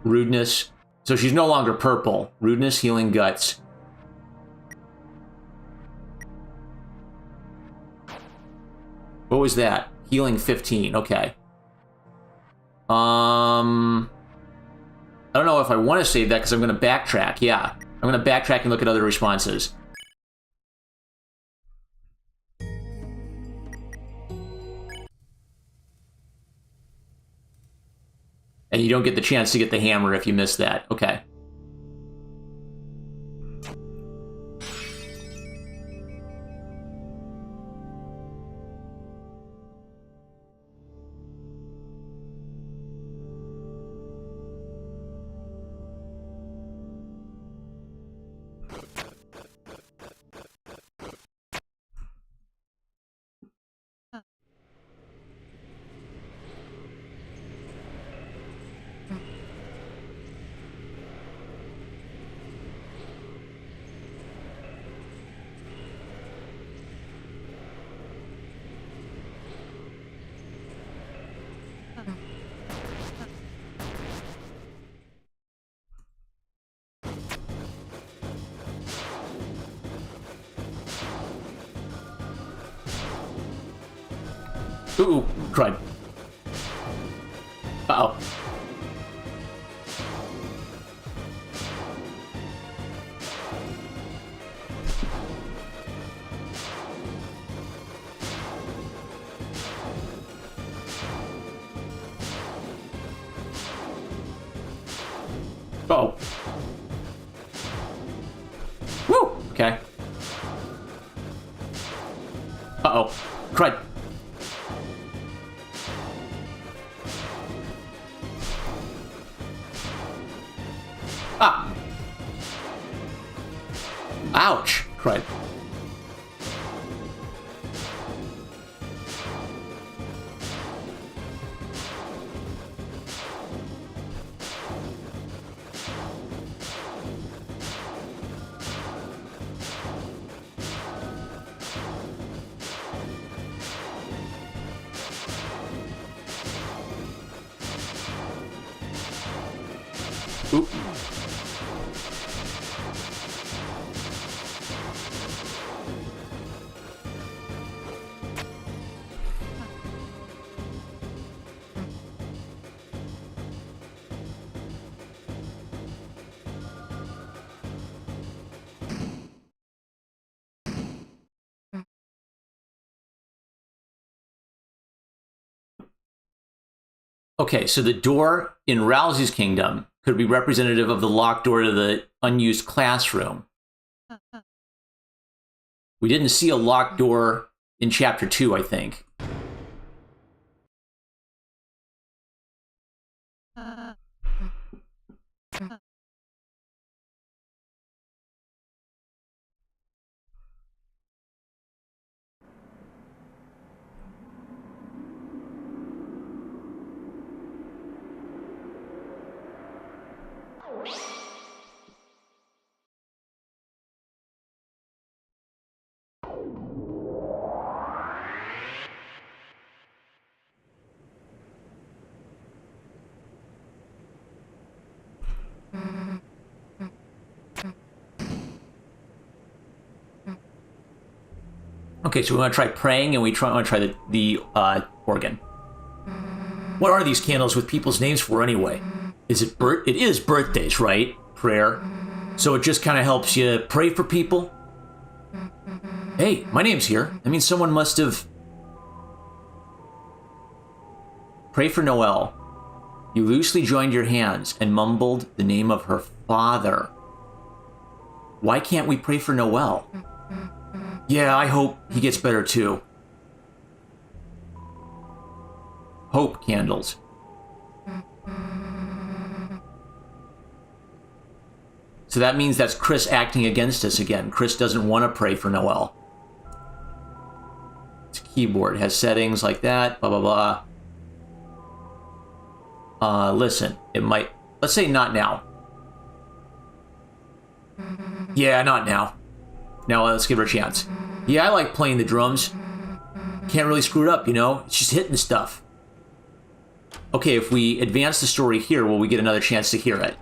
Rudeness. So she's no longer purple. Rudeness, healing guts. What was that? Healing 15. Okay. I don't know if I want to save that because I'm going to backtrack. Yeah. I'm going to backtrack and look at other responses. And you don't get the chance to get the hammer if you miss that. Okay. Ooh, cried. Uh-oh. Uh-oh. Woo! Okay. Uh-oh. Cried. Ah! Ouch! Cried. Oop. Okay, so the door in Rousey's kingdom could be representative of the locked door to the unused classroom. We didn't see a locked door in Chapter 2, I think. Okay, so we want to try praying, and we want to try the organ. What are these candles with people's names for anyway? Is it it is birthdays, right? Prayer. So it just kind of helps you pray for people? Hey, my name's here. That means someone must have... Pray for Noel. You loosely joined your hands and mumbled the name of her father. Why can't we pray for Noel? Yeah, I hope he gets better too. Hope candles. So that means that's Chris acting against us again. Chris doesn't want to pray for Noel. It's keyboard. It has settings like that. Blah, blah, blah. Listen. It might... Let's say not now. Yeah, not now. Now let's give her a chance. Yeah, I like playing the drums. Can't really screw it up, you know? It's just hitting stuff. Okay, if we advance the story here, will we get another chance to hear it?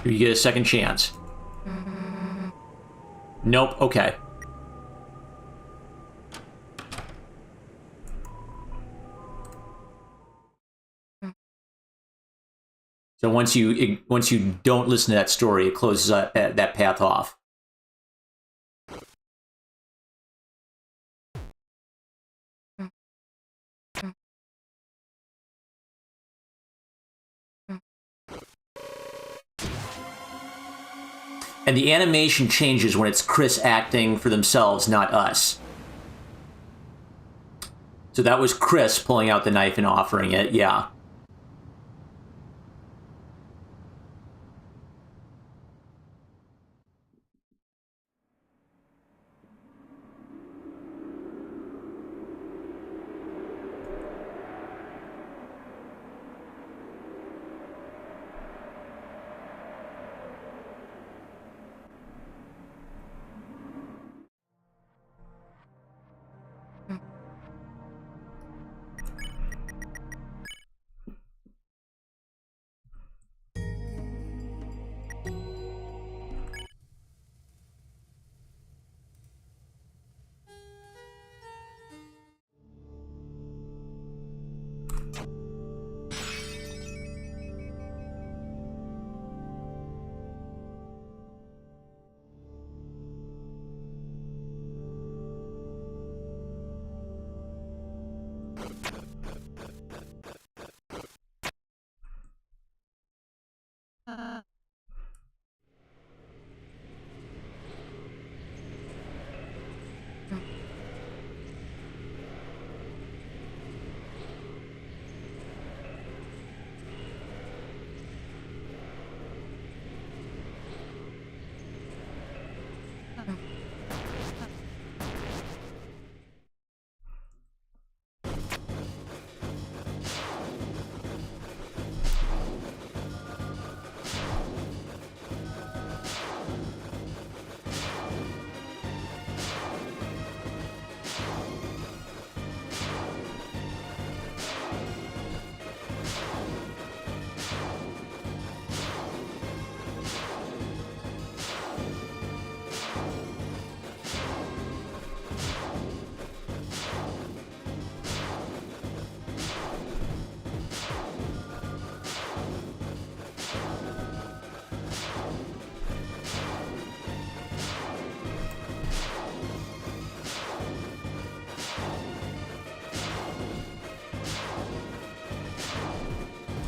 You get a second chance. Nope, okay. So once you don't listen to that story, it closes that path off. And the animation changes when it's Chris acting for themselves, not us. So that was Chris pulling out the knife and offering it, yeah.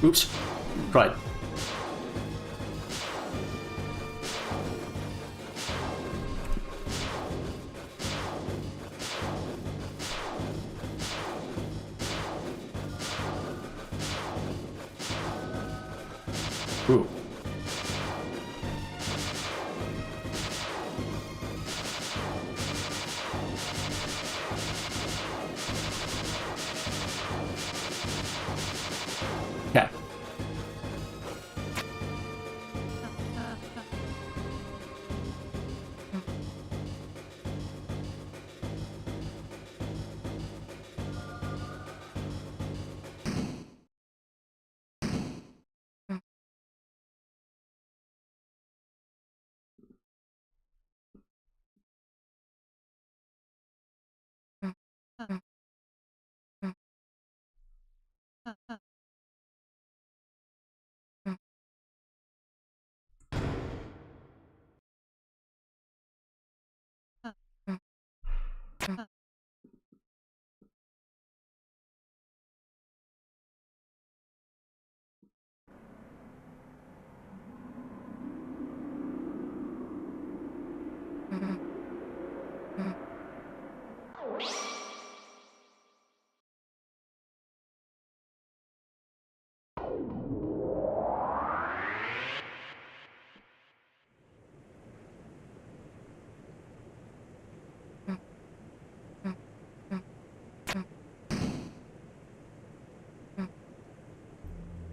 Oops. Right. Ooh. Okay.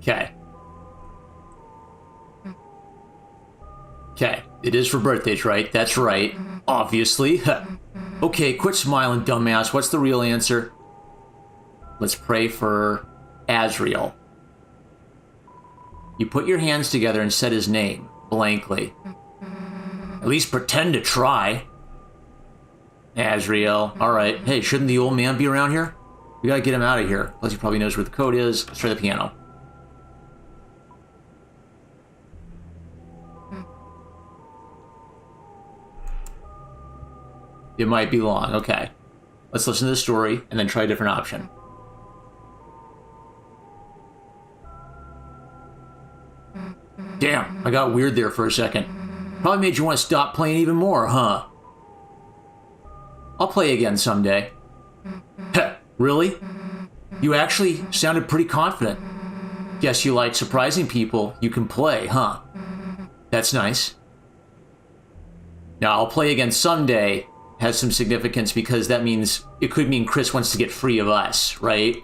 Okay. Okay. It is for birthdays, right? That's right. Obviously. Okay, quit smiling, dumbass. What's the real answer? Let's pray for Azrael. You put your hands together and said his name, blankly. At least pretend to try. Azrael. Alright. Hey, shouldn't the old man be around here? We gotta get him out of here. Plus he probably knows where the code is. Let's try the piano. It might be long. Okay. Let's listen to the story and then try a different option. Damn, I got weird there for a second. Probably made you want to stop playing even more, huh? I'll play again someday. Heh, really? You actually sounded pretty confident. Guess you like surprising people you can play, huh? That's nice. Now, I'll play again someday has some significance because that means it could mean Chris wants to get free of us, right?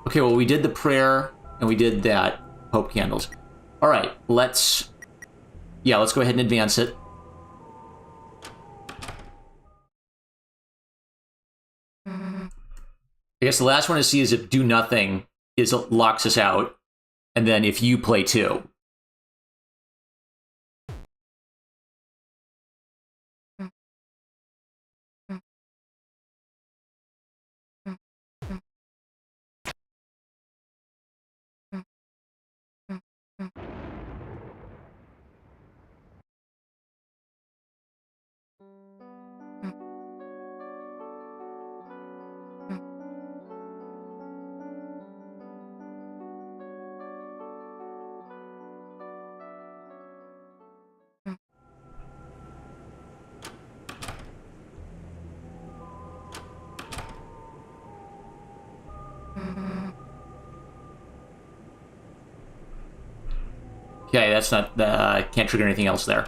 Okay, well, we did the prayer and we did that. Hope candles. All right, let's go ahead and advance it. I guess the last one to see is if do nothing is locks us out, and then if you play too. Okay, that's not, can't trigger anything else there.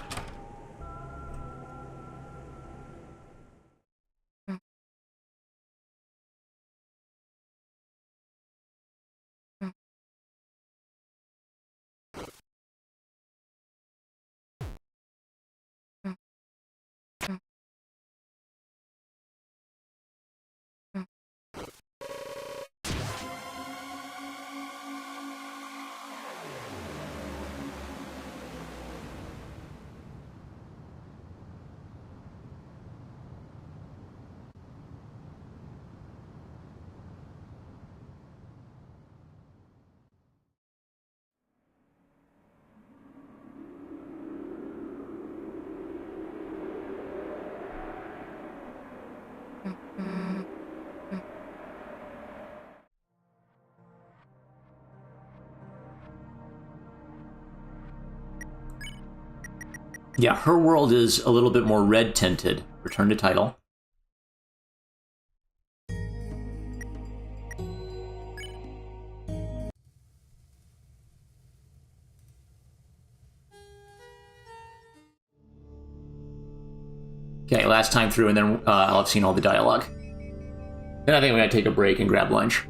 Yeah, her world is a little bit more red tinted. Return to title. Okay, last time through, and then I'll have seen all the dialogue. Then I think we're gonna take a break and grab lunch.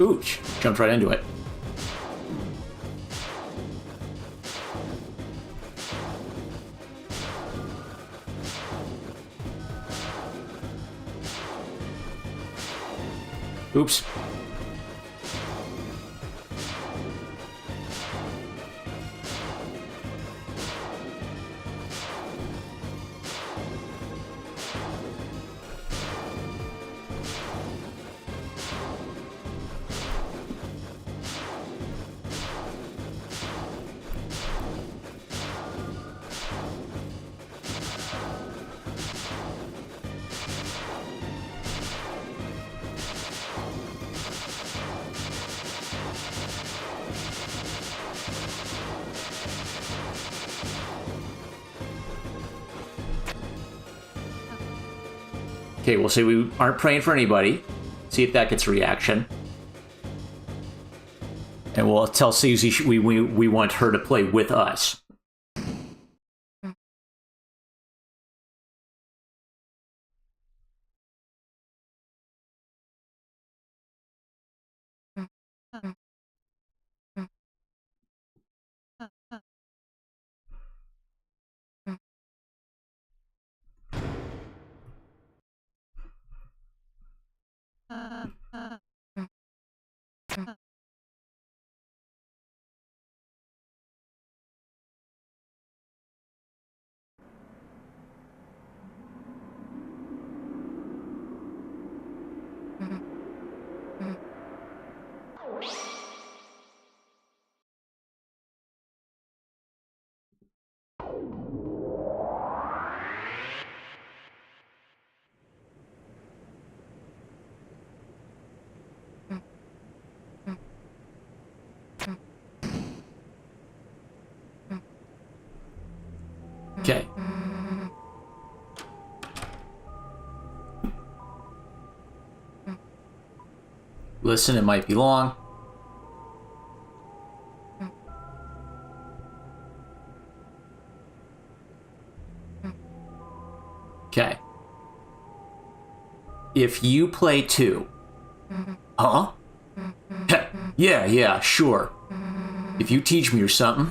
Ooch, jumped right into it. Oops. Okay, we'll say we aren't praying for anybody. See if that gets a reaction. And we'll tell Susie we want her to play with us. Okay. Listen, it might be long. Okay. If you play 2. Huh? Heh, yeah, sure. If you teach me or something,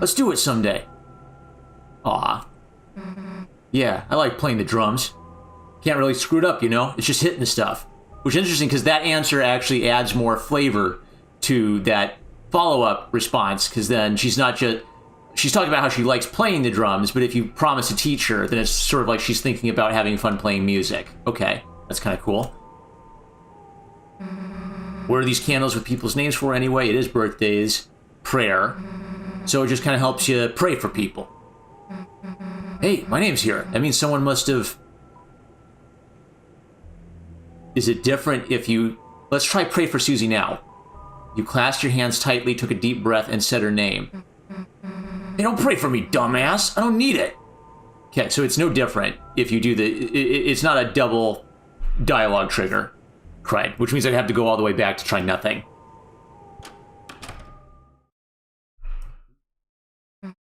let's do it someday. Aw. Yeah, I like playing the drums. Can't really screw it up, you know? It's just hitting the stuff. Which is interesting because that answer actually adds more flavor to that follow-up response, because then she's not just... She's talking about how she likes playing the drums, but if you promise to teach her, then it's sort of like she's thinking about having fun playing music. Okay, that's kind of cool. What are these candles with people's names for anyway? It is birthdays, prayer. So it just kind of helps you pray for people. Hey, my name's here. That means someone must have... Is it different if you... Let's try pray for Susie now. You clasped your hands tightly, took a deep breath, and said her name. Hey, don't pray for me, dumbass. I don't need it. Okay, so it's no different if you do the... It's not a double dialogue trigger. Right, which means I'd have to go all the way back to try nothing.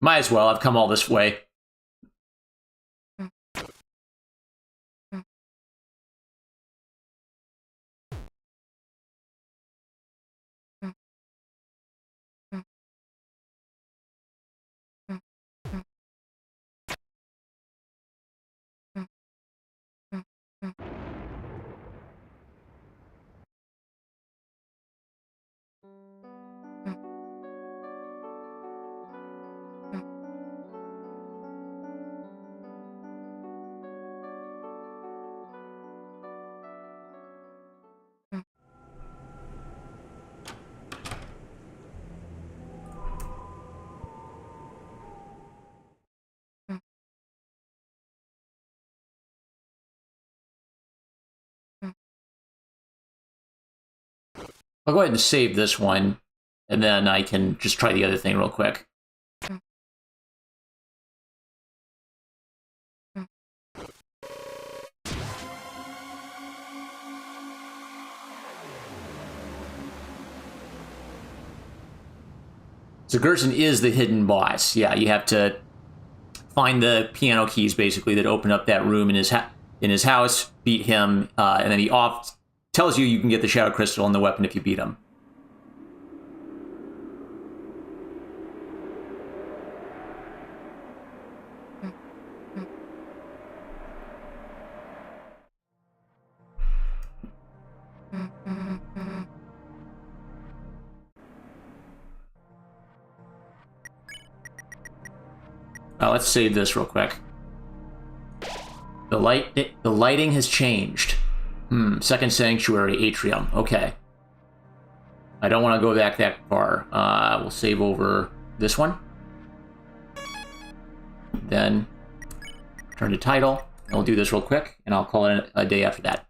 Might as well, I've come all this way. I'll go ahead and save this one, and then I can just try the other thing real quick. So Gerson is the hidden boss. Yeah, you have to find the piano keys, basically, that open up that room in his house, beat him, and then he tells you can get the Shadow Crystal and the weapon if you beat him. Let's save this real quick. The lighting has changed. Second sanctuary atrium. Okay. I don't want to go back that far. We'll save over this one. Then turn to title. And we'll do this real quick, and I'll call it a day after that.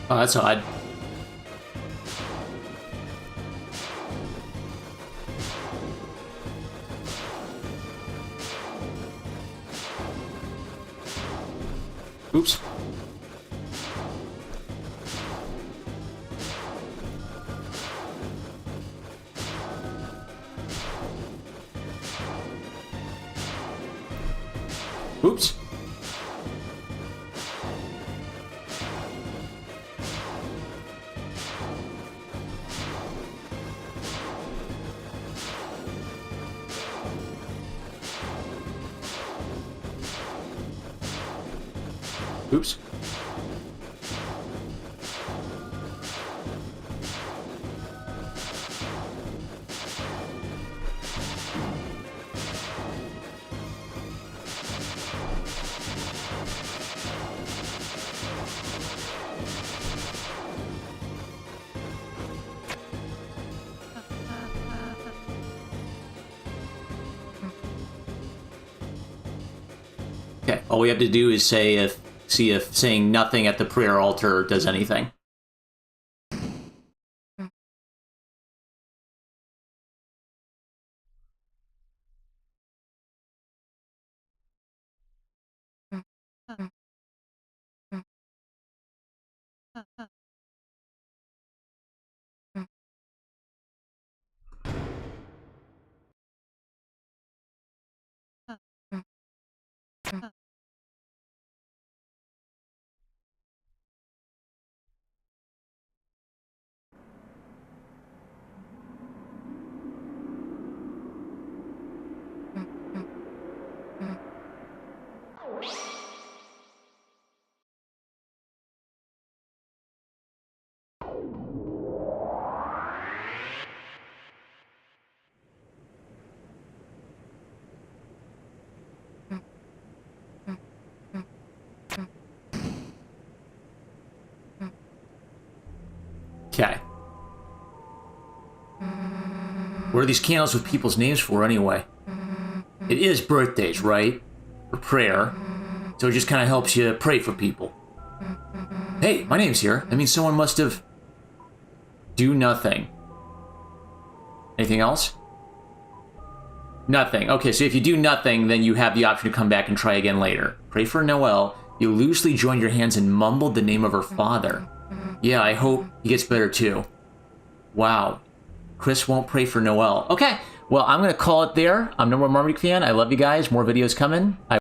Oh, that's odd. Oops. Oops. Oops. Okay, all we have to do is see if saying nothing at the prayer altar does anything. Okay. What are these candles with people's names for anyway? It is birthdays, right? For prayer. So it just kind of helps you pray for people. Hey, my name's here. That means someone must have... Do nothing. Anything else? Nothing. Okay, so if you do nothing, then you have the option to come back and try again later. Pray for Noelle. You loosely joined your hands and mumbled the name of her father. Yeah, I hope he gets better too. Wow. Chris won't pray for Noelle. Okay, well, I'm going to call it there. I'm No More Marmaduke fan. I love you guys. More videos coming.